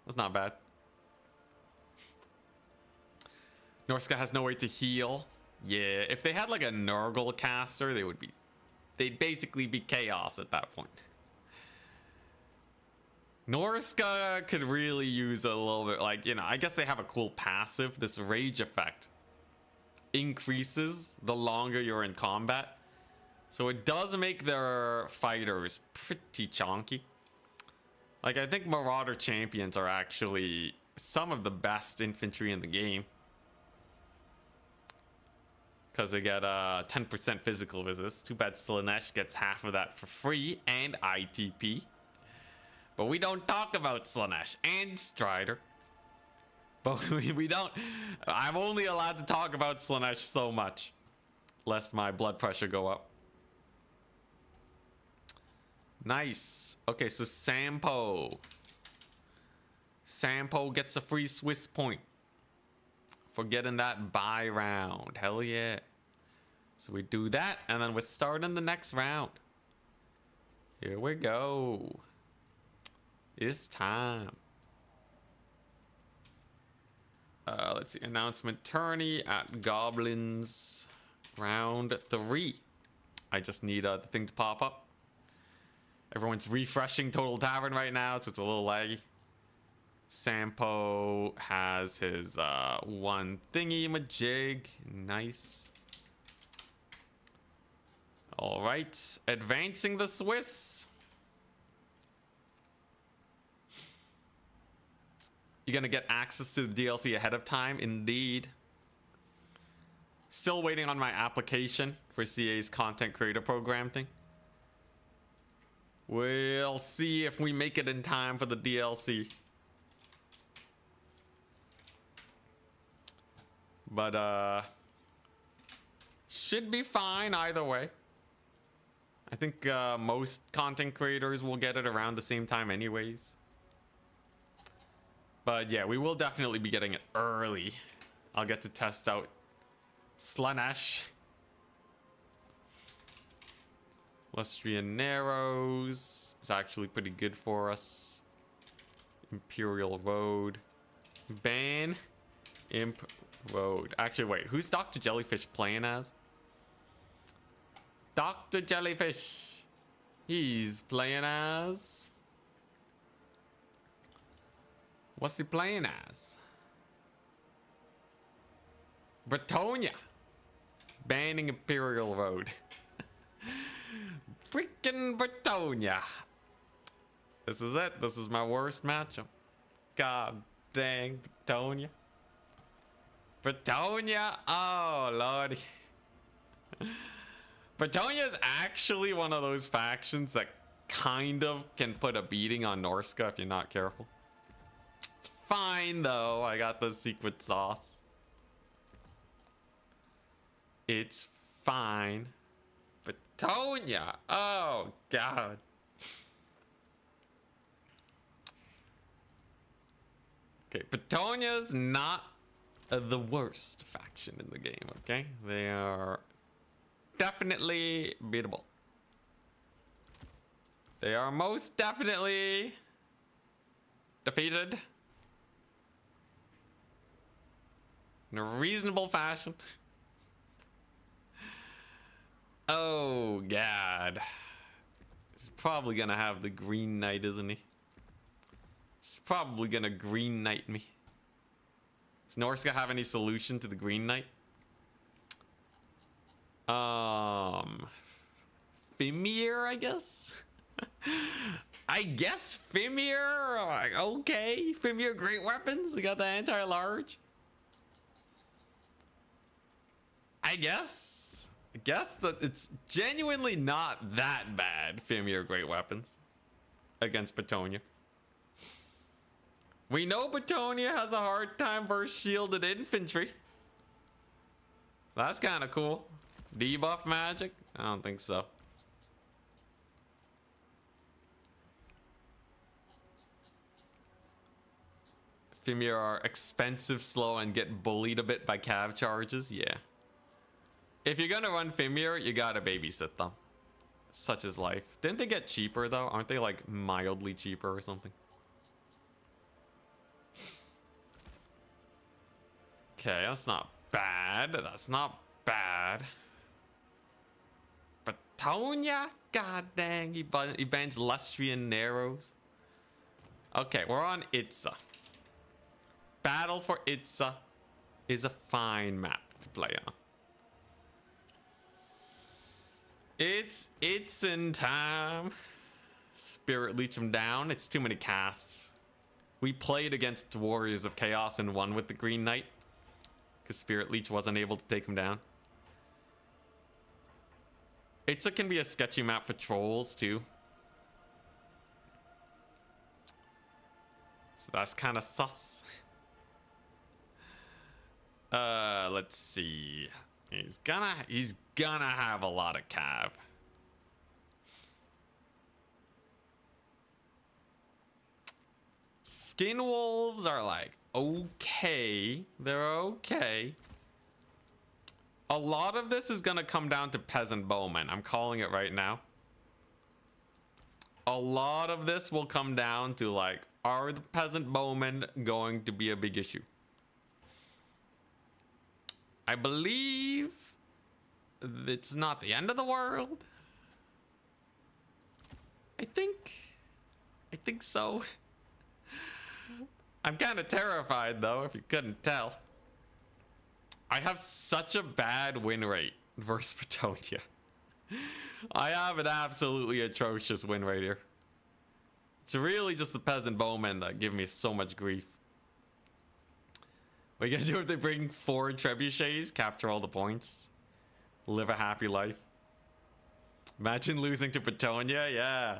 That's not bad. Norsca has no way to heal. Yeah, if they had like a Nurgle caster, they'd basically be chaos at that point. Norsca could really use a little bit, like, you know, I guess they have a cool passive. This rage effect increases the longer you're in combat. So it does make their fighters pretty chonky. Like, I think Marauder champions are actually some of the best infantry in the game. Because they get 10% physical resist. Too bad Slaanesh gets half of that for free and ITP. But we don't talk about Slaanesh and Strider. But we don't. I'm only allowed to talk about Slaanesh so much, lest my blood pressure go up. Nice. Okay, so Sampo gets a free Swiss point for getting that buy round. Hell yeah. So we do that, and then we're starting the next round. Here we go. It's time. Let's see. Announcement tourney at Goblins. Round 3. I just need the thing to pop up. Everyone's refreshing Total Tavern right now, so it's a little laggy. Sampo has his one thingy majig. Nice. All right, advancing the Swiss. You're gonna get access to the DLC ahead of time, indeed. Still waiting on my application for CA's content creator program thing. We'll see if we make it in time for the DLC. But should be fine either way. I think most content creators will get it around the same time anyways. But yeah, we will definitely be getting it early. I'll get to test out Slanesh. Lustrian Narrows is actually pretty good for us. Imperial Road. Ban Imp Road. Actually, wait, who's Dr. Jellyfish playing as? Dr. Jellyfish. He's playing as... What's he playing as? Bretonnia. Banning Imperial Road. Freaking Bretonnia. This is it. This is my worst matchup. God dang Bretonnia. Bretonnia. Oh, lordy. Bretonnia is actually one of those factions that kind of can put a beating on Norsca if you're not careful. It's fine though. I got the secret sauce. It's fine. Bretonnia. Oh, God. Okay, Bretonnia's not the worst faction in the game, okay? They are definitely beatable. They are most definitely defeated in a reasonable fashion. Oh, God. He's probably gonna have the Green Knight, isn't he? He's probably gonna Green Knight me. Does Norsca have any solution to the Green Knight? Fimir, I guess? I guess Fimir, like, okay. Fimir great weapons, they got the anti-large. I guess that it's genuinely not that bad, Fimir great weapons against Bretonnia. We know Bretonnia has a hard time versus shielded infantry. That's kind of cool. Debuff magic? I don't think so. Fimir are expensive, slow, and get bullied a bit by cav charges. Yeah. If you're gonna run Fimir, you gotta babysit them. Such is life. Didn't they get cheaper though? Aren't they like mildly cheaper or something? Okay, that's not bad. That's not bad. Bretonnia? God dang, he bans Lustrian Narrows. Okay, we're on Itza. Battle for Itza is a fine map to play on. It's in time. Spirit Leech him down. It's too many casts. We played against Warriors of Chaos and won with the Green Knight because Spirit Leech wasn't able to take him down. Itza can be a sketchy map for trolls too. So that's kind of sus. Let's see. He's gonna have a lot of cav. Skin wolves are like okay. They're okay. A lot of this is gonna come down to peasant bowmen. I'm calling it right now. A lot of this will come down to like, are the peasant bowmen going to be a big issue? I believe it's not the end of the world. I think so. I'm kind of terrified though, if you couldn't tell. I have such a bad win rate versus Bretonnia. I have an absolutely atrocious win rate here. It's really just the peasant bowmen that give me so much grief. What are you gonna do if they bring 4 trebuchets, capture all the points, live a happy life? Imagine losing to Bretonnia, yeah.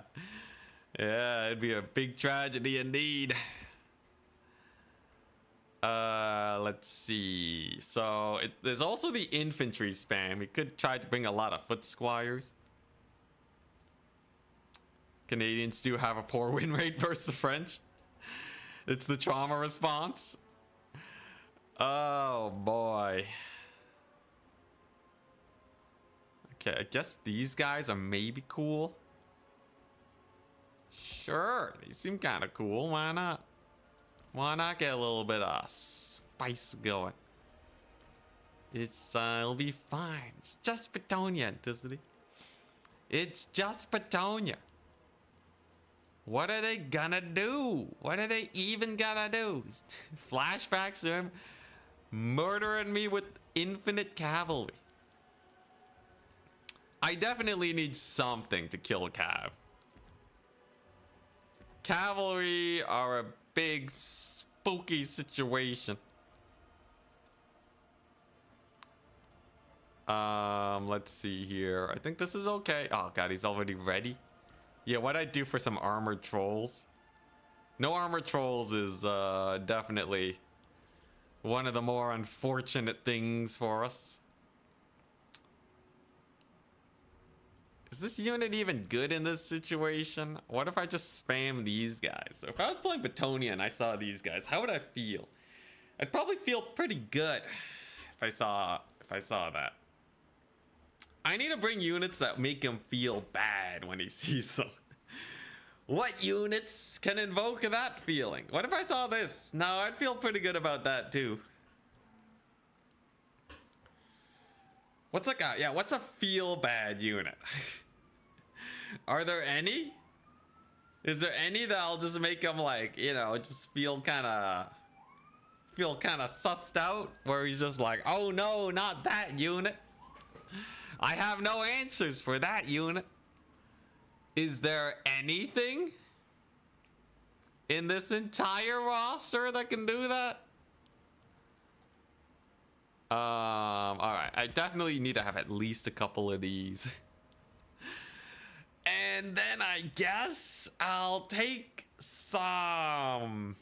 Yeah, it'd be a big tragedy indeed. Let's see. So there's also the infantry spam. We could try to bring a lot of foot squires. Canadians do have a poor win rate versus the French. It's the trauma response. Oh boy. Okay, I guess these guys are maybe cool. Sure, they seem kind of cool. Why not? Why not get a little bit of spice going? It'll be fine. It's just Bretonnia, Anticity. It's just Bretonnia. What are they gonna do? What are they even gonna do? Flashbacks to him murdering me with infinite cavalry. I definitely need something to kill Cav. Cavalry are a big spooky situation. Let's see here. I think this is okay. Oh god, he's already ready. Yeah, what'd I do for some armored trolls? No armored trolls is definitely one of the more unfortunate things for us. Is this unit even good in this situation? What if I just spam these guys? So if I was playing Bretonnia and I saw these guys, how would I feel? I'd probably feel pretty good if I saw that. I need to bring units that make him feel bad when he sees them. What units can invoke that feeling? What if I saw this? No, I'd feel pretty good about that too. What's a feel bad unit? Are there any? Is there any that'll just make him like, you know, just feel kind of sussed out, where he's just like, oh no, not that unit. I have no answers for that unit. Is there anything in this entire roster that can do that? All right, I definitely need to have at least a couple of these. And then I guess I'll take some.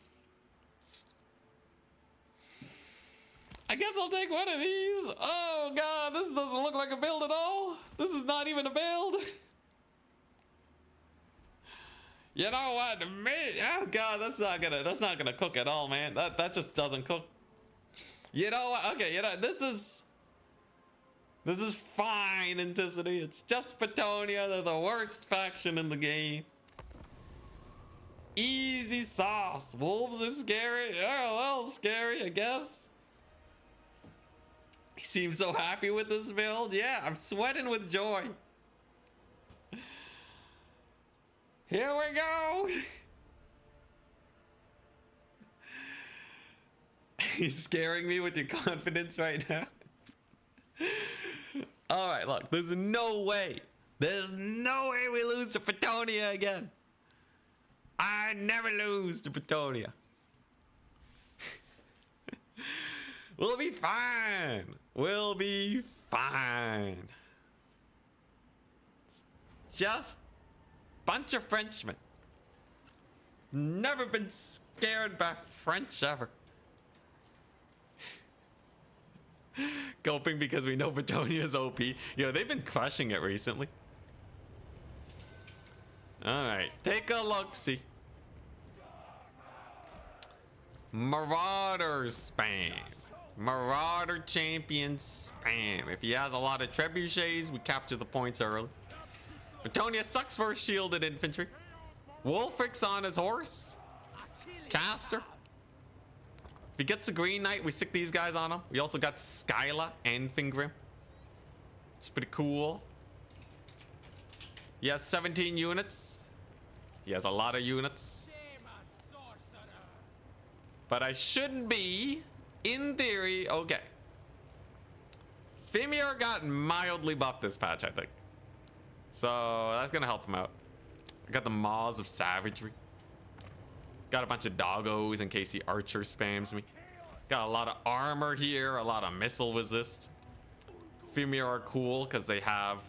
I guess I'll take one of these. Oh god, this doesn't look like a build at all. This is not even a build. You know what? Oh god, that's not gonna cook at all, man. That just doesn't cook. You know what? Okay, you know, this is fine, Anticity. It's just Bretonnia. They're the worst faction in the game. Easy sauce. Wolves are scary. They're a little scary, I guess. He seems so happy with this build. Yeah, I'm sweating with joy. Here we go. He's scaring me with your confidence right now. All right, look, there's no way we lose to Bretonnia again. I never lose to Bretonnia. We'll be fine. We'll be fine. It's just a bunch of Frenchmen. Never been scared by French ever. Gulping because we know Bretonnia's OP. Yo, they've been crushing it recently. Alright, take a look-see. Marauders spam. Marauder champion spam. If he has a lot of trebuchets, we capture the points early. Bretonnia sucks for shielded infantry. Wolfric's on his horse. Caster. If he gets a Green Knight, we stick these guys on him. We also got Skyla and Fingrim. It's pretty cool. He has 17 units. He has a lot of units. But I should be, in theory, okay. Fimir got mildly buffed this patch, I think. So that's gonna help him out. I got the Maws of Savagery. Got a bunch of doggos in case the archer spams me. Got a lot of armor here, a lot of missile resist. Fimir are cool because they have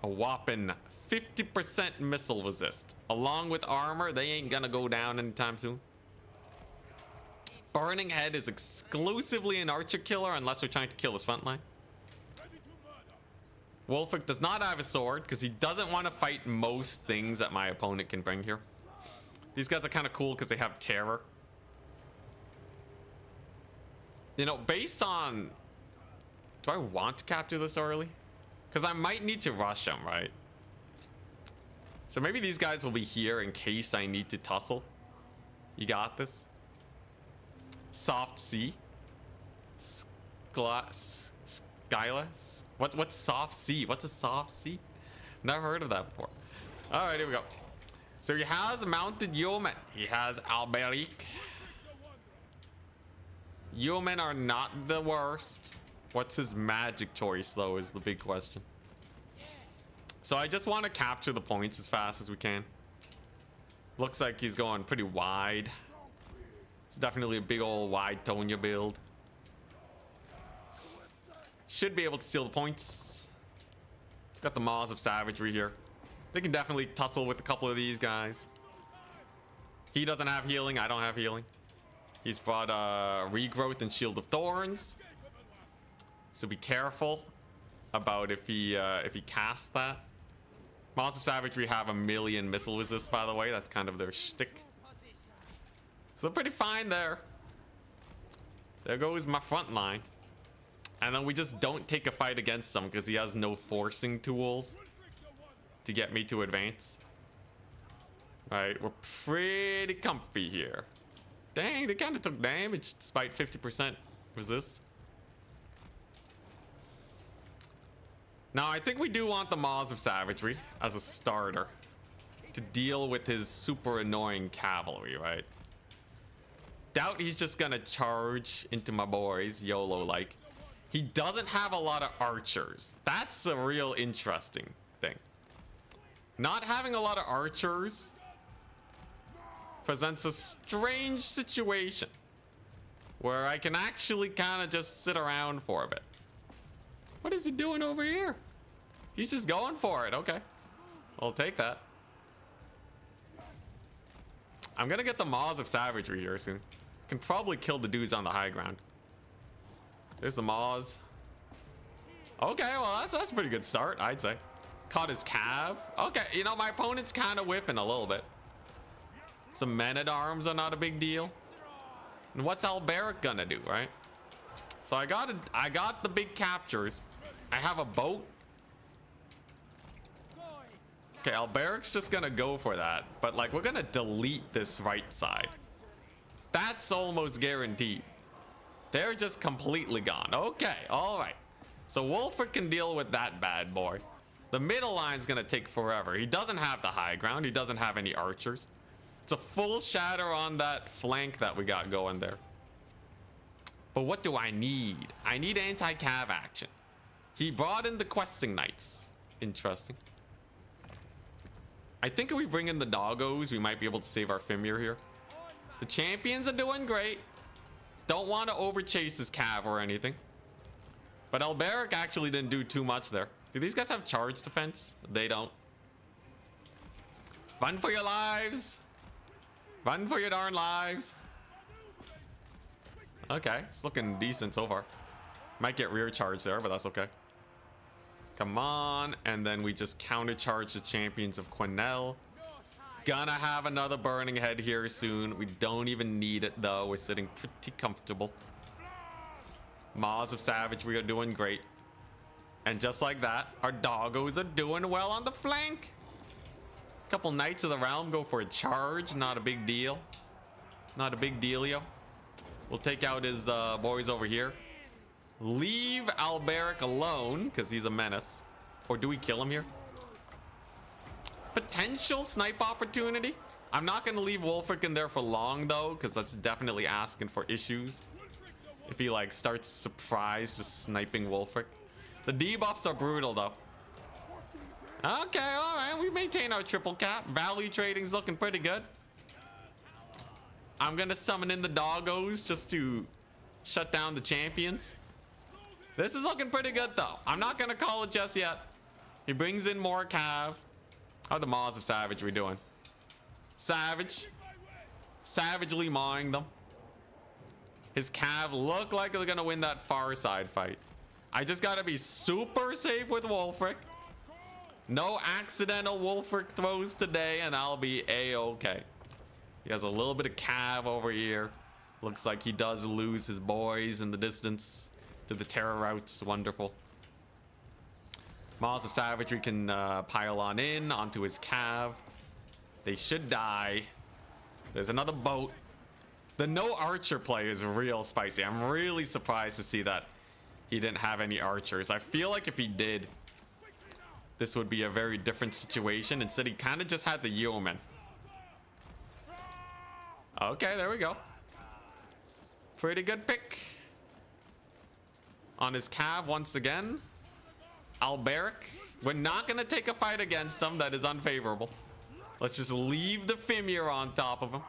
a whopping 50% missile resist. Along with armor, they ain't gonna go down anytime soon. Burning Head is exclusively an archer killer unless we're trying to kill his front line. Wolfric does not have a sword because he doesn't want to fight most things that my opponent can bring here. These guys are kind of cool because they have terror. You know, based on... Do I want to capture this early? Because I might need to rush them, right? So maybe these guys will be here in case I need to tussle. You got this. Soft C. Skyla. What's soft C? What's a soft C? Never heard of that before. All right, here we go. So he has mounted yeomen. He has Alberic. Yeomen are not the worst. What's his magic choice though is the big question. So I just want to capture the points as fast as we can. Looks like he's going pretty wide. It's definitely a big old wide Tonya build. Should be able to steal the points. Got the Maws of Savagery here. They can definitely tussle with a couple of these guys. He doesn't have healing. I don't have healing. He's brought Regrowth and Shield of Thorns. So be careful about if he casts that. Maws of Savagery have a million missile resist, by the way. That's kind of their shtick. So they're pretty fine there. There goes my front line. And then we just don't take a fight against him because he has no forcing tools to get me to advance. Right, we're pretty comfy here. Dang, they kind of took damage despite 50% resist. Now, I think we do want the Maws of Savagery as a starter to deal with his super annoying cavalry, right? Doubt he's just gonna charge into my boys, YOLO-like. He doesn't have a lot of archers. That's a real interesting thing. Not having a lot of archers presents a strange situation where I can actually kind of just sit around for a bit. What is he doing over here? He's just going for it. Okay, I'll take that. I'm gonna get the Maws of Savagery here soon. Can probably kill the dudes on the high ground. There's the Maws. Okay, well that's a pretty good start, I'd say. Caught his cav. Okay, you know, my opponent's kind of whiffing a little bit. Some men-at-arms are not a big deal. And what's Alberic gonna do, right? So I got the big captures. I have a boat. Okay, Alberic's just gonna go for that. But like, we're gonna delete this right side. That's almost guaranteed. They're just completely gone. Okay, all right. So Wolfric can deal with that bad boy. The middle line's gonna take forever. He doesn't have the high ground. He doesn't have any archers. It's a full shatter on that flank that we got going there. But what do I need? I need anti-cav action. He brought in the questing knights. Interesting. I think if we bring in the doggos, we might be able to save our Fimir here. The champions are doing great. Don't want to overchase his cav or anything. But Alberic actually didn't do too much there. Do these guys have charge defense? They don't. Run for your lives. Run for your darn lives. Okay, it's looking decent so far. Might get rear charge there, but that's okay. Come on, and then we just counter charge the champions of Quenelle. Gonna have another burning head here soon. We don't even need it though. We're sitting pretty comfortable. Maws of Savagery are doing great. And just like that, our doggos are doing well on the flank. Couple Knights of the Realm go for a charge. Not a big deal. Not a big dealio. We'll take out his boys over here. Leave Alberic alone because he's a menace. Or do we kill him here? Potential snipe opportunity. I'm not going to leave Wolfric in there for long, though, because that's definitely asking for issues. If he, like, starts surprise just sniping Wolfric. The debuffs are brutal, though. Okay, all right. We maintain our triple cap. Value trading's looking pretty good. I'm going to summon in the doggos just to shut down the champions. This is looking pretty good, though. I'm not going to call it just yet. He brings in more cav. How are the Maws of Savagery doing? Savage. Savagely mawing them. His cav look like they're going to win that far side fight. I just got to be super safe with Wolfric. No accidental Wolfric throws today, and I'll be A-okay. He has a little bit of cav over here. Looks like he does lose his boys in the distance to the terror routes. Wonderful. Maws of Savagery can pile on in onto his cav. They should die. There's another boat. The no archer play is real spicy. I'm really surprised to see that he didn't have any archers. I feel like if he did, this would be a very different situation. Instead, he kind of just had the yeoman. Okay, there we go. Pretty good pick. On his cav once again. Alberic. We're not going to take a fight against him. That is unfavorable. Let's just leave the Fimir on top of him.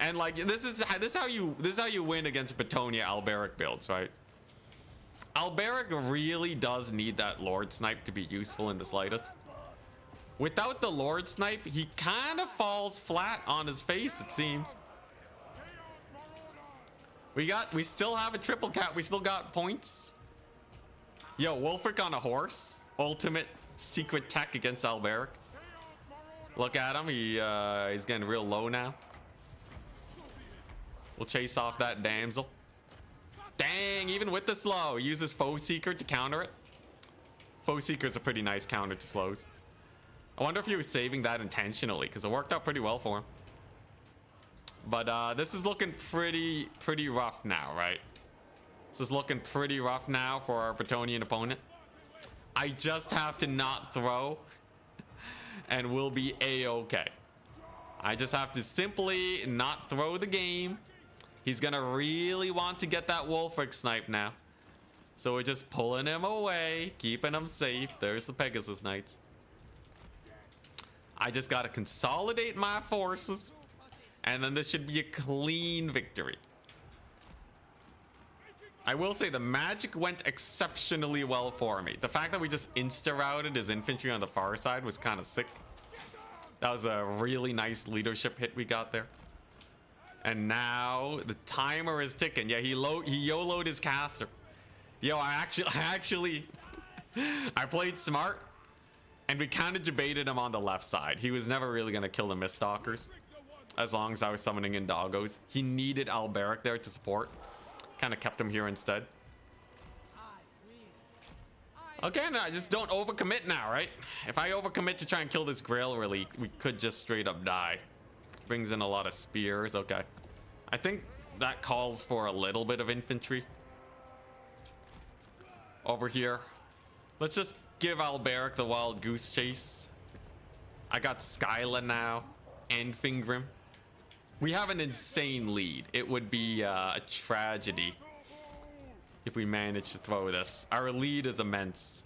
And like this is how you win against Bretonnia Alberic builds, right? Alberic really does need that Lord Snipe to be useful in the slightest. Without the Lord Snipe, he kind of falls flat on his face, it seems. We still have a triple cap. We still got points. Yo, Wolfric on a horse. Ultimate secret tech against Alberic. Look at him. He's getting real low now. We'll chase off that damsel. Dang, even with the slow, he uses Foe Seeker to counter it. Foe Seeker is a pretty nice counter to slows. I wonder if he was saving that intentionally, because it worked out pretty well for him. But this is looking pretty rough now, right? This is looking pretty rough now for our Bretonnian opponent. I just have to not throw, and we'll be A-okay. I just have to simply not throw the game. He's gonna really want to get that Wolfric snipe now. So we're just pulling him away, keeping him safe. There's the Pegasus Knights. I just gotta consolidate my forces, and then this should be a clean victory. I will say the magic went exceptionally well for me. The fact that we just insta-routed his infantry on the far side was kind of sick. That was a really nice leadership hit we got there. And now the timer is ticking. Yeah, he YOLO'd his caster. Yo, I played smart, and we kind of debated him on the left side. He was never really going to kill the Miststalkers as long as I was summoning in doggos. He needed Alberic there to support. Kind of kept him here instead. Okay, no, just don't overcommit now, right? If I overcommit to try and kill this Grail Relic, we could just straight up die. Brings in a lot of spears. Okay, I think that calls for a little bit of infantry over here. Let's just give Alberic the wild goose chase. I got Skyla now and Fingrim. We have an insane lead. It would be a tragedy if we manage to throw this. Our lead is immense.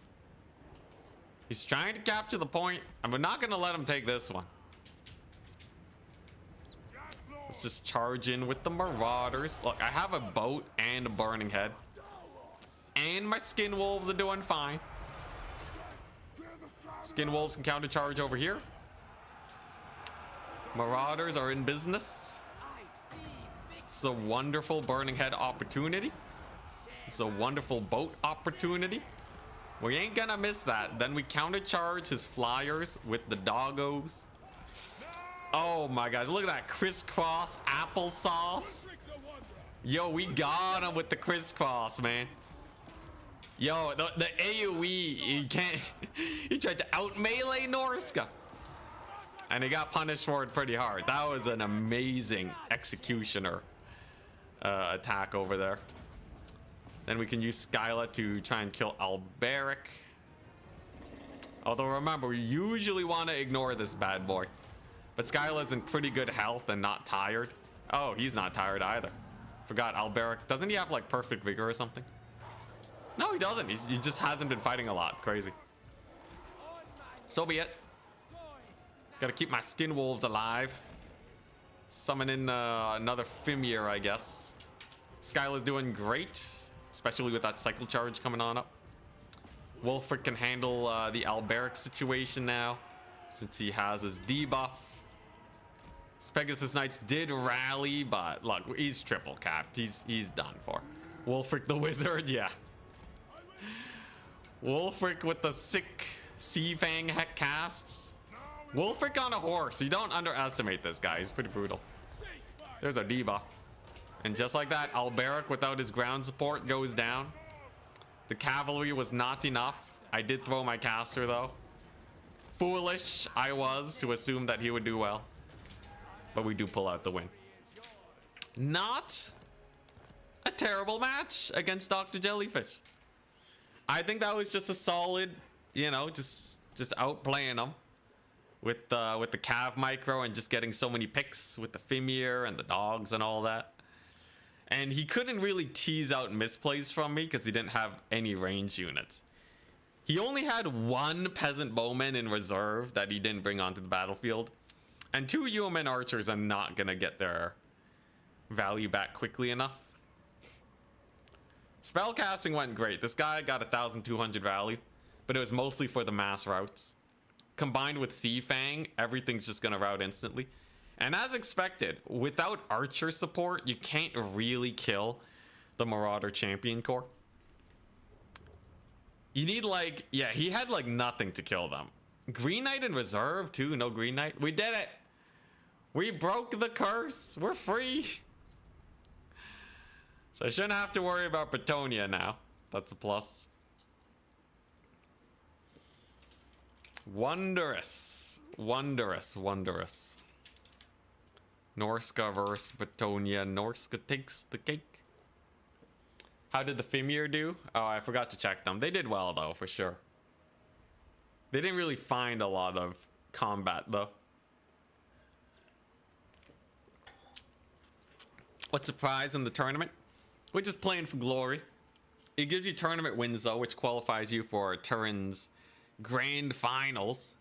He's trying to capture the point, and we're not going to let him take this one. Let's just charge in with the Marauders. Look, I have a boat and a Burning Head. And my Skin Wolves are doing fine. Skin Wolves can counter charge over here. Marauders are in business. It's a wonderful Burning Head opportunity. It's a wonderful boat opportunity. We ain't gonna miss that. Then we counter charge his flyers with the doggos. Oh my gosh, look at that crisscross applesauce. Yo, we got him with the crisscross, man. Yo, the AoE, he can't. He tried to out melee Norsca, and he got punished for it pretty hard. That was an amazing executioner attack over there. Then we can use Skyla to try and kill Alberic. Although remember, we usually want to ignore this bad boy. But Skyla's in pretty good health and not tired. Oh, he's not tired either. Forgot Alberic. Doesn't he have like perfect vigor or something? No, he doesn't. He just hasn't been fighting a lot. Crazy. So be it. Gotta keep my skin wolves alive. Summon in another Fimir, I guess. Skyla's doing great, especially with that cycle charge coming on up. Wolfric can handle the Alberic situation now, since he has his debuff. Pegasus Knights did rally, but look, he's triple capped. He's done for. Wolfric the Wizard, yeah. Wolfric with the sick Sea Fang heck casts. Wolfric on a horse. You don't underestimate this guy. He's pretty brutal. There's our debuff. And just like that, Alberic without his ground support goes down. The cavalry was not enough. I did throw my caster though. Foolish I was to assume that he would do well. But we do pull out the win. Not a terrible match against Dr. Jellyfish. I think that was just a solid, you know, just outplaying him with the Cav micro and just getting so many picks with the Fimir and the dogs and all that. And he couldn't really tease out misplays from me because he didn't have any range units. He only had one peasant bowman in reserve that he didn't bring onto the battlefield. And 2 Yeoman archers are not going to get their value back quickly enough. Spellcasting went great. This guy got 1,200 value, but it was mostly for the mass routes. Combined with Sea Fang, everything's just going to route instantly. And as expected, without archer support, you can't really kill the Marauder Champion Corps. You need like, yeah, he had like nothing to kill them. Green Knight in reserve too, no Green Knight. We did it. We broke the curse. We're free. So I shouldn't have to worry about Bretonnia now. That's a plus. Wondrous. Wondrous, wondrous. Norsca versus Bretonnia. Norsca takes the cake. How did the Fimir do? Oh, I forgot to check them. They did well, though, for sure. They didn't really find a lot of combat, though. What's the prize in the tournament? We're just playing for glory. It gives you tournament wins, though, which qualifies you for Turin's grand finals.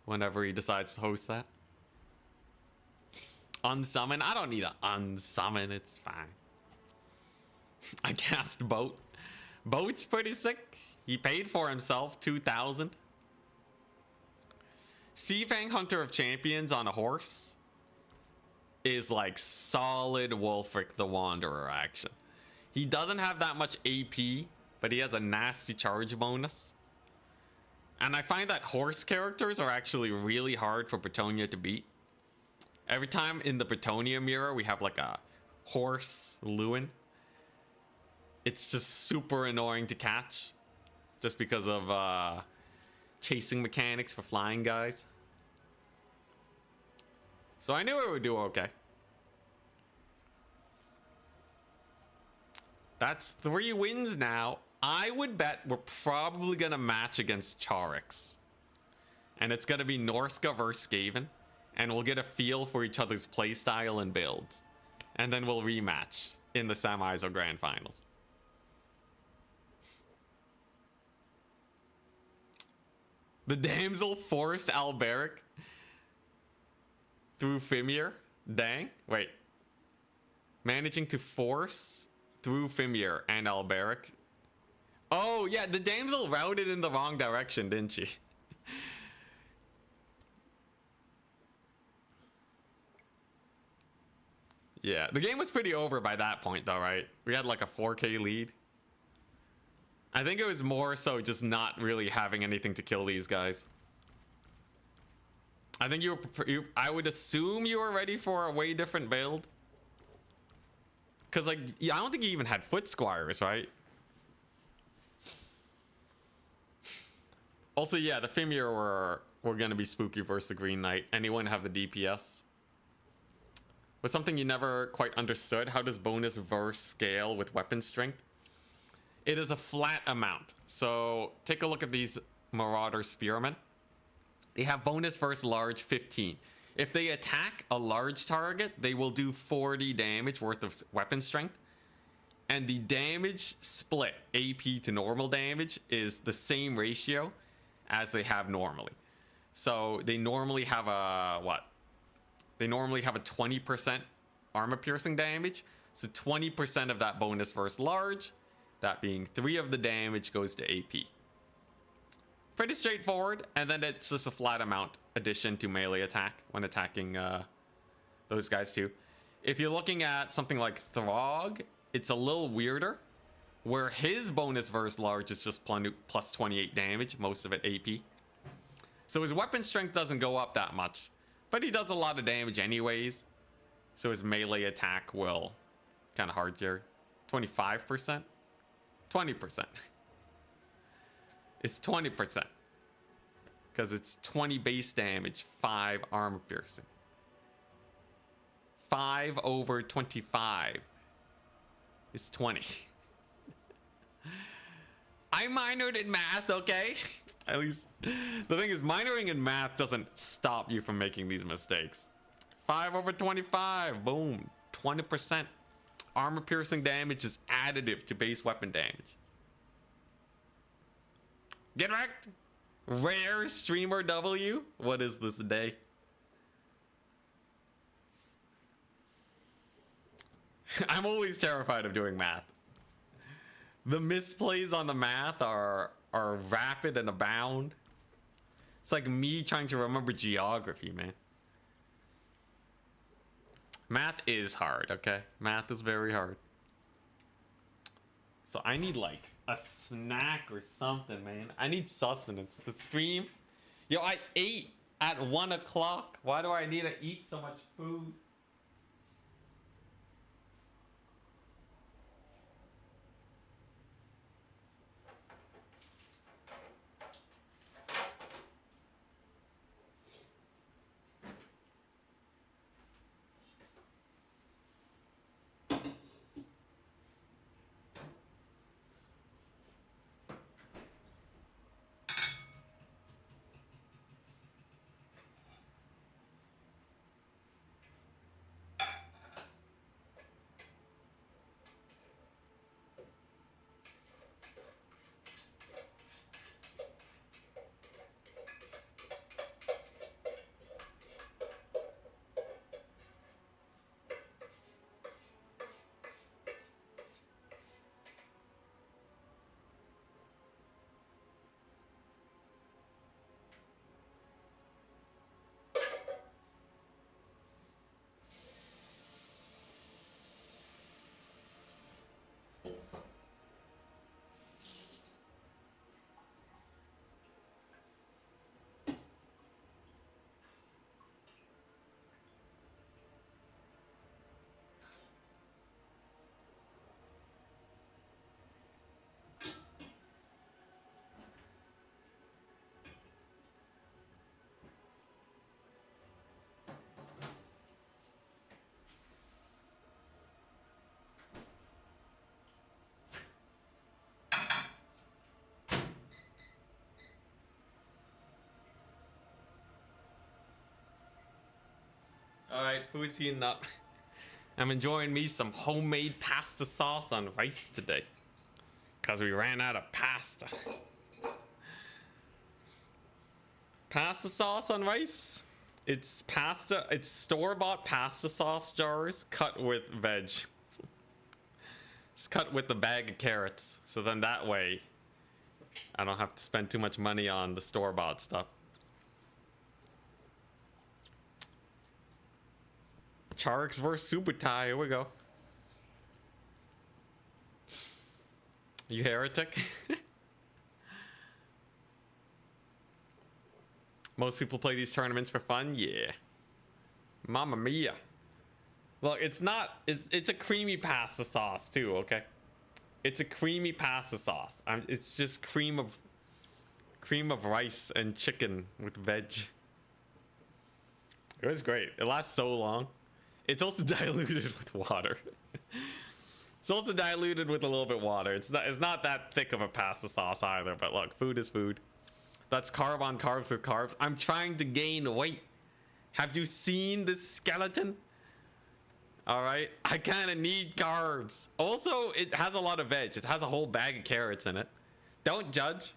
Whenever he decides to host that. Unsummon? I don't need to unsummon. It's fine. I cast Boat. Boat's pretty sick. He paid for himself 2,000. Sea Fang Hunter of Champions on a horse is like solid Wolfric the Wanderer action. He doesn't have that much AP, but he has a nasty charge bonus. And I find that horse characters are actually really hard for Bretonnia to beat. Every time in the Bretonnia mirror, we have like a horse Lewin. It's just super annoying to catch. Just because of chasing mechanics for flying guys. So I knew it would do okay. That's 3 wins now. I would bet we're probably going to match against Charix. And it's going to be Norsca versus Skaven. And we'll get a feel for each other's playstyle and builds. And then we'll rematch in the semis or grand finals. The damsel forced Alberic through Fimir. Dang. Wait. Managing to force through Fimir and Alberic. Oh, yeah. The damsel routed in the wrong direction, didn't she? Yeah. The game was pretty over by that point, though, right? We had like a 4K lead. I think it was more so just not really having anything to kill these guys. I think I would assume you were ready for a way different build. Because, like, I don't think you even had foot squires, right? Also, yeah, the Fimir were going to be spooky versus the Green Knight. And he wouldn't have the DPS. Was something you never quite understood. How does bonus verse scale with weapon strength? It is a flat amount. So take a look at these Marauder Spearmen. They have bonus versus large 15. If they attack a large target, they will do 40 damage worth of weapon strength. And the damage split, AP to normal damage, is the same ratio as they have normally. So they normally have a, what? They normally have a 20% armor piercing damage. So 20% of that bonus versus large, that being 3 of the damage, goes to AP. Pretty straightforward, and then it's just a flat amount addition to melee attack when attacking those guys too. If you're looking at something like Throg, it's a little weirder, where his bonus versus large is just plus 28 damage, most of it AP. So his weapon strength doesn't go up that much, but he does a lot of damage anyways. So his melee attack will kind of hard here. 25%? 20%. It's 20%. Because it's 20 base damage, 5 armor piercing. 5 over 25 is 20. I minored in math, okay? At least, the thing is, minoring in math doesn't stop you from making these mistakes. 5 over 25, boom, 20%. Armor piercing damage is additive to base weapon damage. Get wrecked! Rare streamer W? What is this day? I'm always terrified of doing math. The misplays on the math are rapid and abound. It's like me trying to remember geography, man. Math is hard, okay? Math is very hard. So I need like a snack or something, man. I need sustenance. The stream. Yo, I ate at 1 o'clock. Why do I need to eat so much food? Alright, food's heating up. I'm enjoying me some homemade pasta sauce on rice today. Because we ran out of pasta. Pasta sauce on rice? It's pasta, it's store-bought pasta sauce jars cut with veg. It's cut with a bag of carrots. So then that way, I don't have to spend too much money on the store-bought stuff. Charix versus Subutai, here we go. You heretic? Most people play these tournaments for fun? Yeah. Mamma mia. Look, it's a creamy pasta sauce too, okay? It's a creamy pasta sauce. It's just cream of rice and chicken with veg. It was great. It lasts so long. It's also diluted with water. It's also diluted with a little bit of water. It's not that thick of a pasta sauce either, but look, food is food. That's carb on carbs with carbs. I'm trying to gain weight. Have you seen this skeleton? All right, I kind of need carbs. Also, it has a lot of veg. It has a whole bag of carrots in it. Don't judge.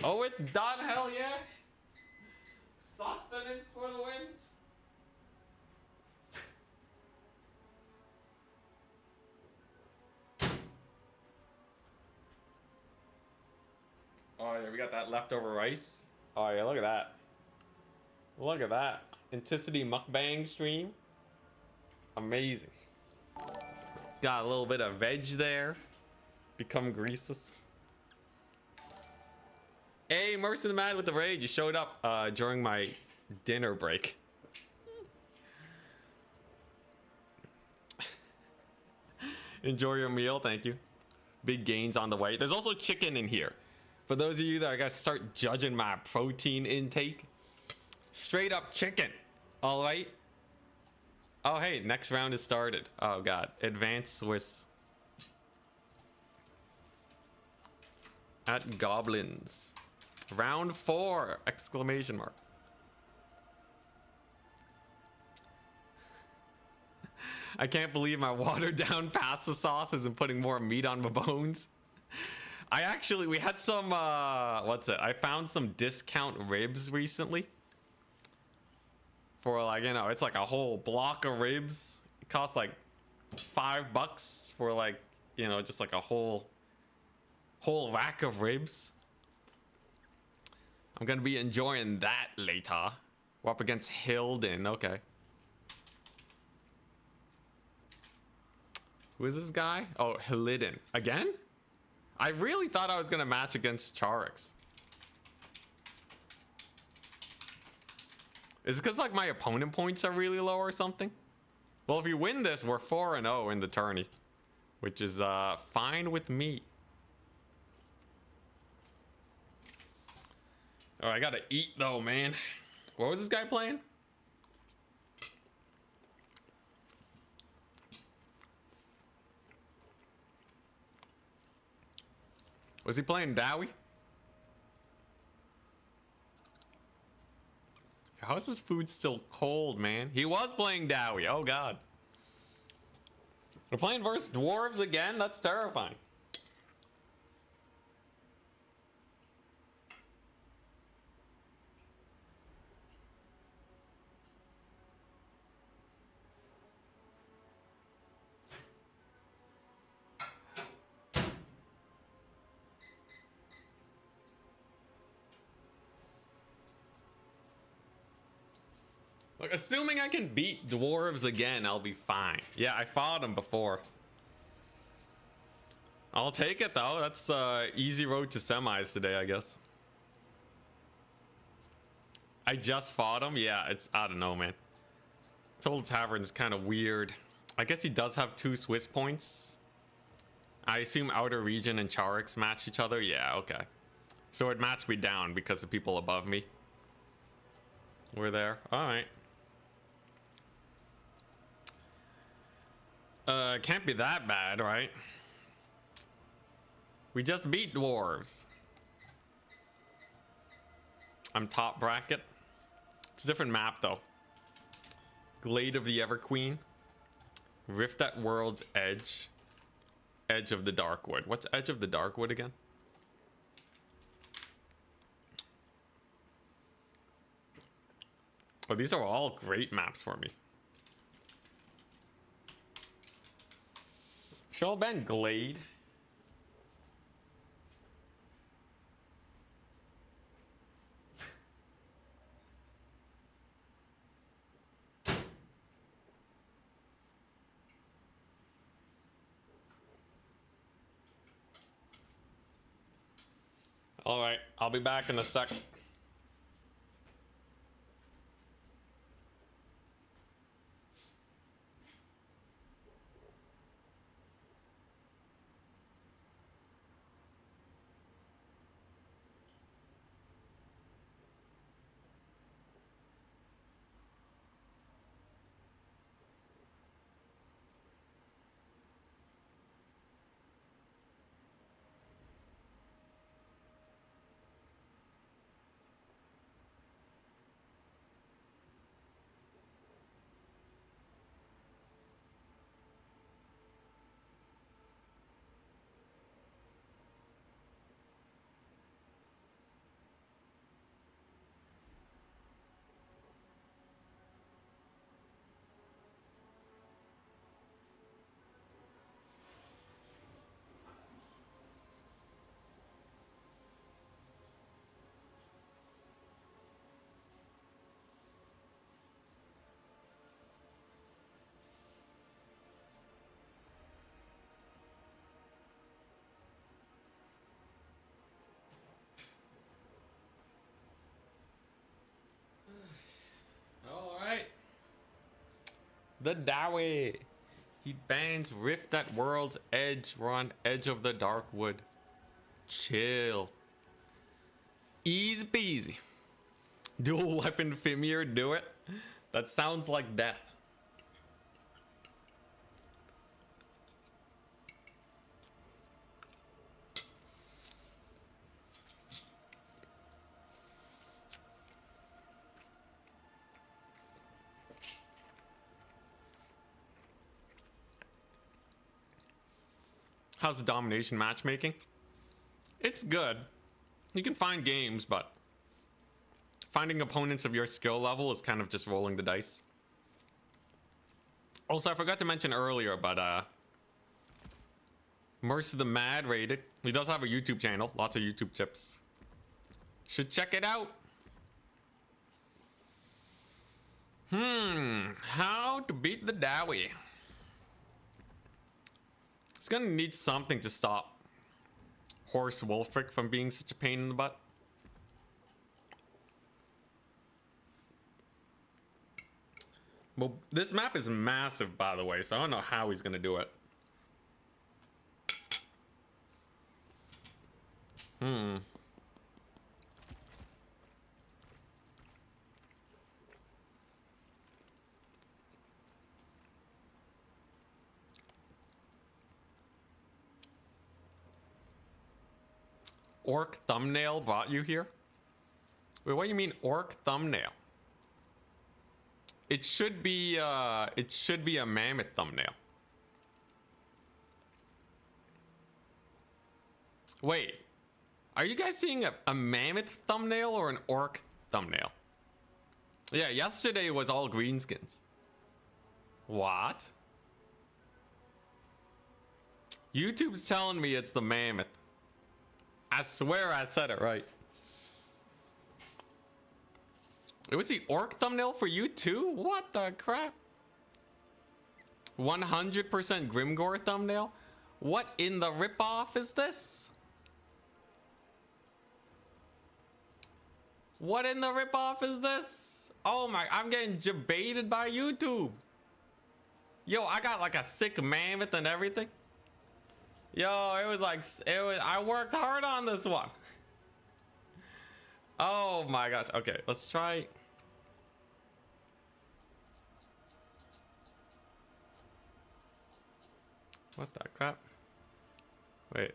Oh, it's done. Hell yeah. Sustenance for the win. Oh yeah, we got that leftover rice. Oh yeah, look at that. Look at that. Intensity mukbang stream. Amazing. Got a little bit of veg there. Become greases. Hey, Mercy the Man with the raid. You showed up during my dinner break. Enjoy your meal, thank you. Big gains on the way. There's also chicken in here. For those of you that are gonna start judging my protein intake, straight up chicken. All right. Oh, hey, next round is started. Oh, God. Advanced Swiss. At Goblins. Round 4! Exclamation mark. I can't believe my watered down pasta sauce isn't putting more meat on my bones. We had some, I found some discount ribs recently. For like, you know, it's like a whole block of ribs. It costs like $5 for like, you know, just like a whole rack of ribs. I'm gonna be enjoying that later. We're up against Hilden, okay. Who is this guy? Oh, Hilden. Again? I really thought I was gonna match against Charix. Is it because like my opponent points are really low or something? Well, if you win this, we're 4-0 in the tourney, which is fine with me. Oh, I gotta eat though, man. What was this guy playing? Was he playing Dowie? How is this food still cold, man? He was playing Dowie. Oh, God. We're playing versus Dwarves again? That's terrifying. Look, assuming I can beat Dwarves again, I'll be fine. Yeah, I fought him before. I'll take it, though. That's easy road to semis today, I guess. I just fought him? Yeah, it's... I don't know, man. Total Tavern's kind of weird. I guess he does have 2 Swiss points. I assume Outer Region and Charix match each other? Yeah, okay. So it matched me down because of people above me. We're there. Alright. Can't be that bad, right? We just beat Dwarves. I'm top bracket. It's a different map, though. Glade of the Everqueen. Rift at World's Edge. Edge of the Darkwood. What's Edge of the Darkwood again? Oh, these are all great maps for me. Shellband Glade. All right, I'll be back in a sec. The Dowie. He bans Rift at World's Edge. We're on Edge of the Dark Wood. Chill. Easy peasy. Dual weapon Fimir, do it. That sounds like death. How's the domination matchmaking? It's good. You can find games, but finding opponents of your skill level is kind of just rolling the dice. Also, I forgot to mention earlier, but Mercy the Mad rated. He does have a YouTube channel, lots of YouTube tips. Should check it out. How to beat the Dowie. It's gonna need something to stop Horse Wolfric from being such a pain in the butt. Well, this map is massive, by the way, so I don't know how he's gonna do it. Orc thumbnail brought you here? Wait, what do you mean orc thumbnail? It should be a mammoth thumbnail. Wait, are you guys seeing a mammoth thumbnail or an orc thumbnail? Yeah, yesterday was all greenskins. What? YouTube's telling me it's the mammoth. I swear I said it right. It was the orc thumbnail for you too? What the crap? 100% Grimgore thumbnail? What in the ripoff is this? What in the ripoff is this? Oh my, I'm getting debated by YouTube. Yo, I got like a sick mammoth and everything. Yo, it was I worked hard on this one. Oh my gosh. Okay, let's try. What the crap? Wait.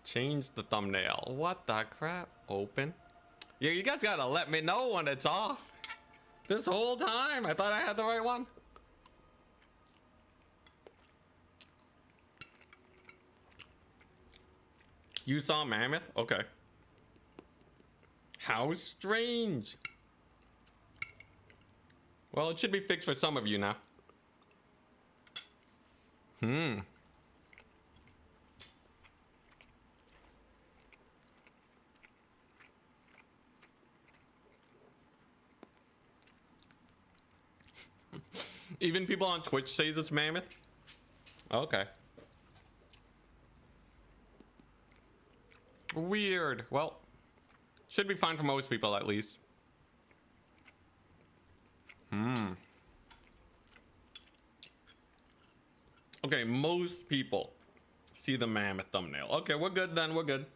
Change the thumbnail. What the crap? Open. Yeah, you guys gotta let me know when it's off. This whole time, I thought I had the right one. You saw mammoth? Okay. How strange. Well, it should be fixed for some of you now. Even people on Twitch says it's mammoth? Okay. Weird. Well, should be fine for most people at least. Okay, most people see the mammoth thumbnail. Okay, we're good then, we're good.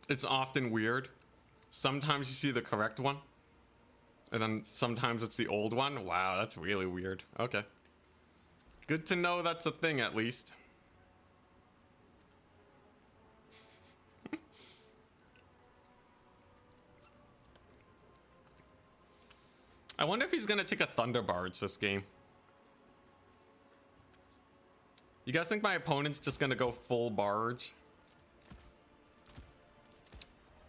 It's often weird. Sometimes you see the correct one, and then sometimes it's the old one. Wow, that's really weird. Okay. Good to know that's a thing at least. I wonder if he's gonna take a Thunder Barge this game. You guys think my opponent's just gonna go full barge?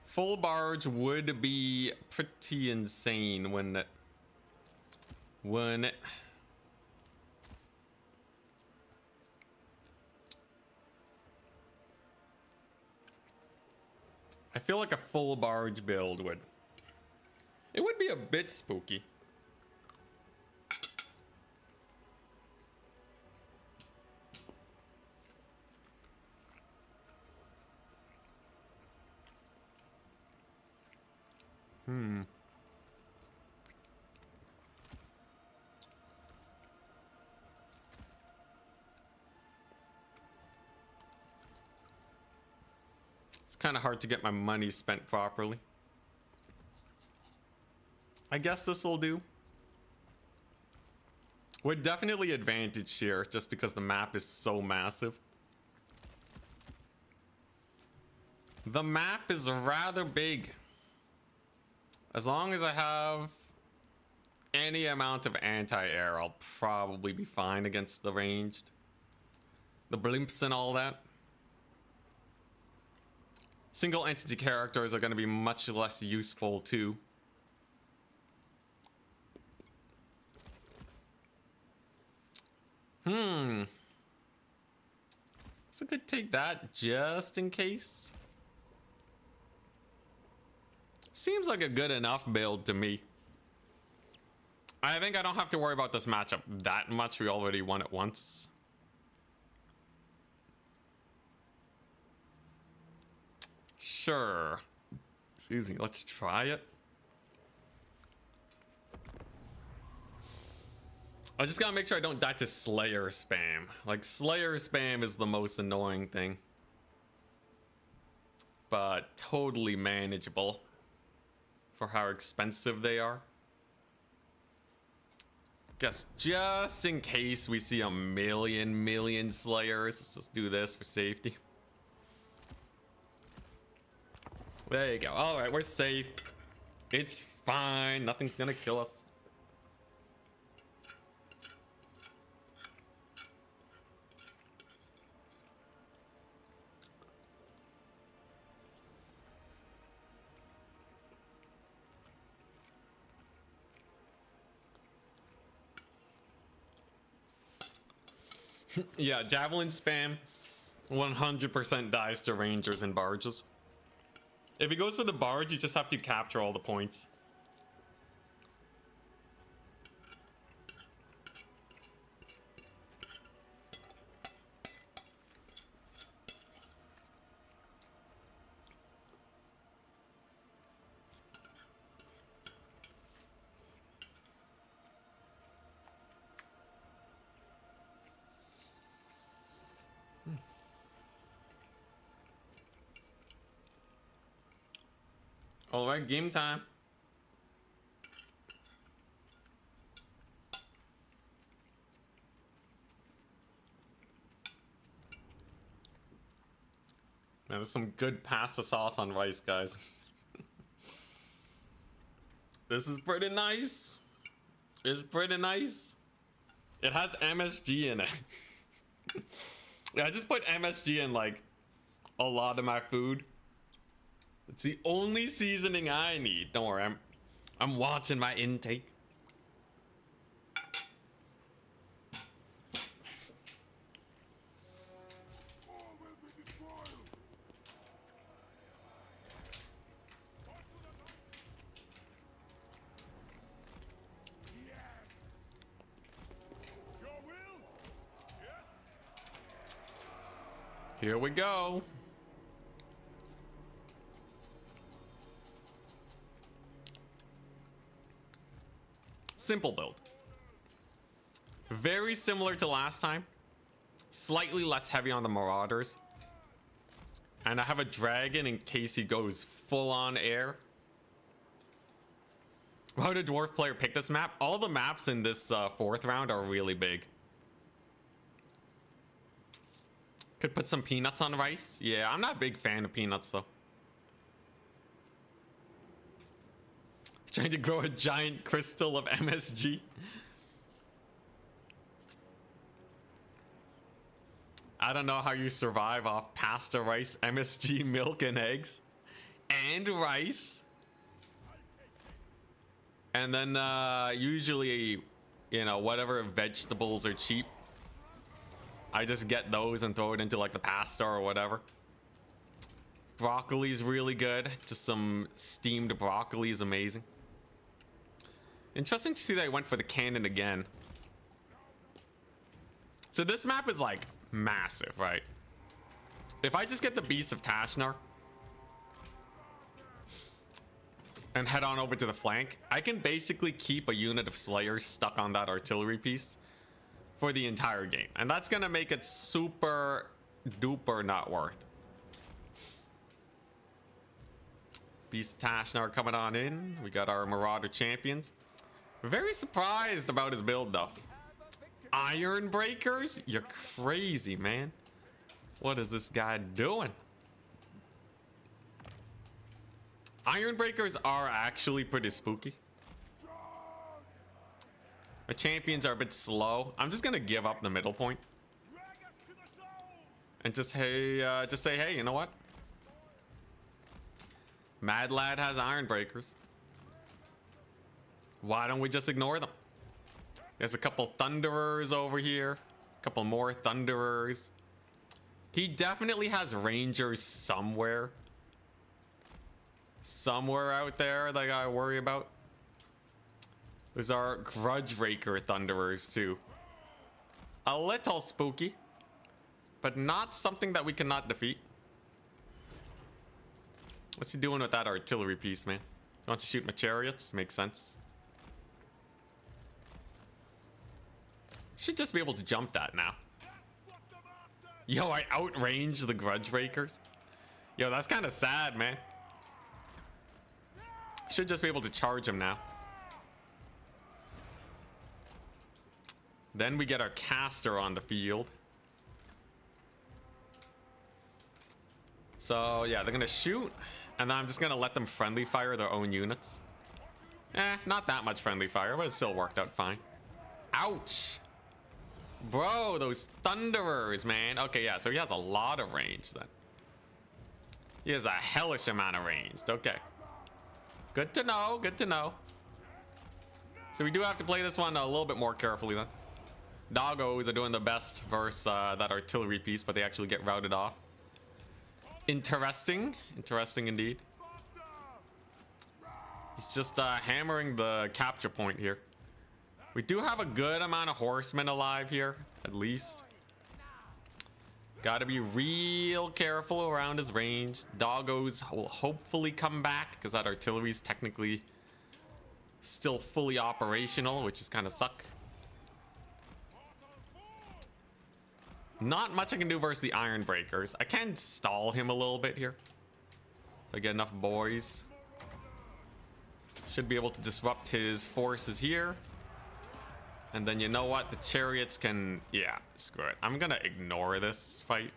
Full barge would be pretty insane, wouldn't it? Wouldn't it? I feel like a full barge build would. It would be a bit spooky. It's kind of hard to get my money spent properly. I guess this will do. We're definitely advantaged here just because the map is so massive. The map is rather big. As long as I have any amount of anti-air, I'll probably be fine against the ranged. The blimps and all that. Single entity characters are going to be much less useful too. So I could take that just in case. Seems like a good enough build to me. I think I don't have to worry about this matchup that much. We already won it once. Sure. Excuse me, let's try it. I just gotta make sure I don't die to Slayer spam. Like, Slayer spam is the most annoying thing. But totally manageable for how expensive they are. Guess just in case we see a million Slayers, let's just do this for safety. There you go. All right, we're safe. It's fine. Nothing's gonna kill us. Yeah, javelin spam 100% dies to rangers and barges. If he goes for the barge, you just have to capture all the points. All right, game time. Man, there's some good pasta sauce on rice, guys. This is pretty nice. It's pretty nice. It has MSG in it. Yeah, I just put MSG in like a lot of my food. It's the only seasoning I need. Don't worry, I'm watching my intake. Here we go. Simple build. Very similar to last time. Slightly less heavy on the marauders. And I have a dragon in case he goes full on air. How did dwarf player pick this map? All the maps in this fourth round are really big. Could put some peanuts on rice. Yeah, I'm not a big fan of peanuts though. Trying to grow a giant crystal of MSG. I don't know how you survive off pasta, rice, MSG, milk, and eggs. And rice. And then usually, you know, whatever vegetables are cheap, I just get those and throw it into like the pasta or whatever. Broccoli is really good. Just some steamed broccoli is amazing. Interesting to see that I went for the cannon again. So this map is like massive, right? If I just get the Beast of Tashnar and head on over to the flank, I can basically keep a unit of Slayers stuck on that artillery piece for the entire game. And that's gonna make it super duper not worth. Beast of Tashnar coming on in. We got our Marauder champions. Very surprised about his build though. Iron Breakers? You're crazy, man. What is this guy doing? Iron Breakers are actually pretty spooky. My champions are a bit slow. I'm just gonna give up the middle point. And just say, hey, you know what? Mad Lad has Iron Breakers. Why don't we just ignore them? There's a couple Thunderers over here. A couple more Thunderers. He definitely has Rangers somewhere. Somewhere out there that I gotta worry about. There's our Grudge Raker Thunderers too. A little spooky, but not something that we cannot defeat. What's he doing with that artillery piece, man? He wants to shoot my chariots. Makes sense. Should just be able to jump that now. Yo, I outranged the Grudge Rakers. Yo, that's kind of sad, man. Should just be able to charge him now. Then we get our caster on the field. So yeah, they're gonna shoot, and then I'm just gonna let them friendly fire their own units. Not that much friendly fire, but it still worked out fine. Ouch. Bro, those Thunderers, man. Okay, yeah, so he has a lot of range then. He has a hellish amount of range. Okay. Good to know, good to know. So we do have to play this one a little bit more carefully then. Doggos are doing the best versus that artillery piece, but they actually get routed off. Interesting. Interesting indeed. He's just hammering the capture point here. We do have a good amount of horsemen alive here, at least. Gotta be real careful around his range. Doggos will hopefully come back, because that artillery is technically still fully operational, which is kind of suck. Not much I can do versus the Iron Breakers. I can stall him a little bit here. If I get enough boys. Should be able to disrupt his forces here. And then you know what? The chariots can... Yeah, screw it. I'm gonna ignore this fight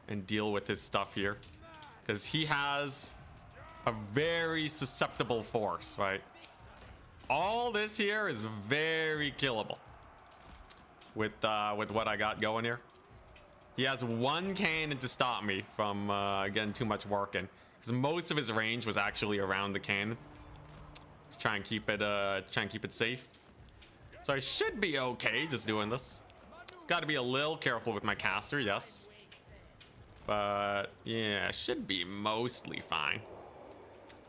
and deal with his stuff here. Because he has a very susceptible force, right? All this here is very killable. With what I got going here. He has one cannon to stop me from getting too much work in. Because most of his range was actually around the cannon. Let's try and keep it safe. So I should be okay just doing this. Got to be a little careful with my caster, yes. But yeah, should be mostly fine.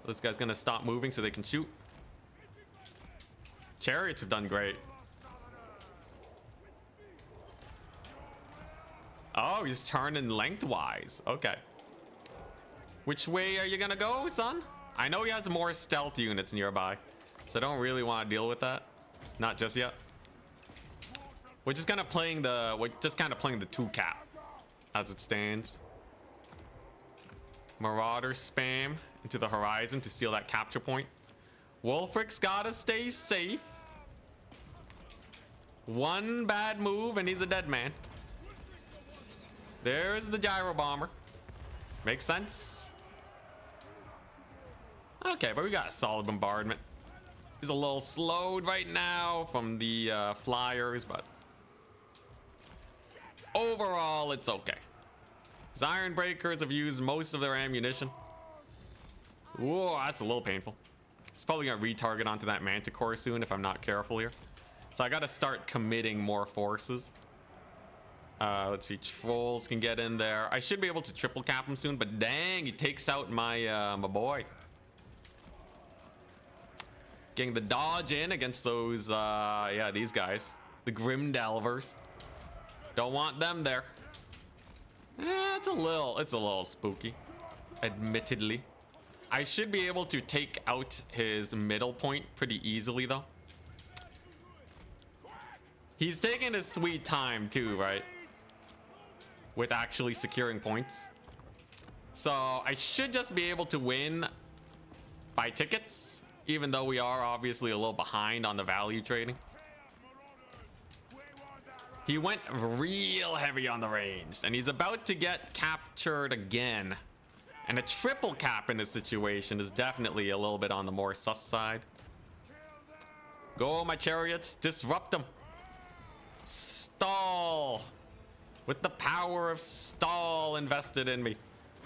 This guy's gonna stop moving so they can shoot. Chariots have done great. Oh, he's turning lengthwise. Okay. Which way are you gonna go, son? I know he has more stealth units nearby, so I don't really want to deal with that. Not just yet. We're just kind of playing the two cap as it stands. Marauder spam into the horizon to steal that capture point. Wolfric's gotta stay safe. One bad move and he's a dead man. There's the gyro bomber. Makes sense. Okay, but we got a solid bombardment. He's a little slowed right now from the flyers, but overall it's okay. His Iron Breakers have used most of their ammunition. Whoa, that's a little painful. He's probably gonna retarget onto that Manticore soon if I'm not careful here. So I gotta start committing more forces. Let's see. Trolls can get in there. I should be able to triple cap him soon, but dang, he takes out my my boy. Getting the dodge in against those, yeah, these guys. The Grim Delvers. Don't want them there. It's a little spooky. Admittedly. I should be able to take out his middle point pretty easily, though. He's taking his sweet time, too, right? With actually securing points. So I should just be able to win by tickets, even though we are obviously a little behind on the value trading. He went real heavy on the range, and he's about to get captured again. And a triple cap in this situation is definitely a little bit on the more sus side. Go, my chariots, disrupt them. Stall. With the power of stall invested in me.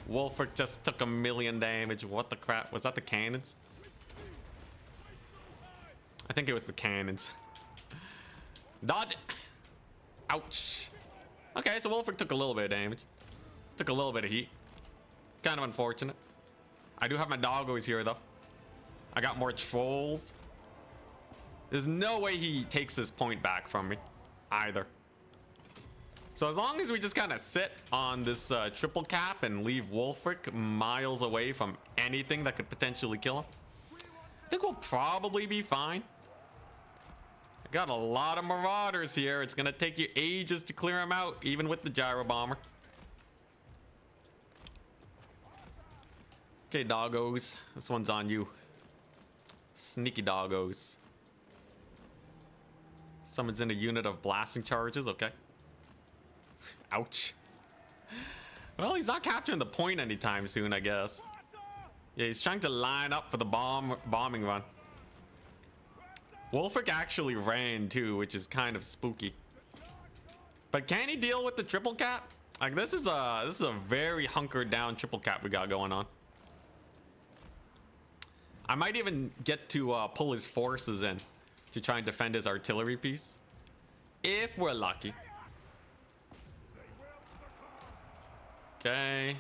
Wolfric just took 1,000,000 damage. What the crap? Was that the cannons? I think it was the cannons. Dodge it. Ouch. Okay, so Wolfric took a little bit of damage. Took a little bit of heat. Kind of unfortunate. I do have my doggos here, though. I got more trolls. There's no way he takes this point back from me, either. So as long as we just kind of sit on this triple cap and leave Wolfric miles away from anything that could potentially kill him, I think we'll probably be fine. I got a lot of marauders here. It's gonna take you ages to clear them out, even with the gyro bomber. Okay, doggos. This one's on you. Sneaky doggos. Summons in a unit of blasting charges. Okay. Ouch. Well, he's not capturing the point anytime soon, I guess. Yeah, he's trying to line up for the bombing run. Wolfric actually ran too, which is kind of spooky. But can he deal with the triple cap? Like, this is a very hunkered down triple cap we got going on. I might even get to pull his forces in to try and defend his artillery piece, if we're lucky. Okay.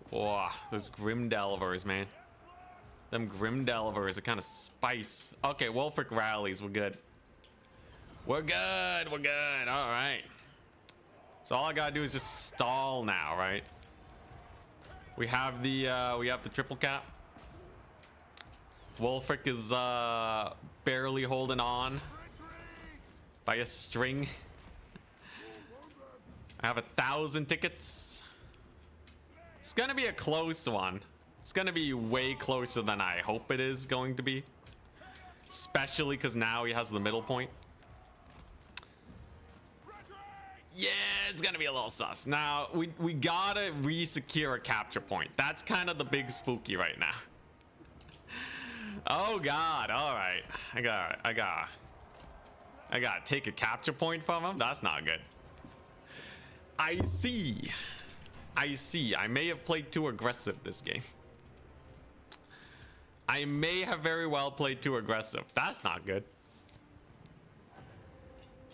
Whoa, those Grim Delvers, man. Them Grim Delvers are kind of spice. Okay, Wolfric rallies. We're good. We're good. We're good. All right. So all I gotta do is just stall now, right? We have the triple cap. Wolfric is barely holding on by a string. I have 1,000 tickets. It's gonna be a close one. It's gonna be way closer than I hope it is going to be. Especially because now he has the middle point. Yeah, it's gonna be a little sus. Now, we gotta re-secure a capture point. That's kind of the big spooky right now. Oh god, alright. I gotta take a capture point from him? That's not good. I see. I may have played too aggressive this game. I may have very well played too aggressive. That's not good.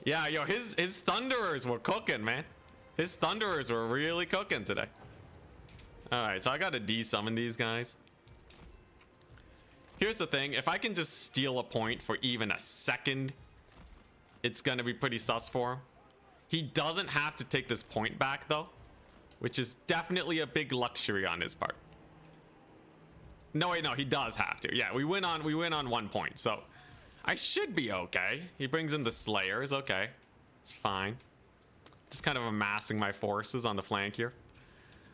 Yeah, yo, his Thunderers were cooking, man. His Thunderers were really cooking today. Alright, so I gotta de-summon these guys. Here's the thing. If I can just steal a point for even a second, it's gonna be pretty sus for him. He doesn't have to take this point back, though, which is definitely a big luxury on his part. No, wait, no, he does have to. Yeah, we win on 1 point, so I should be okay. He brings in the Slayers. Okay, it's fine. Just kind of amassing my forces on the flank here.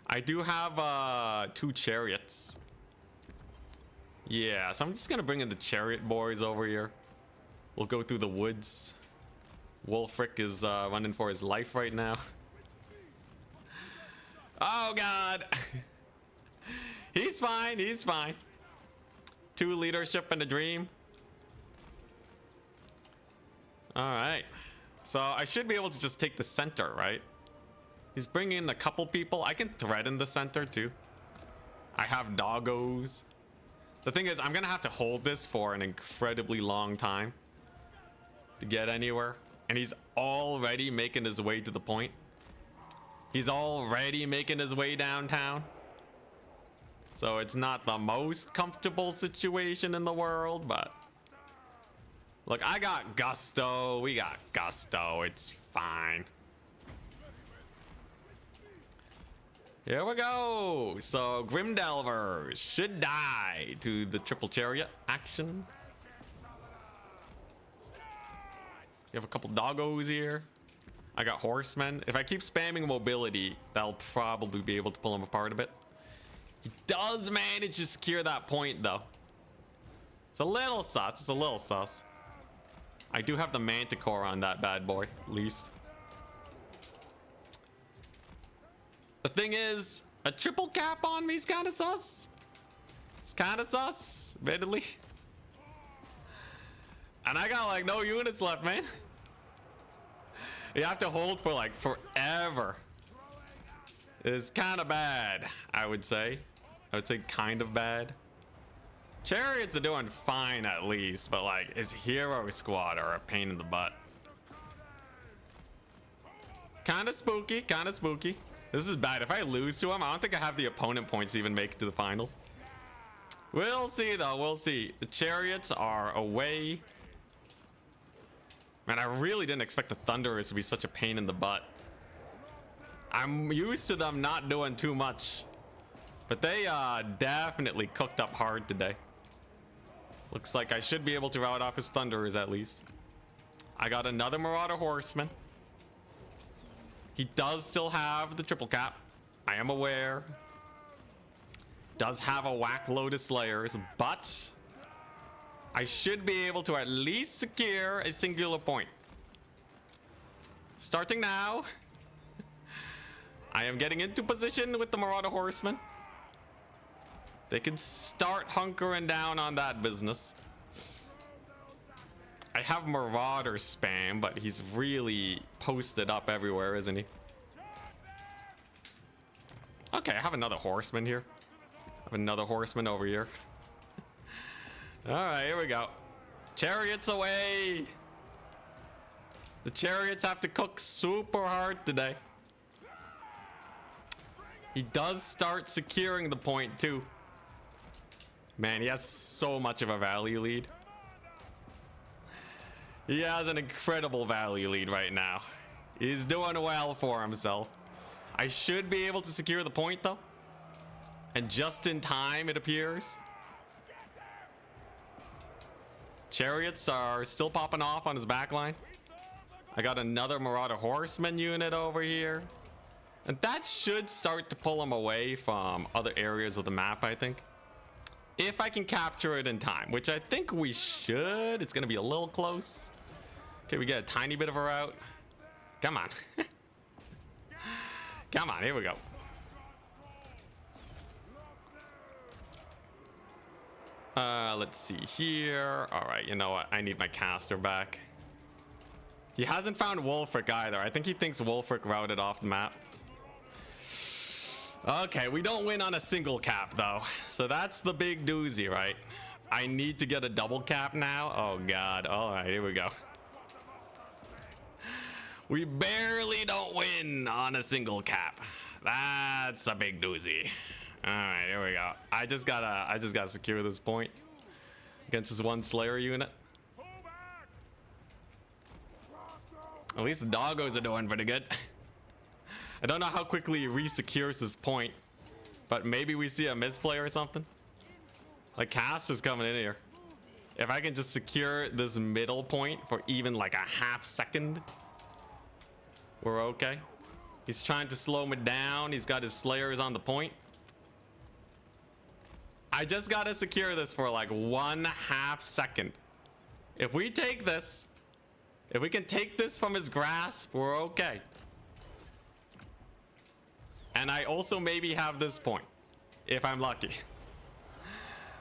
I do have 2 chariots. Yeah, so I'm just gonna bring in the chariot boys over here. We'll go through the woods. Wolfric is running for his life right now. Oh god. He's fine, he's fine. 2 leadership and a dream. Alright. So I should be able to just take the center, right? He's bringing in a couple people. I can threaten the center too. I have doggos. The thing is, I'm gonna have to hold this for an incredibly long time to get anywhere. And he's already making his way to the point. He's already making his way downtown. So it's not the most comfortable situation in the world, but... Look, I got gusto. We got gusto. It's fine. Here we go. So Grimdelvers should die to the triple chariot action. You have a couple doggos here. I got horsemen. If I keep spamming mobility, that'll probably be able to pull him apart a bit. He does manage to secure that point, though. It's a little sus. It's a little sus. I do have the Manticore on that bad boy, at least. The thing is, a triple cap on me is kind of sus. It's kind of sus, admittedly. And I got like no units left, man. You have to hold for like forever. It's kind of bad, I would say. I would say kind of bad. Chariots are doing fine at least, but like his hero squad are a pain in the butt. Kind of spooky, kind of spooky. This is bad. If I lose to him, I don't think I have the opponent points to even make it to the finals. We'll see though, we'll see. The chariots are away. Man, I really didn't expect the Thunderers to be such a pain in the butt. I'm used to them not doing too much. But they definitely cooked up hard today. Looks like I should be able to rout off his Thunderers at least. I got another Marauder Horseman. He does still have the triple cap. I am aware. Does have a whack load of Slayers, but I should be able to at least secure a singular point. Starting now. I am getting into position with the Marauder Horseman. They can start hunkering down on that business. I have Marauder spam, but he's really posted up everywhere, isn't he? Okay, I have another horseman here. I have another horseman over here. All right, here we go. Chariots away. The chariots have to cook super hard today. He does start securing the point too. Man, he has so much of a value lead. He has an incredible value lead right now. He's doing well for himself. I should be able to secure the point though. And just in time, it appears. Chariots are still popping off on his backline. I got another Marauder Horseman unit over here. And that should start to pull him away from other areas of the map, I think. If I can capture it in time, which I think we should. It's going to be a little close. Okay, we get a tiny bit of a route. Come on. Come on, here we go. Let's see here. All right, you know what? I need my caster back. He hasn't found Wolfric either. I think he thinks Wolfric routed off the map. Okay, we don't win on a single cap though. So that's the big doozy, right? I need to get a double cap now. Oh God. All right, here we go. We barely don't win on a single cap. That's a big doozy. All right, here we go. I just gotta secure this point against this one Slayer unit. At least the doggos are doing pretty good. I don't know how quickly he re-secures his point, but maybe we see a misplay or something. Like caster's coming in here. If I can just secure this middle point for even like a half second, we're okay. He's trying to slow me down. He's got his Slayers on the point. I just gotta secure this for like 1/2 second. If we take this, if we can take this from his grasp, we're okay. And I also maybe have this point, if I'm lucky.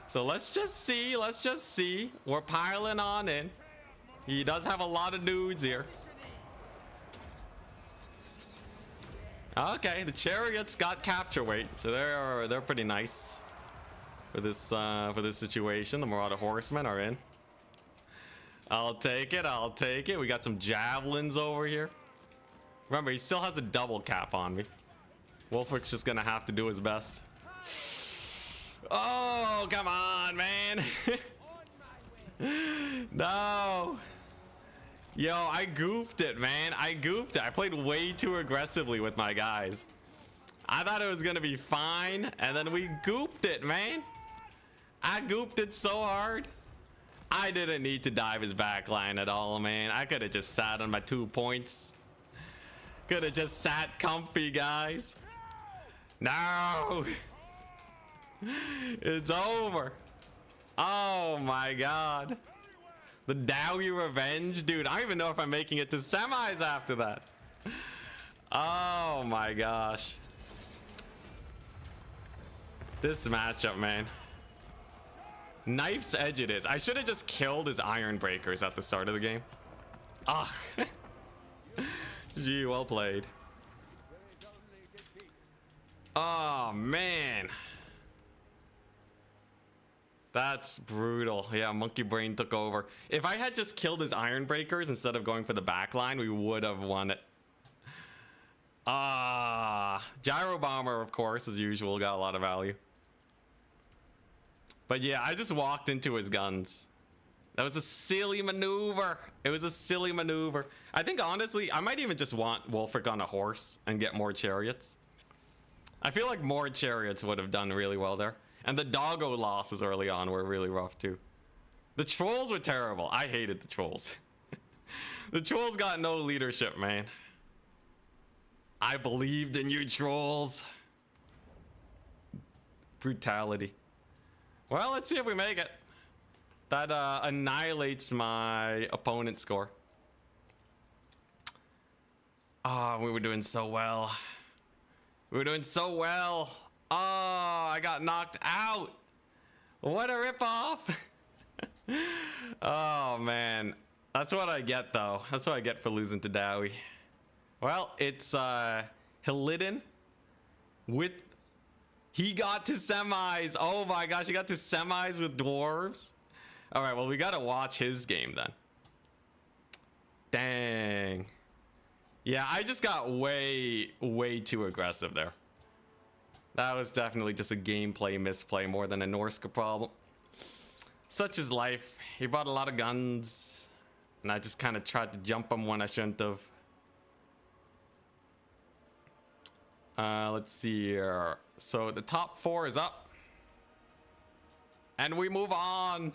So let's just see, let's just see. We're piling on in. He does have a lot of dudes here. Okay, the chariots got capture weight, so they're pretty nice for this situation. The Marauder Horsemen are in. I'll take it. I'll take it. We got some javelins over here. Remember, he still has a double cap on me. Wolfrick's just gonna have to do his best. Oh, come on, man. No. Yo, I goofed it, man. I goofed it. I played way too aggressively with my guys. I thought it was gonna be fine, and then we goofed it, man. I goofed it so hard. I didn't need to dive his backline at all, man. I could have just sat on my 2 points. Could have just sat comfy, guys. No. It's over. Oh my god. The Dowie revenge, dude. I don't even know if I'm making it to semis after that. Oh my gosh. This matchup, man. Knife's edge it is. I should have just killed his iron breakers at the start of the game. Ah. Gee, well played. Oh man. That's brutal. Yeah, Monkey Brain took over. If I had just killed his iron breakers instead of going for the back line, we would have won it. Gyro Bomber, of course, as usual, got a lot of value. But yeah, I just walked into his guns. That was a silly maneuver. It was a silly maneuver. I think, honestly, I might even just want Wolfric on a horse and get more chariots. I feel like more chariots would have done really well there. And the doggo losses early on were really rough, too. The trolls were terrible. I hated the trolls. The trolls got no leadership, man. I believed in you, trolls. Brutality. Well, let's see if we make it. That annihilates my opponent's score. Oh, we were doing so well. We were doing so well. Oh, I got knocked out. What a ripoff. Oh, man. That's what I get, though. That's what I get for losing to Dowie. Well, it's Hilidin with... He got to semis. Oh my gosh, he got to semis with Dwarves. All right, well, we got to watch his game then. Dang. Yeah, I just got way too aggressive there. That was definitely just a gameplay misplay more than a Norsca problem. Such is life. He brought a lot of guns, and I just kind of tried to jump him when I shouldn't have. Let's see here. So the top 4 is up. And we move on.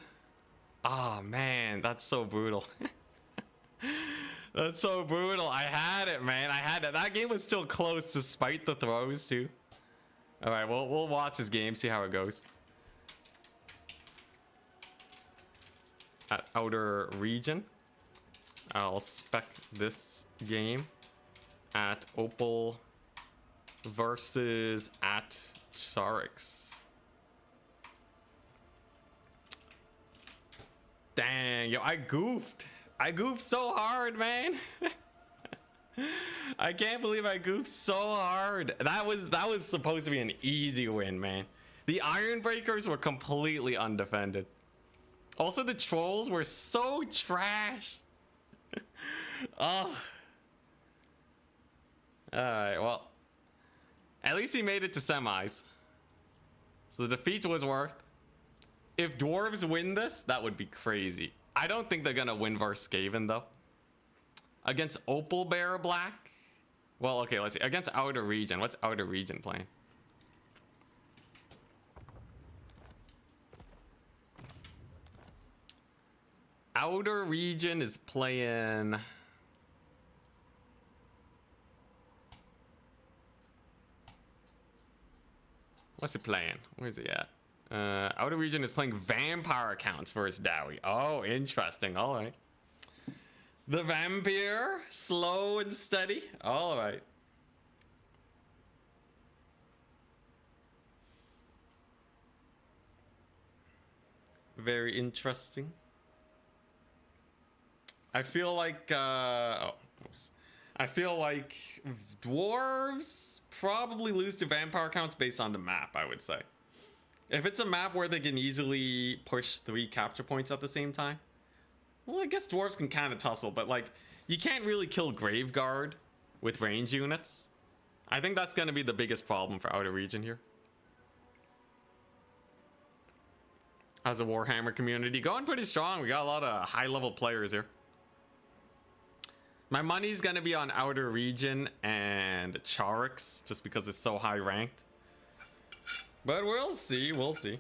Oh, man. That's so brutal. That's so brutal. I had it, man. I had it. That game was still close despite the throws, too. All right, we'll watch this game, see how it goes. At Outer Region, I'll spec this game at Opal versus at Charix. Dang, yo, I goofed. I goofed so hard, man. I can't believe I goofed so hard. That was supposed to be an easy win, man. The Iron Breakers were completely undefended. Also, the trolls were so trash. Oh. Alright, well. At least he made it to semis. So the defeat was worth. If Dwarves win this, that would be crazy. I don't think they're gonna win versus Skaven, though. Against Opal Bear Black? Well, okay, let's see. Against Outer Region. What's Outer Region playing? Outer Region is playing... What's he playing? Where's he at? Outer Region is playing Vampire accounts versus Dowie. Oh, interesting. All right. The Vampire, slow and steady. All right. Very interesting. I feel like, I feel like Dwarves probably lose to Vampire counts based on the map, I would say. If it's a map where they can easily push 3 capture points at the same time, Well, I guess dwarves can kind of tussle, but like, you can't really kill Graveguard with range units. I think that's going to be the biggest problem for Outer Region here. As a Warhammer community, going pretty strong. We got a lot of high-level players here. My money's going to be on Outer Region and Charix, just because it's so high ranked. But we'll see, we'll see.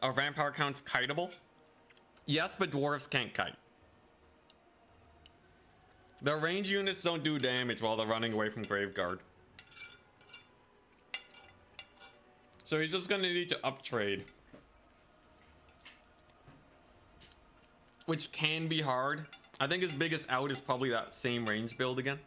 Are vampire counts kiteable? Yes, but dwarves can't kite. Their range units don't do damage while they're running away from Graveguard. So he's just gonna need to uptrade. Which can be hard. I think his biggest out is probably that same range build again.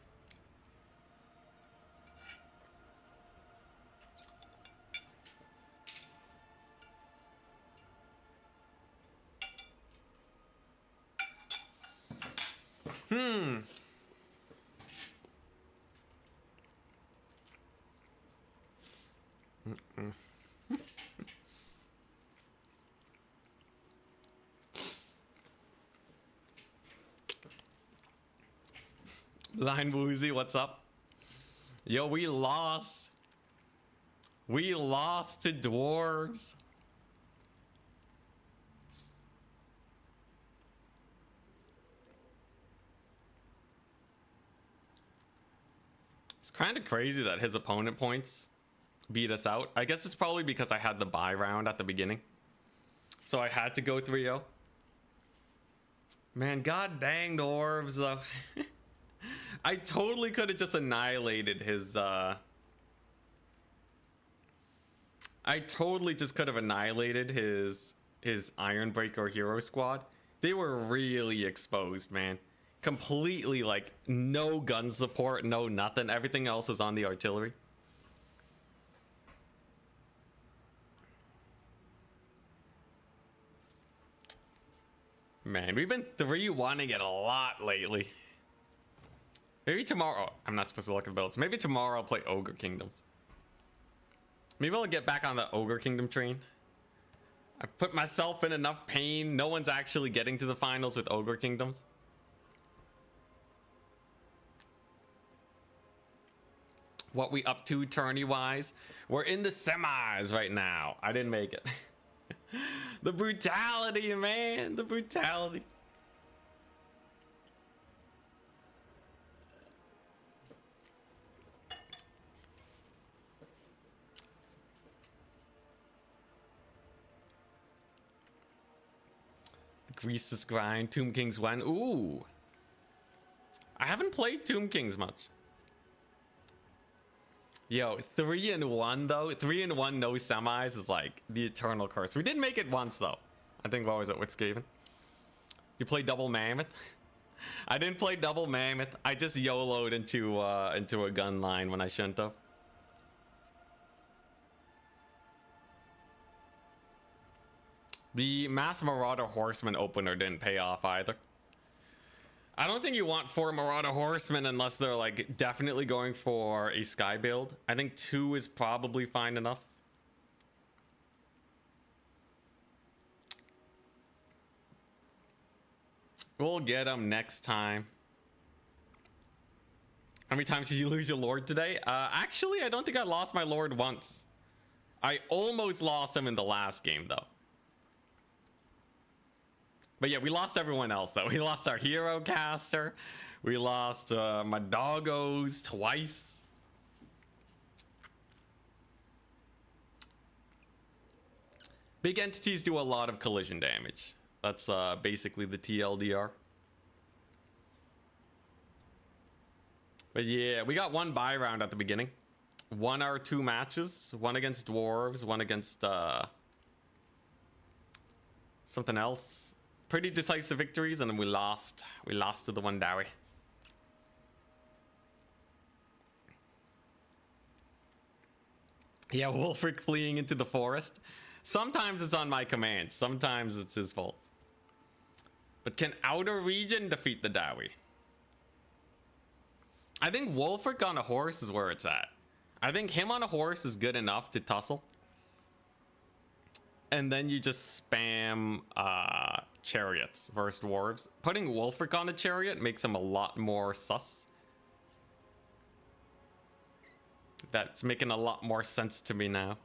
Blind Woozy, what's up? Yo, we lost. We lost to dwarves. It's kind of crazy that his opponent points beat us out. I guess it's probably because I had the bye round at the beginning. So I had to go 3-0. Man, god dang dwarves though. I totally could have just annihilated his I totally just could have annihilated his Ironbreaker hero squad. They were really exposed, man. Completely, like, no gun support, no nothing. Everything else was on the artillery. Man, we've been 3-1-ing it a lot lately. Maybe tomorrow. I'm not supposed to look at the builds. Maybe tomorrow I'll play Ogre Kingdoms. Maybe I'll get back on the Ogre Kingdom train. I put myself in enough pain. No one's actually getting to the finals with Ogre Kingdoms. What we up to tourney-wise? We're in the semis right now. I didn't make it. The brutality, man. The brutality. Grease's grind. Tomb Kings win. Ooh. I haven't played Tomb Kings much. Yo, 3-1 though. 3-1 no semis is like the eternal curse. We did make it once though. I think, what was it with Skaven? You played Double Mammoth? I didn't play Double Mammoth. I just YOLO'd into a gun line when I shouldn't have. The Mass Marauder Horseman opener didn't pay off either. I don't think you want 4 Marauder Horsemen unless they're like definitely going for a sky build. I think 2 is probably fine enough. We'll get them next time. How many times did you lose your lord today? Actually, I don't think I lost my lord once. I almost lost him in the last game though. But yeah, we lost everyone else though. We lost our hero caster. We lost my doggos twice. Big entities do a lot of collision damage. That's basically the TLDR. But yeah, we got one bye round at the beginning. Won our 2 matches. One against dwarves, one against something else. Pretty decisive victories, and then we lost. We lost to the one Dowie. Yeah, Wolfric fleeing into the forest. Sometimes it's on my command. Sometimes it's his fault. But can Outer Region defeat the Dowie? I think Wolfric on a horse is where it's at. I think him on a horse is good enough to tussle. And then you just spam chariots versus dwarves. Putting Wolfric on a chariot makes him a lot more sus. That's making a lot more sense to me now.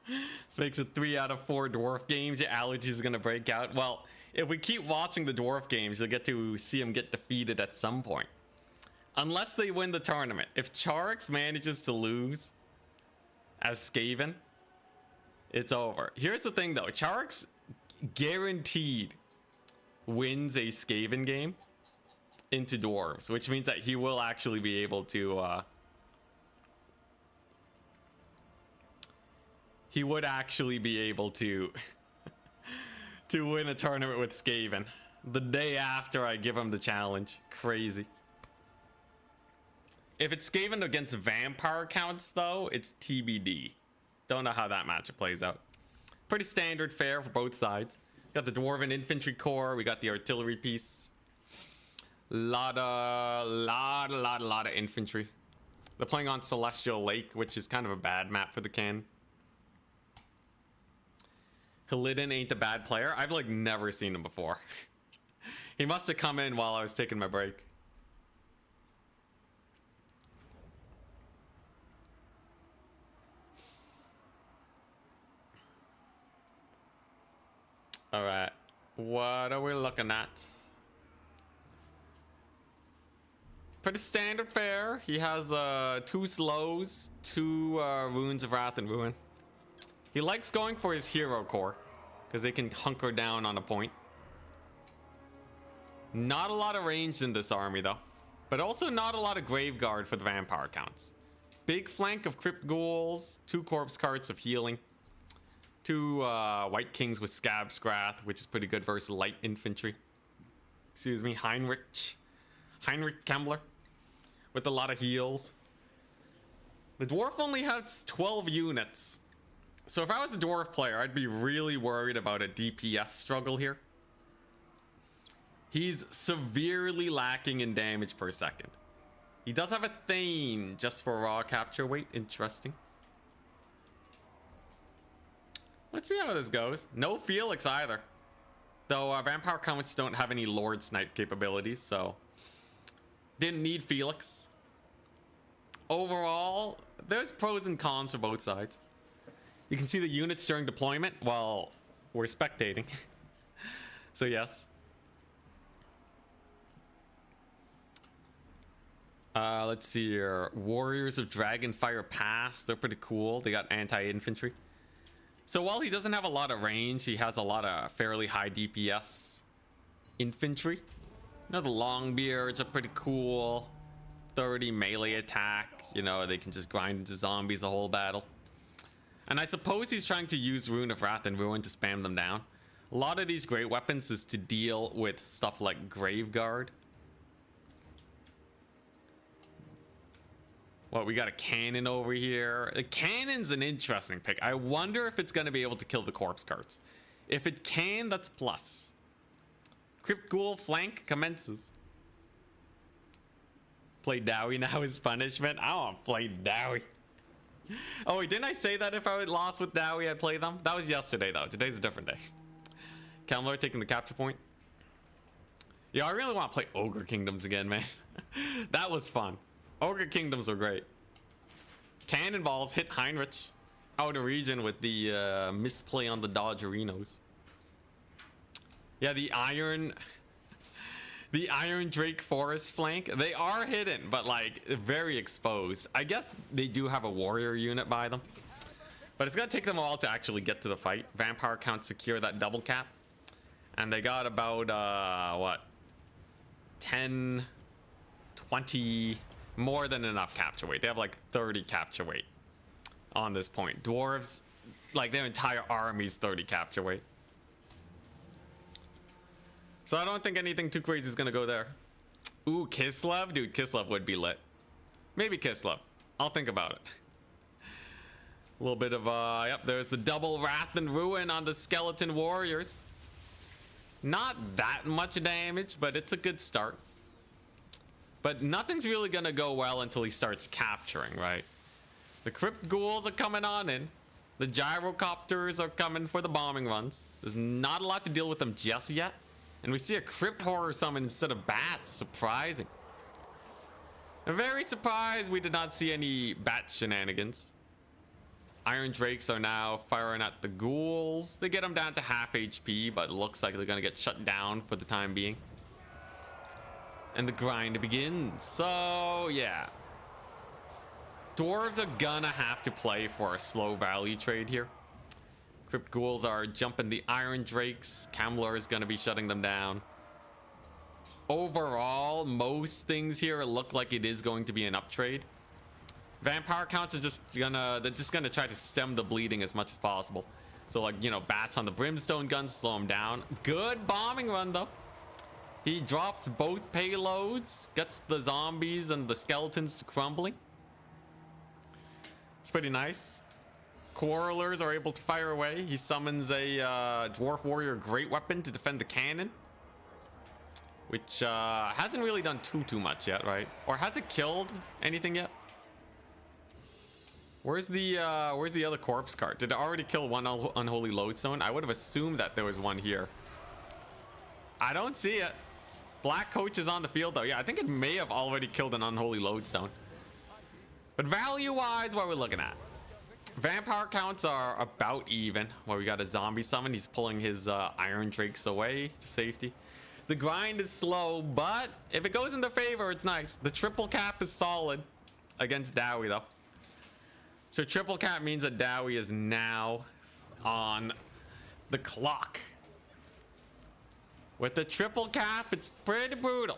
This makes it 3 out of 4 dwarf games. Your allergies are gonna break out. Well, if we keep watching the dwarf games, you'll get to see them get defeated at some point. Unless they win the tournament. If Charix manages to lose as Skaven, it's over. Here's the thing though, Charix guaranteed wins a Skaven game into dwarves, which means that he will actually be able to he would actually be able to to win a tournament with Skaven the day after I give him the challenge. Crazy. If it's Skaven against vampire counts though, it's TBD. Don't know how that matchup plays out. Pretty standard fare for both sides. Got the dwarven infantry corps, we got the artillery piece. Lot of infantry. They're playing on Celestial Lake, which is kind of a bad map for the can. Halidin ain't a bad player. I've like never seen him before. He must have come in while I was taking my break. All right, what are we looking at? Pretty standard fare. He has 2 slows, 2 runes of wrath and ruin. He likes going for his hero core because they can hunker down on a point. Not a lot of range in this army though, but also not a lot of graveguard for the vampire counts. Big flank of crypt ghouls, 2 corpse carts of healing, 2 white kings with scab scrath, which is pretty good versus light infantry. Excuse me, Heinrich Kemmler with a lot of heals. The dwarf only has 12 units. So if I was a dwarf player, I'd be really worried about a DPS struggle here. He's severely lacking in damage per second. He does have a Thane just for raw capture weight. Interesting. Let's see how this goes. No Felix either. Though vampire counts don't have any Lord Snipe capabilities, so didn't need Felix. Overall, there's pros and cons for both sides. You can see the units during deployment while we're spectating. So yes. Let's see here. Warriors of Dragonfire Pass. They're pretty cool. They got anti-infantry. So while he doesn't have a lot of range, he has a lot of fairly high DPS infantry. You know, the Longbeards are pretty cool. 30 melee attack. You know, they can just grind into zombies the whole battle. And I suppose he's trying to use Rune of Wrath and Ruin to spam them down. A lot of these great weapons is to deal with stuff like Graveguard. Well, we got a cannon over here. The cannon's an interesting pick. I wonder if it's going to be able to kill the corpse carts. If it can, that's plus. Crypt Ghoul flank commences. Play Dowie now as punishment. I want to play Dowie. Oh wait, didn't I say that if I had lost with Dowie I'd play them? That was yesterday though. Today's a different day. Kemmler taking the capture point. Yeah, I really want to play Ogre Kingdoms again, man. That was fun. Ogre Kingdoms were great. Cannonballs hit Heinrich out of region with the misplay on the Dodgerinos. Yeah, the Iron Drake Forest flank, they are hidden, but like very exposed. I guess they do have a warrior unit by them, but it's gonna take them a while to actually get to the fight. Vampire count secure that double cap, and they got about what, 10, 20, more than enough capture weight. They have like 30 capture weight on this point. Dwarves, like their entire army's 30 capture weight. So I don't think anything too crazy is gonna go there. Ooh, Kislev? Dude, Kislev would be lit. Maybe Kislev. I'll think about it. A little bit of, yep, there's the double Wrath and Ruin on the Skeleton Warriors. Not that much damage, but it's a good start. But nothing's really gonna go well until he starts capturing, right? The Crypt Ghouls are coming on in. The Gyrocopters are coming for the bombing runs. There's not a lot to deal with them just yet. And we see a Crypt Horror summon instead of bats. Surprising. I'm very surprised we did not see any bat shenanigans. Iron Drakes are now firing at the Ghouls. They get them down to half HP, but it looks like they're going to get shut down for the time being. And the grind begins. So, yeah. Dwarves are gonna have to play for a slow value trade here. Crypt Ghouls are jumping the Iron Drakes. Camlar is gonna be shutting them down. Overall, most things here look like it is going to be an up trade. Vampire counts are they're just gonna try to stem the bleeding as much as possible. So, like, you know, bats on the brimstone guns, slow them down. Good bombing run though. He drops both payloads, gets the zombies and the skeletons to crumbling. It's pretty nice. Quarrelers are able to fire away. He summons a Dwarf Warrior Great Weapon to defend the cannon, which hasn't really done too much yet, right? Or has it killed anything yet? Where's the other corpse card? Did it already kill one unholy lodestone? I would have assumed that there was one here. I don't see it. Black Coach is on the field though. Yeah, I think it may have already killed an unholy lodestone. But value-wise, what we're looking at, vampire counts are about even. Well, we got a zombie summon. He's pulling his Iron Drakes away to safety. The grind is slow, but if it goes in their favor, it's nice. The triple cap is solid against Dowie, though. So triple cap means that Dowie is now on the clock. With the triple cap, it's pretty brutal.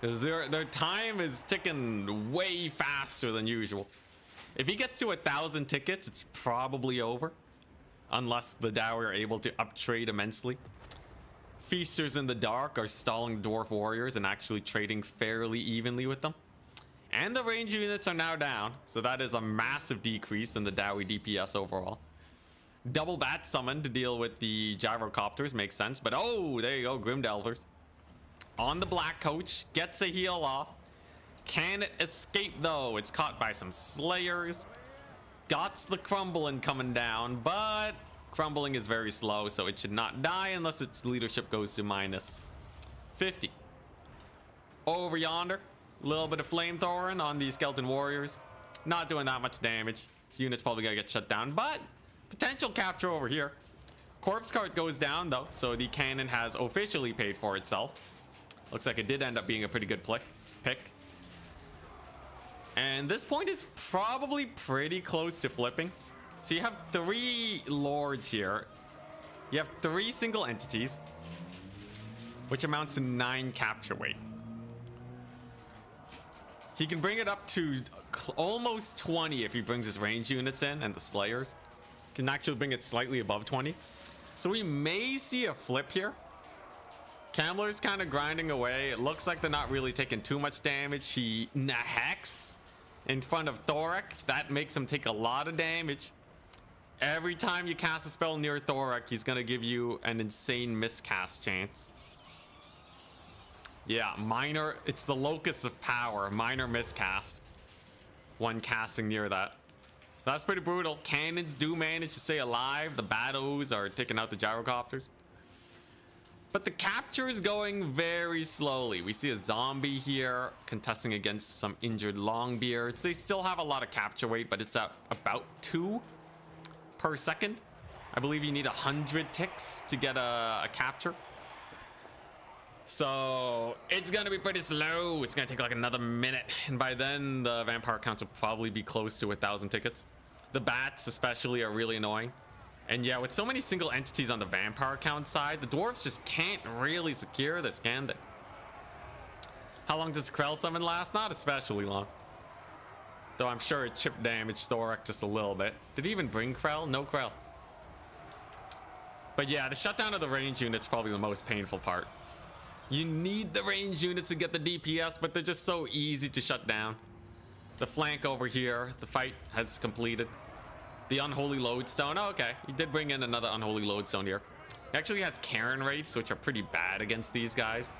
Their time is ticking way faster than usual. If he gets to 1,000 tickets, it's probably over. Unless the Dowie are able to uptrade immensely. Feasters in the Dark are stalling Dwarf Warriors and actually trading fairly evenly with them. And the range units are now down, so that is a massive decrease in the Dowie DPS overall. Double Bat Summon to deal with the Gyrocopters makes sense, but oh, there you go, Grim Delvers. On the Black Coach, gets a heal off. Can it escape though? It's caught by some Slayers. Got the Crumbling coming down, but Crumbling is very slow, so it should not die unless its leadership goes to minus 50. Over yonder, a little bit of flamethrowing on the Skeleton Warriors. Not doing that much damage. This unit's probably gonna get shut down, but potential capture over here. Corpse Cart goes down though, so the cannon has officially paid for itself. Looks like it did end up being a pretty good pick. And this point is probably pretty close to flipping. So you have 3 lords here. You have 3 single entities, which amounts to 9 capture weight. He can bring it up to almost 20 if he brings his range units in, and the Slayers can actually bring it slightly above 20. So we may see a flip here. Camlar's kind of grinding away. It looks like they're not really taking too much damage. He Nahex in front of Thorak. That makes him take a lot of damage. Every time you cast a spell near Thorak, he's going to give you an insane miscast chance. Yeah, minor. It's the locus of power. Minor miscast when casting near that. So that's pretty brutal. Cannons do manage to stay alive. The Batos are taking out the Gyrocopters. But the capture is going very slowly. We see a zombie here contesting against some injured Longbeards. They still have a lot of capture weight, but it's at about 2 per second. I believe you need 100 ticks to get a capture. So it's gonna be pretty slow. It's gonna take like another minute, and by then the vampire counts will probably be close to 1,000 tickets. The bats especially are really annoying. And yeah, with so many single entities on the vampire count side, the dwarves just can't really secure this, can they? How long does Krell summon last? Not especially long. Though I'm sure it chip damaged Thorak just a little bit. Did he even bring Krell? No Krell. But yeah, the shutdown of the range unit's probably the most painful part. You need the range units to get the DPS, but they're just so easy to shut down. The flank over here, the fight has completed. The unholy lodestone. Oh, okay, he did bring in another unholy lodestone here. He actually has Karen rates, which are pretty bad against these guys.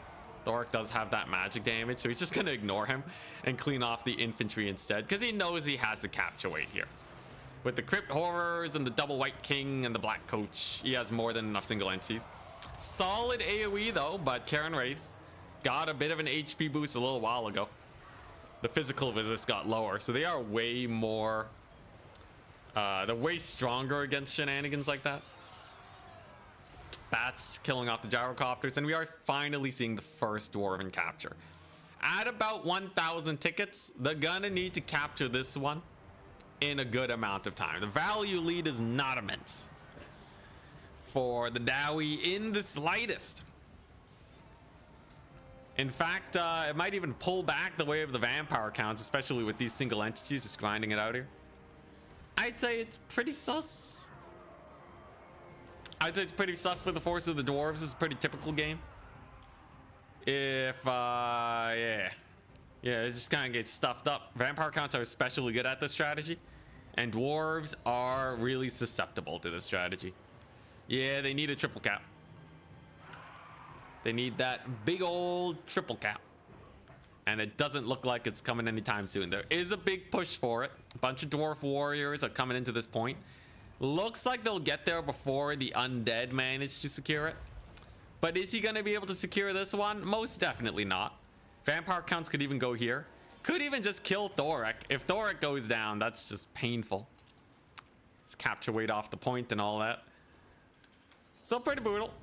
The orc does have that magic damage, so he's just gonna ignore him and clean off the infantry instead, because he knows he has a capture weight here. With the crypt horrors and the double white king and the black coach, he has more than enough single entities. Solid AoE though, but Karen race got a bit of an HP boost a little while ago. The physical resist got lower, so they are way more they're way stronger against shenanigans like that. Bats killing off the gyrocopters, and we are finally seeing the first dwarven capture. At about 1,000 tickets, they're gonna need to capture this one in a good amount of time. The value lead is not immense for the Dowie in the slightest. In fact, it might even pull back the way of the vampire counts, especially with these single entities just grinding it out here. I'd say it's pretty sus. I'd say it's pretty sus for the force of the dwarves. It's a pretty typical game. If, yeah, it just kind of gets stuffed up. Vampire counts are especially good at this strategy, and dwarves are really susceptible to this strategy. Yeah, they need a triple cap. They need that big old triple cap. And it doesn't look like it's coming anytime soon. There is a big push for it. A bunch of dwarf warriors are coming into this point. Looks like they'll get there before the undead manage to secure it. But is he going to be able to secure this one? Most definitely not. Vampire counts could even go here. Could even just kill Thoric. If Thoric goes down, that's just painful. Just capture weight off the point and all that. So pretty brutal.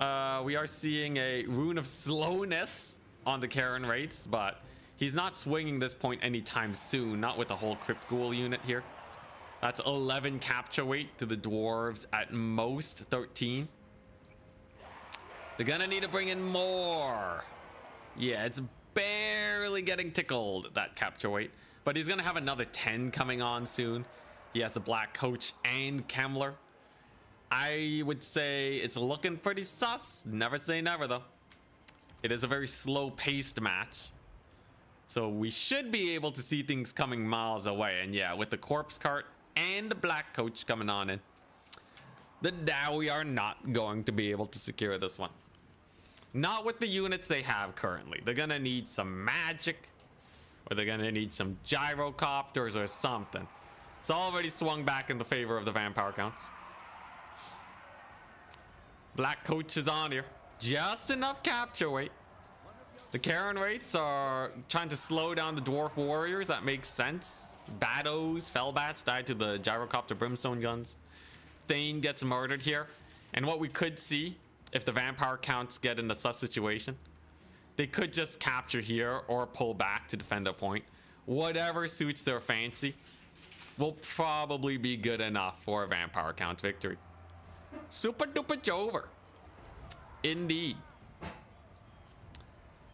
We are seeing a rune of slowness on the Karen rates, but he's not swinging this point anytime soon. Not with the whole Crypt Ghoul unit here. That's 11 capture weight to the dwarves, at most 13. They're gonna need to bring in more. Yeah, it's barely getting tickled, that capture weight, but he's gonna have another 10 coming on soon. He has a black coach and Kemmler. I would say it's looking pretty sus. Never say never though. It is a very slow paced match, so we should be able to see things coming miles away. And yeah, with the corpse cart and the black coach coming on in, the Dowie are not going to be able to secure this one. Not with the units they have currently. They're gonna need some magic, or they're gonna need some gyrocopters or something. It's already swung back in the favor of the vampire counts. Black coach is on here. Just enough capture weight. The Karen rates are trying to slow down the dwarf warriors. That makes sense. Bados, Fellbats died to the gyrocopter brimstone guns. Thane gets murdered here. And what we could see, if the vampire counts get in a sus situation, they could just capture here or pull back to defend their point. Whatever suits their fancy will probably be good enough for a vampire count victory. Super duper Jover. Indeed.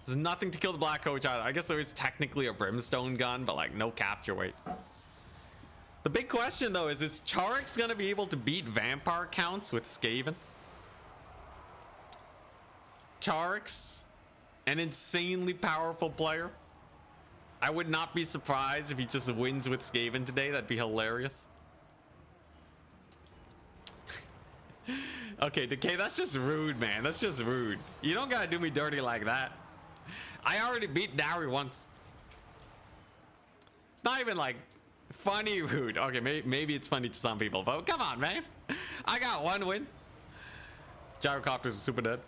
There's nothing to kill the black coach either. I guess there is technically a brimstone gun, but like no capture weight. The big question though is Charix gonna be able to beat vampire counts with Skaven? Charix, an insanely powerful player. I would not be surprised if he just wins with Skaven today. That'd be hilarious. Okay, Decay, that's just rude, man. That's just rude. You don't gotta do me dirty like that. I already beat Dowie once. It's not even like funny rude. Okay, maybe it's funny to some people, but come on, man. I got one win. Gyrocopters are super dead.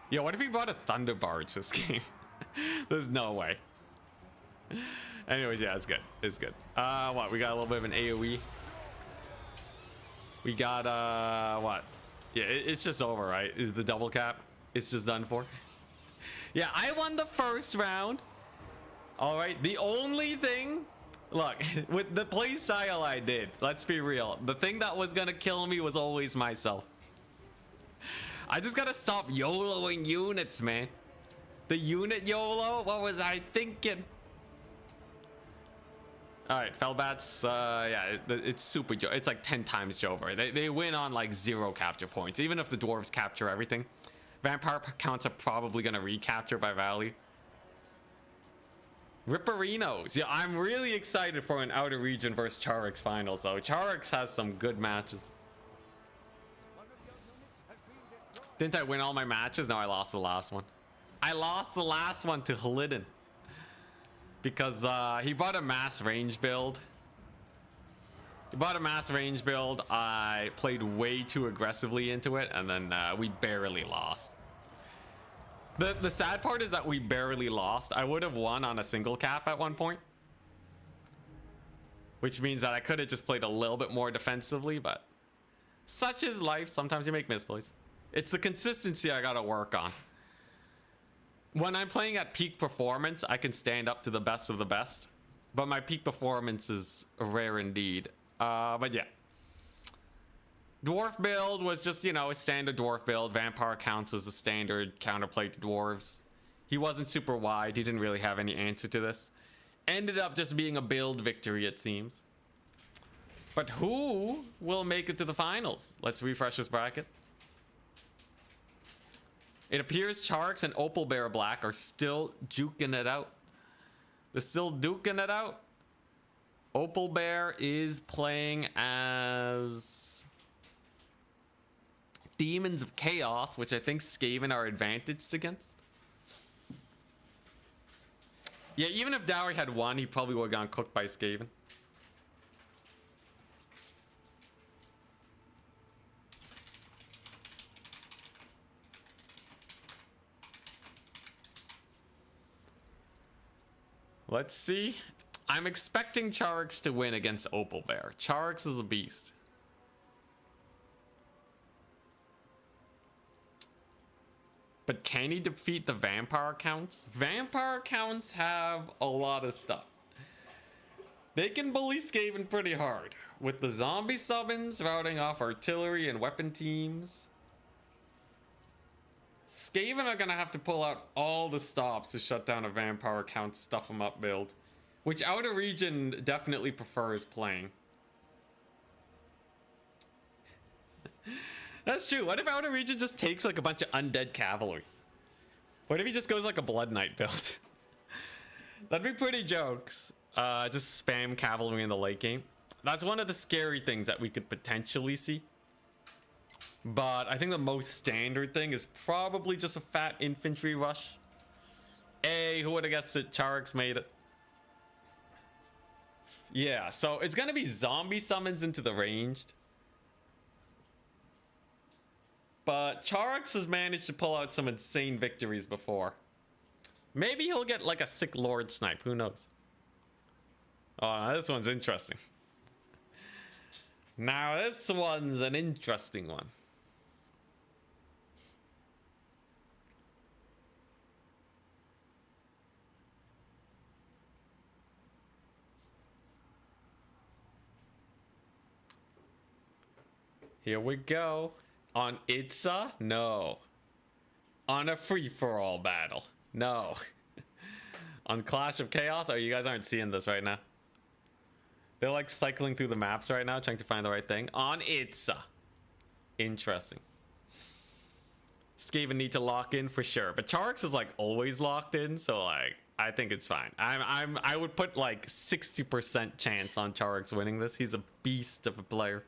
Yo, what if he brought a Thunder Barge this game? There's no way. Anyways, yeah, it's good. It's good. What? We got a little bit of an AoE. We got, what? Yeah, it's just over, right? Is the double cap? It's just done for. Yeah, I won the first round. All right, the only thing, look, with the play style I did, let's be real. The thing that was gonna kill me was always myself. I just gotta stop YOLOing units, man. The unit YOLO, what was I thinking? All right, Fellbats, yeah, it's super Joe. It's like 10 times Jover. They win on like 0 capture points, even if the dwarves capture everything. Vampire counts are probably gonna recapture by value. Ripperinos. Yeah, I'm really excited for an outer region versus Charix finals, though. Charix has some good matches. Didn't I win all my matches? No, I lost the last one. I lost the last one to Halidin. Because he bought a mass range build. I played way too aggressively into it, and then we barely lost. The sad part is that we barely lost. I would have won on a single cap at one point. Which means that I could have just played a little bit more defensively, but such is life. Sometimes you make misplays. It's the consistency I gotta work on. When I'm playing at peak performance, I can stand up to the best of the best. But my peak performance is rare indeed. But yeah. Dwarf build was just, you know, a standard dwarf build. Vampire counts was the standard counterplay to dwarves. He wasn't super wide. He didn't really have any answer to this. Ended up just being a build victory, it seems. But who will make it to the finals? Let's refresh this bracket. It appears Charix and Opal Bear Black are still duking it out. They're still duking it out. Opal Bear is playing as Demons of Chaos, which I think Skaven are advantaged against. Yeah, even if Dowry had won, he probably would have gone cooked by Skaven. Let's see. I'm expecting Charix to win against Opal Bear. Charix is a beast. But can he defeat the vampire counts? Vampire counts have a lot of stuff. They can bully Skaven pretty hard. With the zombie summons routing off artillery and weapon teams. Skaven are gonna have to pull out all the stops to shut down a vampire count stuff 'em up build. Which outer region definitely prefers playing. That's true. What if outer region just takes like a bunch of undead cavalry? What if he just goes like a blood knight build? That'd be pretty jokes. Just spam cavalry in the late game. That's one of the scary things that we could potentially see. But I think the most standard thing is probably just a fat infantry rush. Hey, who would have guessed it? Charix made it. Yeah, so it's gonna be zombie summons into the ranged. But Charix has managed to pull out some insane victories before. Maybe he'll get like a sick Lord snipe. Who knows? Oh, this one's interesting. Now this one's an interesting one. Here we go. On Itza? No. On a free-for-all battle? No. On Clash of Chaos? Oh, you guys aren't seeing this right now. They're like cycling through the maps right now, trying to find the right thing. On Itza. Interesting. Skaven need to lock in for sure. But Charix is like always locked in, so like I think it's fine. I would put like 60% chance on Charix winning this. He's a beast of a player.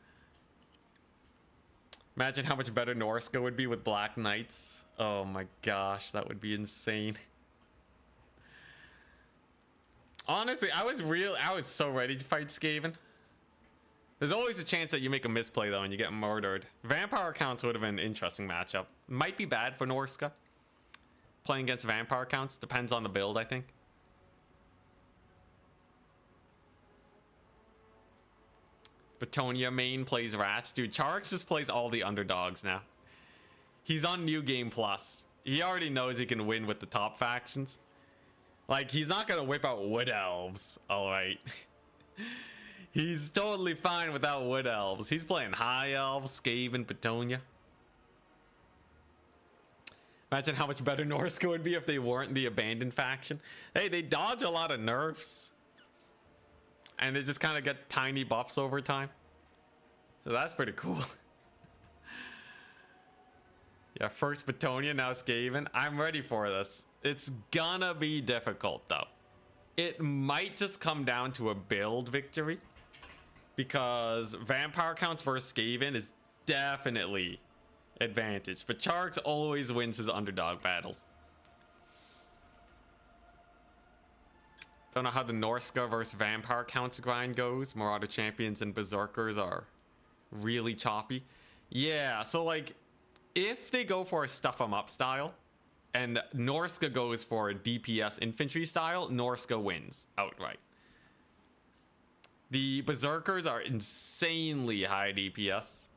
Imagine how much better Norsca would be with Black Knights. Oh my gosh, that would be insane. Honestly, I was so ready to fight Skaven. There's always a chance that you make a misplay though and you get murdered. Vampire counts would have been an interesting matchup. Might be bad for Norsca. Playing against vampire counts depends on the build, I think. Bretonnia main plays rats. Dude, Charix just plays all the underdogs now. He's on New Game Plus. He already knows he can win with the top factions. Like, he's not gonna whip out Wood Elves. Alright. He's totally fine without Wood Elves. He's playing High Elves, Skaven, Bretonnia. Imagine how much better Norsca would be if they weren't the abandoned faction. Hey, they dodge a lot of nerfs. And they just kind of get tiny buffs over time. So that's pretty cool. Yeah, first Bretonnia, now Skaven. I'm ready for this. It's gonna be difficult though. it might just come down to a build victory. Because vampire counts versus Skaven is definitely advantage. But Charx always wins his underdog battles. Don't know how the Norsca versus vampire counts grind goes. Marauder champions and berserkers are really choppy. Yeah, so like, if they go for a stuff 'em up style, and Norsca goes for a DPS infantry style, Norsca wins outright. The berserkers are insanely high DPS.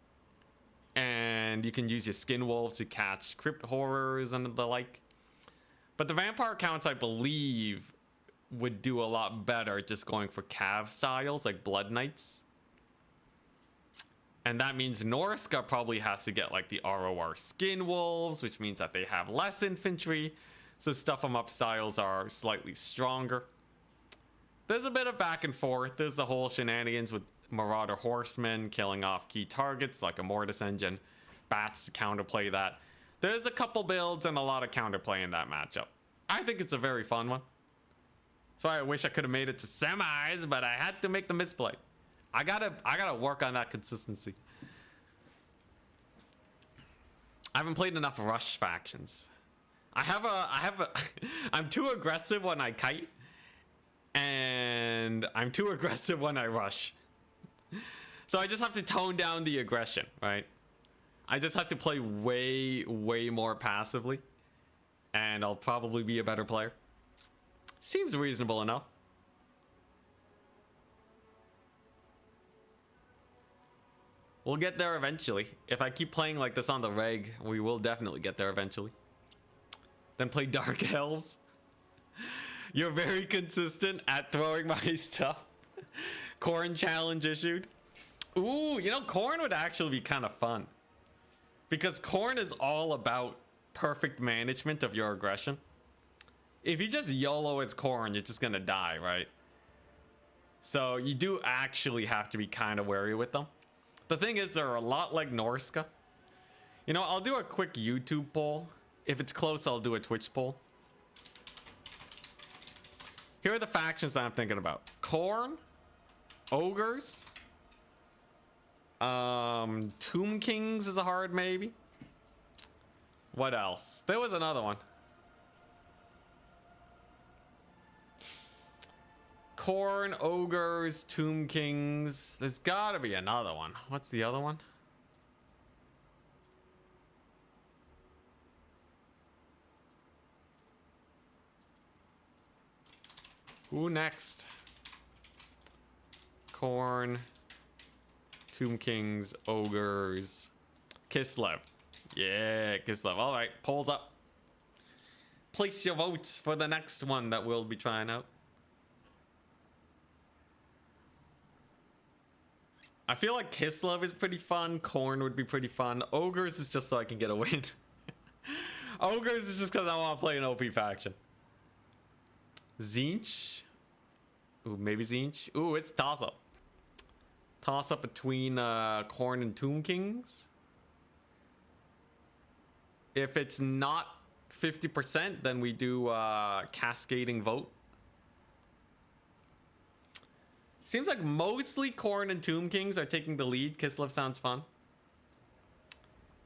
And you can use your skin wolves to catch crypt horrors and the like. But the vampire counts, I believe, would do a lot better just going for cav styles like blood knights. And that means Norsca probably has to get like the ROR skin wolves, which means that they have less infantry. So stuff 'em up styles are slightly stronger. There's a bit of back and forth. There's the whole shenanigans with Marauder horsemen killing off key targets like a Mortis engine. Bats to counterplay that. There's a couple builds and a lot of counterplay in that matchup. I think it's a very fun one. That's why I wish I could have made it to semis, but I had to make the misplay. I gotta work on that consistency. I haven't played enough rush factions. I'm too aggressive when I kite. And I'm too aggressive when I rush. So I just have to tone down the aggression, right? I just have to play way, way more passively. And I'll probably be a better player. Seems reasonable enough. We'll get there eventually. If I keep playing like this on the reg, we will definitely get there eventually. Then play Dark Elves. You're very consistent at throwing my stuff. Corn challenge issued. Ooh, you know, Corn would actually be kind of fun. Because Corn is all about perfect management of your aggression. If you just YOLO as Corn, you're just gonna die, right? So you do actually have to be kind of wary with them. The thing is, they're a lot like Norsca. You know, I'll do a quick YouTube poll. If it's close, I'll do a Twitch poll. Here are the factions that I'm thinking about. Khorne, Ogres, Tomb Kings is a hard maybe. What else? There was another one. Khorne, Ogres, Tomb Kings. There's gotta be another one. What's the other one? Who next? Khorne, Tomb Kings, Ogres, Kislev. Yeah, Kislev. All right, polls up. Place your votes for the next one that we'll be trying out. I feel like Kislev is pretty fun. Khorne would be pretty fun. Ogres is just so I can get a win. Ogres is just because I want to play an OP faction. Tzeentch. Ooh, maybe Tzeentch. Ooh, it's toss-up. Toss-up between Khorne and Tomb Kings. If it's not 50%, then we do cascading vote. Seems like mostly Khorne and Tomb Kings are taking the lead. Kislev sounds fun.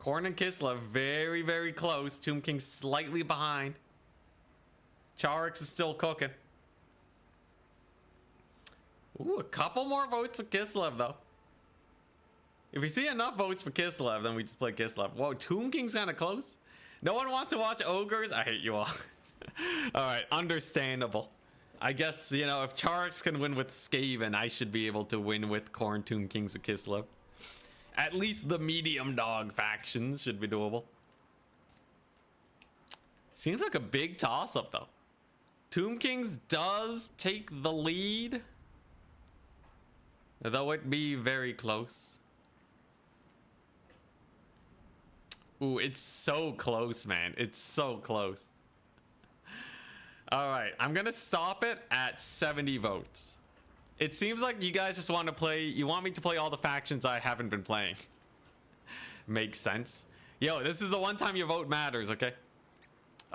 Khorne and Kislev very, very close. Tomb Kings slightly behind. Charx is still cooking. Ooh, a couple more votes for Kislev, though. If we see enough votes for Kislev, then we just play Kislev. Whoa, Tomb King's kind of close. No one wants to watch Ogres? I hate you all. Alright, understandable. I guess, you know, if Charx can win with Skaven, I should be able to win with Khorne, Tomb Kings, or Kislev. At least the medium dog factions should be doable. Seems like a big toss-up, though. Tomb Kings does take the lead, though it be very close. Ooh, it's so close, man. It's so close. All right, I'm gonna stop it at 70 votes. It seems like you guys just want to play, you want me to play all the factions I haven't been playing. Makes sense. Yo, this is the one time your vote matters, okay?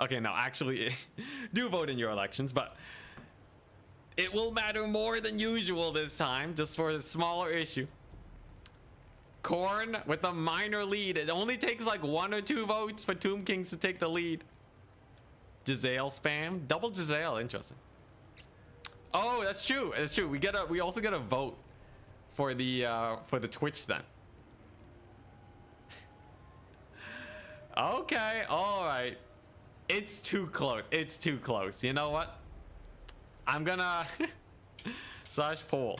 Okay, no, actually, do vote in your elections, but It will matter more than usual this time, just for a smaller issue. Corn with a minor lead. It only takes like 1 or 2 votes for Tomb Kings to take the lead. Giselle spam. Double Giselle. Interesting. Oh, that's true. That's true. We also get a vote for the Twitch then. Okay. All right. It's too close. It's too close. You know what? I'm gonna slash poll.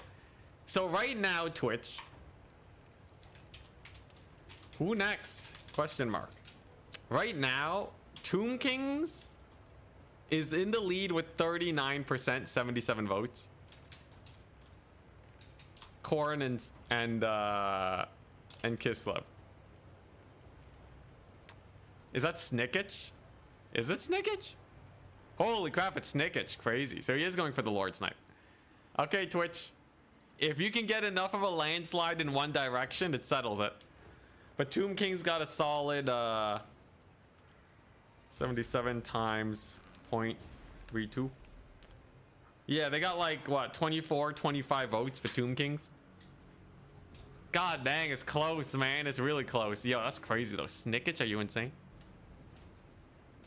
So right now, Twitch. Who next? Question mark. Right now, Tomb Kings is in the lead with 39%, 77 votes. Korn and Kislev. Is that Snickage? Is it Snickage? Holy crap, it's Snickage. Crazy. So he is going for the Lord Snipe. Okay, Twitch. If you can get enough of a landslide in one direction, it settles it. But Tomb King's got a solid 77 times 0.32. Yeah, they got like, what, 24, 25 votes for Tomb Kings? God dang, it's close, man. It's really close. Yo, that's crazy, though. Snickage, are you insane?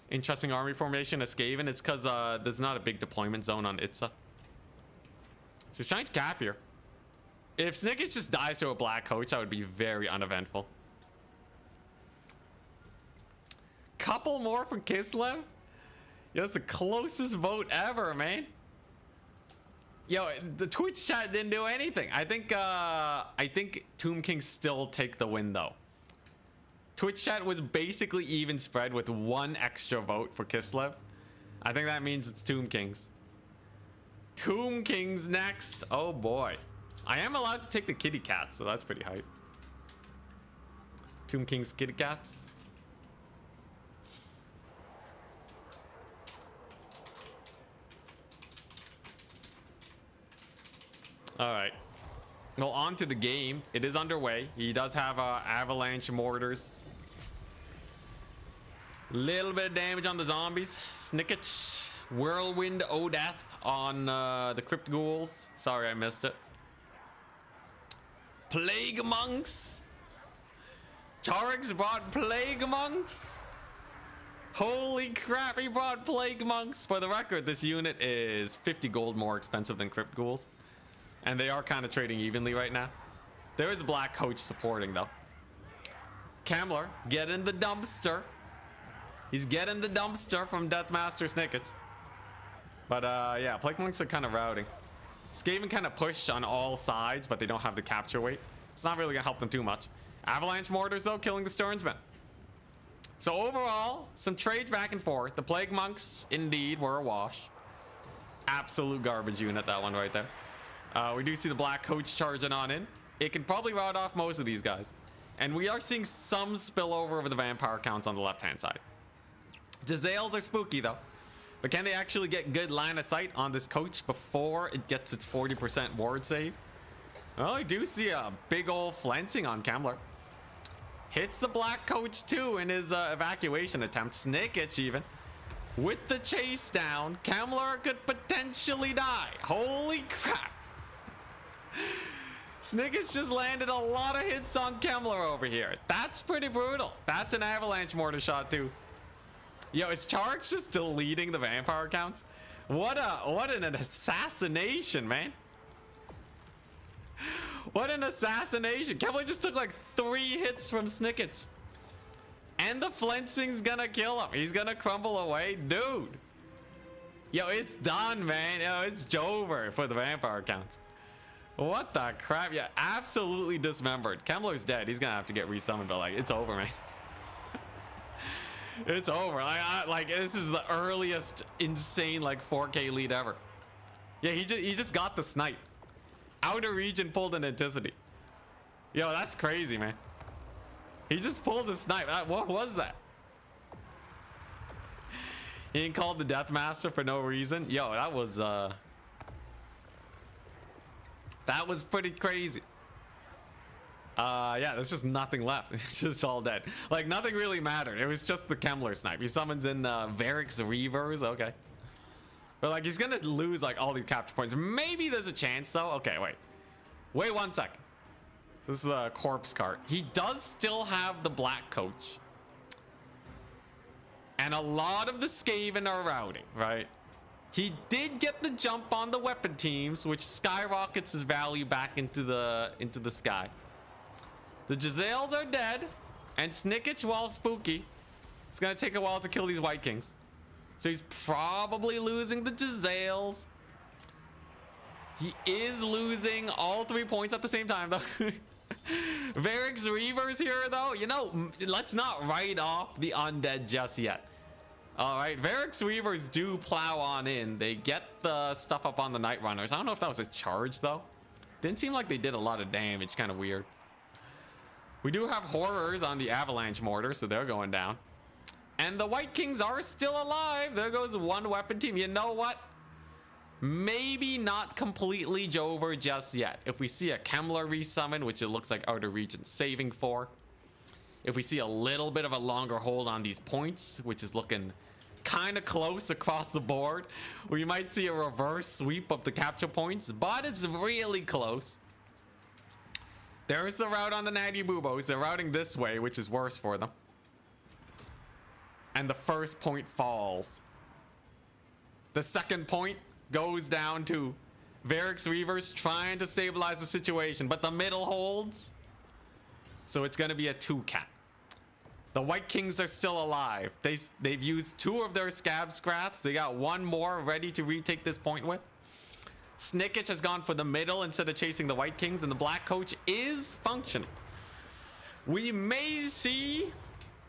Interesting army formation as Skaven. It's because there's not a big deployment zone on Itza. So he's trying to cap here. If Snickage just dies to a black coach, that would be very uneventful. Couple more for Kislev. Yo, that's the closest vote ever, man. Yo, the Twitch chat didn't do anything. I think Tomb Kings still take the win though. Twitch chat was basically even spread with 1 extra vote for Kislev. I think that means it's Tomb Kings. Tomb Kings next. Oh boy. I am allowed to take the kitty cat, so that's pretty hype. Tomb Kings kitty cats. All right. Well, on to the game. It is underway. He does have avalanche mortars. Little bit of damage on the zombies. Snickage. Whirlwind Odeath on the Crypt Ghouls. Sorry, I missed it. Plague Monks. Charix brought Plague Monks. Holy crap, he brought Plague Monks. For the record, this unit is 50 gold more expensive than Crypt Ghouls. And they are kind of trading evenly right now. There is a black coach supporting, though. Kamler, get in the dumpster. He's getting the dumpster from Deathmaster Snickage. But, yeah, Plague Monks are kind of routing. Skaven kind of pushed on all sides, but they don't have the capture weight. It's not really going to help them too much. Avalanche Mortars, though, killing the Stearnsmen. So, overall, some trades back and forth. The Plague Monks, indeed, were a wash. Absolute garbage unit, that one right there. We do see the black coach charging on in. It can probably rout off most of these guys. And we are seeing some spillover over the vampire counts on the left-hand side. Giselles are spooky, though. But can they actually get good line of sight on this coach before it gets its 40% ward save? Oh, I do see a big old flancing on Kamler. Hits the black coach, too, in his evacuation attempt. Snickage, even. With the chase down, Kamler could potentially die. Holy crap. Snickage just landed a lot of hits on Kamler over here. That's pretty brutal. That's an avalanche mortar shot, too. Yo, is Charix just deleting the vampire counts? What an assassination, man. What an assassination. Kamler just took like 3 hits from Snickage. And the flancing's gonna kill him. He's gonna crumble away. Dude. Yo, it's done, man. Yo, it's over for the vampire counts. What the crap? Yeah, absolutely dismembered. Kamler's dead. He's gonna have to get resummoned, but like, it's over, man. It's over. Like this is the earliest insane like 4K lead ever. Yeah, he just got the snipe. Outer region pulled an intensity. Yo, that's crazy, man. He just pulled a snipe. What was that? He ain't called the Deathmaster for no reason. Yo, that was pretty crazy. Yeah, there's just nothing left. It's just all dead. Like, nothing really mattered. It was just the Kamler snipe. He summons in Varric's Reavers. Okay. But like, he's gonna lose like all these capture points. Maybe there's a chance though. Okay, wait 1 second. This is a corpse cart. He does still have the black coach, and a lot of the Skaven are routing, right? He did get the jump on the weapon teams, which skyrockets his value back into the sky. The Giselles are dead, and Snickich, while spooky, it's gonna take a while to kill these White Kings. So he's probably losing the Giselles. He is losing all 3 points at the same time, though. Varric's Reavers here, though. You know, let's not write off the undead just yet. All right, Varric's Reavers do plow on in. They get the stuff up on the Night Runners. I don't know if that was a charge, though. Didn't seem like they did a lot of damage. Kind of weird. We do have Horrors on the Avalanche Mortar, so they're going down. And the White Kings are still alive. There goes one weapon team. You know what? Maybe not completely Jover just yet. If we see a Kemler resummon, which it looks like Outer Region saving for. If we see a little bit of a longer hold on these points, which is looking kind of close across the board, we might see a reverse sweep of the capture points, but it's really close. There's the route on the Natty Boobos. They're routing this way, which is worse for them. And the first point falls. The second point goes down to Varric's Reavers trying to stabilize the situation, but the middle holds. So it's going to be a 2-cat. The White Kings are still alive. They've used 2 of their scab scraps. They got 1 more ready to retake this point with. Snickich has gone for the middle instead of chasing the White Kings, and the black coach is functioning. We may see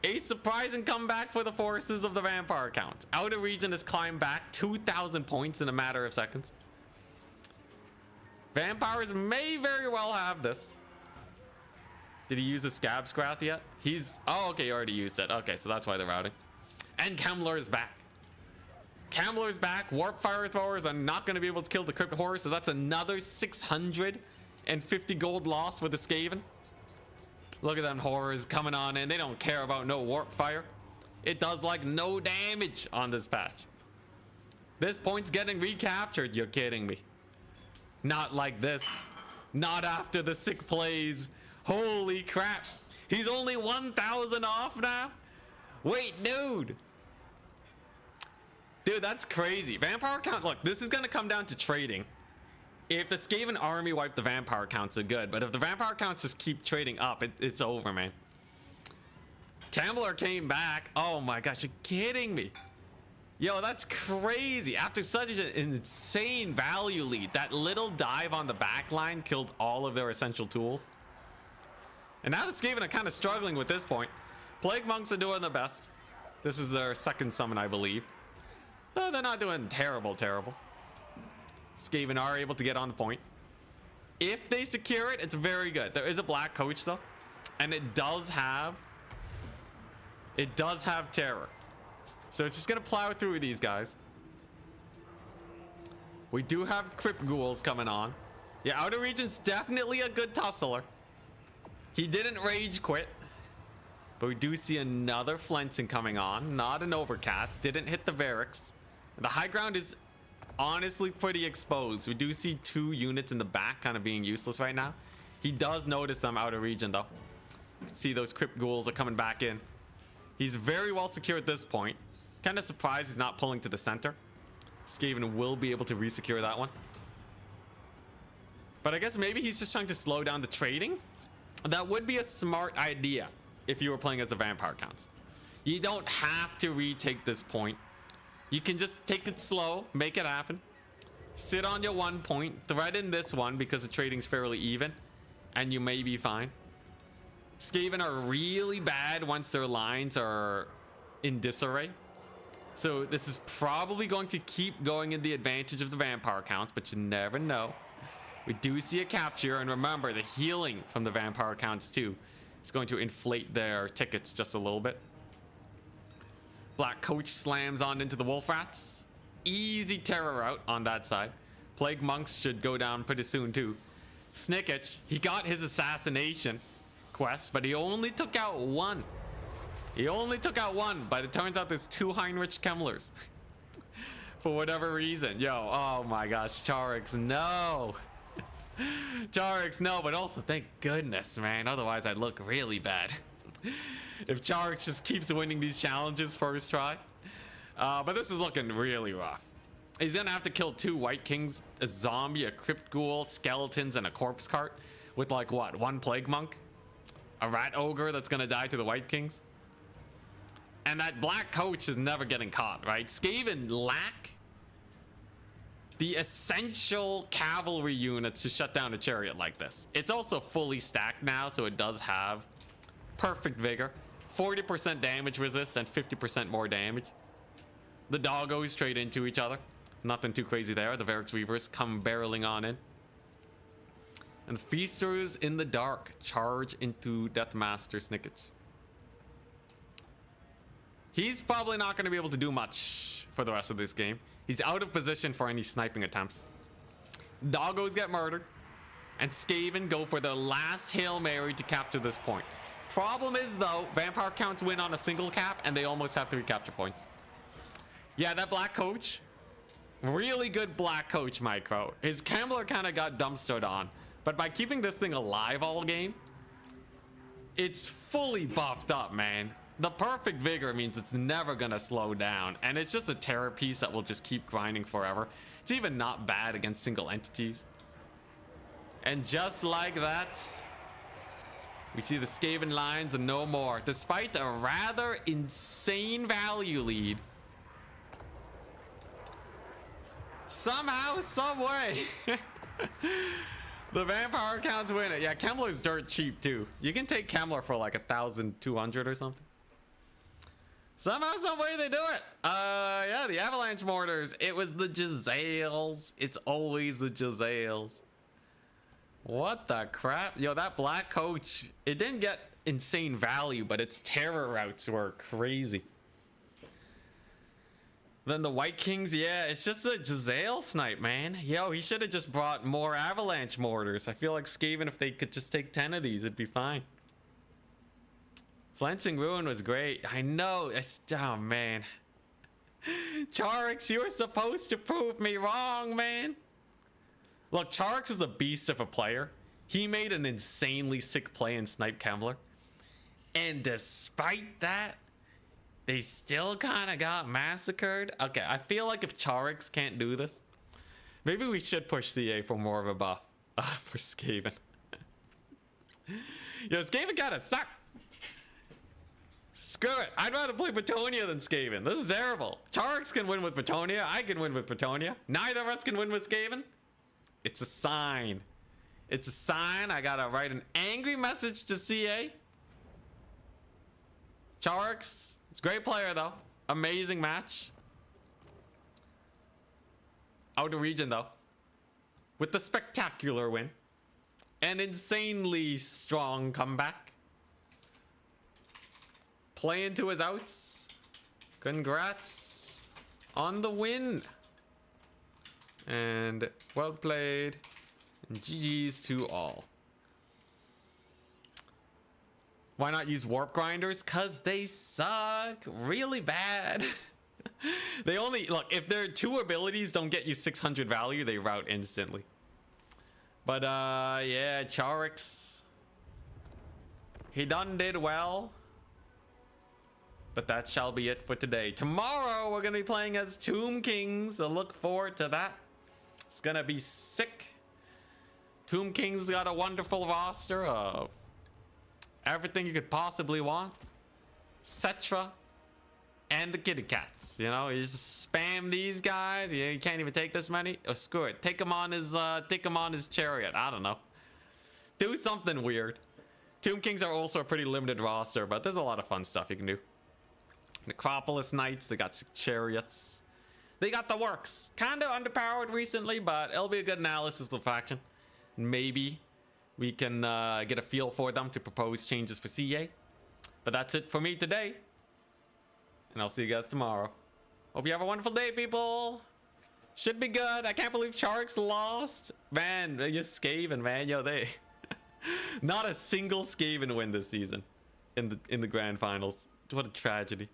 a surprising comeback for the forces of the vampire count. Outer Region has climbed back 2,000 points in a matter of seconds. Vampires may very well have this. Did he use a scab scrap yet? Oh, okay, he already used it. Okay, so that's why they're routing. And Kemler is back. Kemler's back. Warp Fire Throwers are not going to be able to kill the Crypt Horror, so that's another 650 gold loss for the Skaven. Look at them horrors coming on in. They don't care about no warp fire. It does like no damage on this patch. This point's getting recaptured. You're kidding me. Not like this. Not after the sick plays. Holy crap. He's only 1,000 off now? Wait, dude. Dude, that's crazy. Vampire count. Look, this is going to come down to trading. If the Skaven army wipe the vampire counts, are good. But if the vampire counts just keep trading up, it's over, man. Kambler came back. Oh my gosh, you're kidding me. Yo, that's crazy. After such an insane value lead, that little dive on the back line killed all of their essential tools. And now the Skaven are kind of struggling with this point. Plague Monks are doing the best. This is their second summon, I believe. Though they're not doing terrible. Skaven are able to get on the point. If they secure it, it's very good. There is a black coach though, and it does have terror. So it's just gonna plow through these guys. We do have Crypt Ghouls coming on. Yeah, Outer Region's definitely a good tussler. He didn't rage quit, but we do see another Flensing coming on. Not an overcast. Didn't hit the Varric's. The high ground is honestly pretty exposed. We do see 2 units in the back kind of being useless right now. He does notice them Outer Region though. You can see those Crypt Ghouls are coming back in. He's very well secure at this point. Kind of surprised he's not pulling to the center. Skaven will be able to resecure that one. But I guess maybe he's just trying to slow down the trading. That would be a smart idea if you were playing as a vampire counts. You don't have to retake this point. You can just take it slow, make it happen. Sit on your 1 point, thread in this one because the trading's fairly even, and you may be fine. Skaven are really bad once their lines are in disarray. So this is probably going to keep going in the advantage of the vampire counts, but you never know. We do see a capture, and remember the healing from the vampire counts too is going to inflate their tickets just a little bit. Black coach slams on into the wolf rats. Easy terror out on that side. Plague monks should go down pretty soon too. Snickich, he got his assassination quest, but he only took out 1. He only took out 1, but it turns out there's 2 Heinrich Kemlers. for whatever reason. Yo, oh my gosh, Charix, no. Charix, no, but also thank goodness, man. Otherwise, I'd look really bad. If Charix just keeps winning these challenges first try. But this is looking really rough. He's gonna have to kill 2 White Kings, a zombie, a Crypt Ghoul, skeletons, and a corpse cart with like what, 1 Plague Monk? A Rat Ogre that's gonna die to the White Kings? And that Black Coach is never getting caught, right? Skaven lack the essential cavalry units to shut down a chariot like this. It's also fully stacked now, so it does have perfect vigor, 40% damage resist, and 50% more damage. The doggos trade into each other. Nothing too crazy there. The Varix Weavers come barreling on in. And the Feasters in the dark charge into Deathmaster Snickage. He's probably not going to be able to do much for the rest of this game. He's out of position for any sniping attempts. Doggos get murdered. And Skaven go for the last Hail Mary to capture this point. Problem is, though, Vampire Counts win on a single cap, and they almost have 3 capture points. Yeah, that Black Coach. Really good Black Coach micro. His Kambler kind of got dumpstered on. But by keeping this thing alive all game, it's fully buffed up, man. The perfect vigor means it's never gonna slow down, and it's just a terror piece that will just keep grinding forever. It's even not bad against single entities. And just like that, we see the Skaven lines and no more. Despite a rather insane value lead, somehow, some way, the Vampire Counts win it. Yeah, Kembler's dirt cheap too. You can take Kembler for like 1,200 or something. Somehow, some way they do it. Yeah, the Avalanche Mortars. It was the Jezzails. It's always the Jezzails. What the crap? Yo, that Black Coach, it didn't get insane value, but its terror routes were crazy. Then the White Kings, yeah, it's just a Jezzail snipe, man. Yo, he should have just brought more Avalanche Mortars. I feel like Skaven, if they could just take 10 of these, it'd be fine. Flensing Ruin was great. I know. Oh, man. Charix, you were supposed to prove me wrong, man. Look, Charix is a beast of a player. He made an insanely sick play in Snipe Kembler. And despite that, they still kind of got massacred. Okay, I feel like if Charix can't do this, maybe we should push CA for more of a buff for Skaven. Yo, Skaven kind of suck. Screw it. I'd rather play Bretonnia than Skaven. This is terrible. Charix can win with Bretonnia. I can win with Bretonnia. Neither of us can win with Skaven. It's a sign. It's a sign. I gotta write an angry message to CA. Charix, it's a great player though. Amazing match. Out of region though. With the spectacular win. An insanely strong comeback. Play into his outs. Congrats on the win. And well played. And GG's to all. Why not use warp grinders? Cause they suck really bad. They only look, if their 2 abilities don't get you 600 value, they route instantly. But yeah, Charix, he done did well. But that shall be it for today. Tomorrow we're gonna be playing as Tomb Kings, so look forward to that. It's gonna be sick. Tomb Kings got a wonderful roster of everything you could possibly want. Cetra and the kitty cats. You know, you just spam these guys. You can't even take this many. Oh, screw it. Take him on his chariot. I don't know. Do something weird. Tomb Kings are also a pretty limited roster, but there's a lot of fun stuff you can do. Necropolis Knights, they got chariots. They got the works. Kinda underpowered recently, but it'll be a good analysis of the faction. Maybe we can get a feel for them to propose changes for CA. But that's it for me today. And I'll see you guys tomorrow. Hope you have a wonderful day, people. Should be good. I can't believe Charix lost. Man, you're Skaven, man. Yo, they... Not a single Skaven win this season in the grand finals. What a tragedy.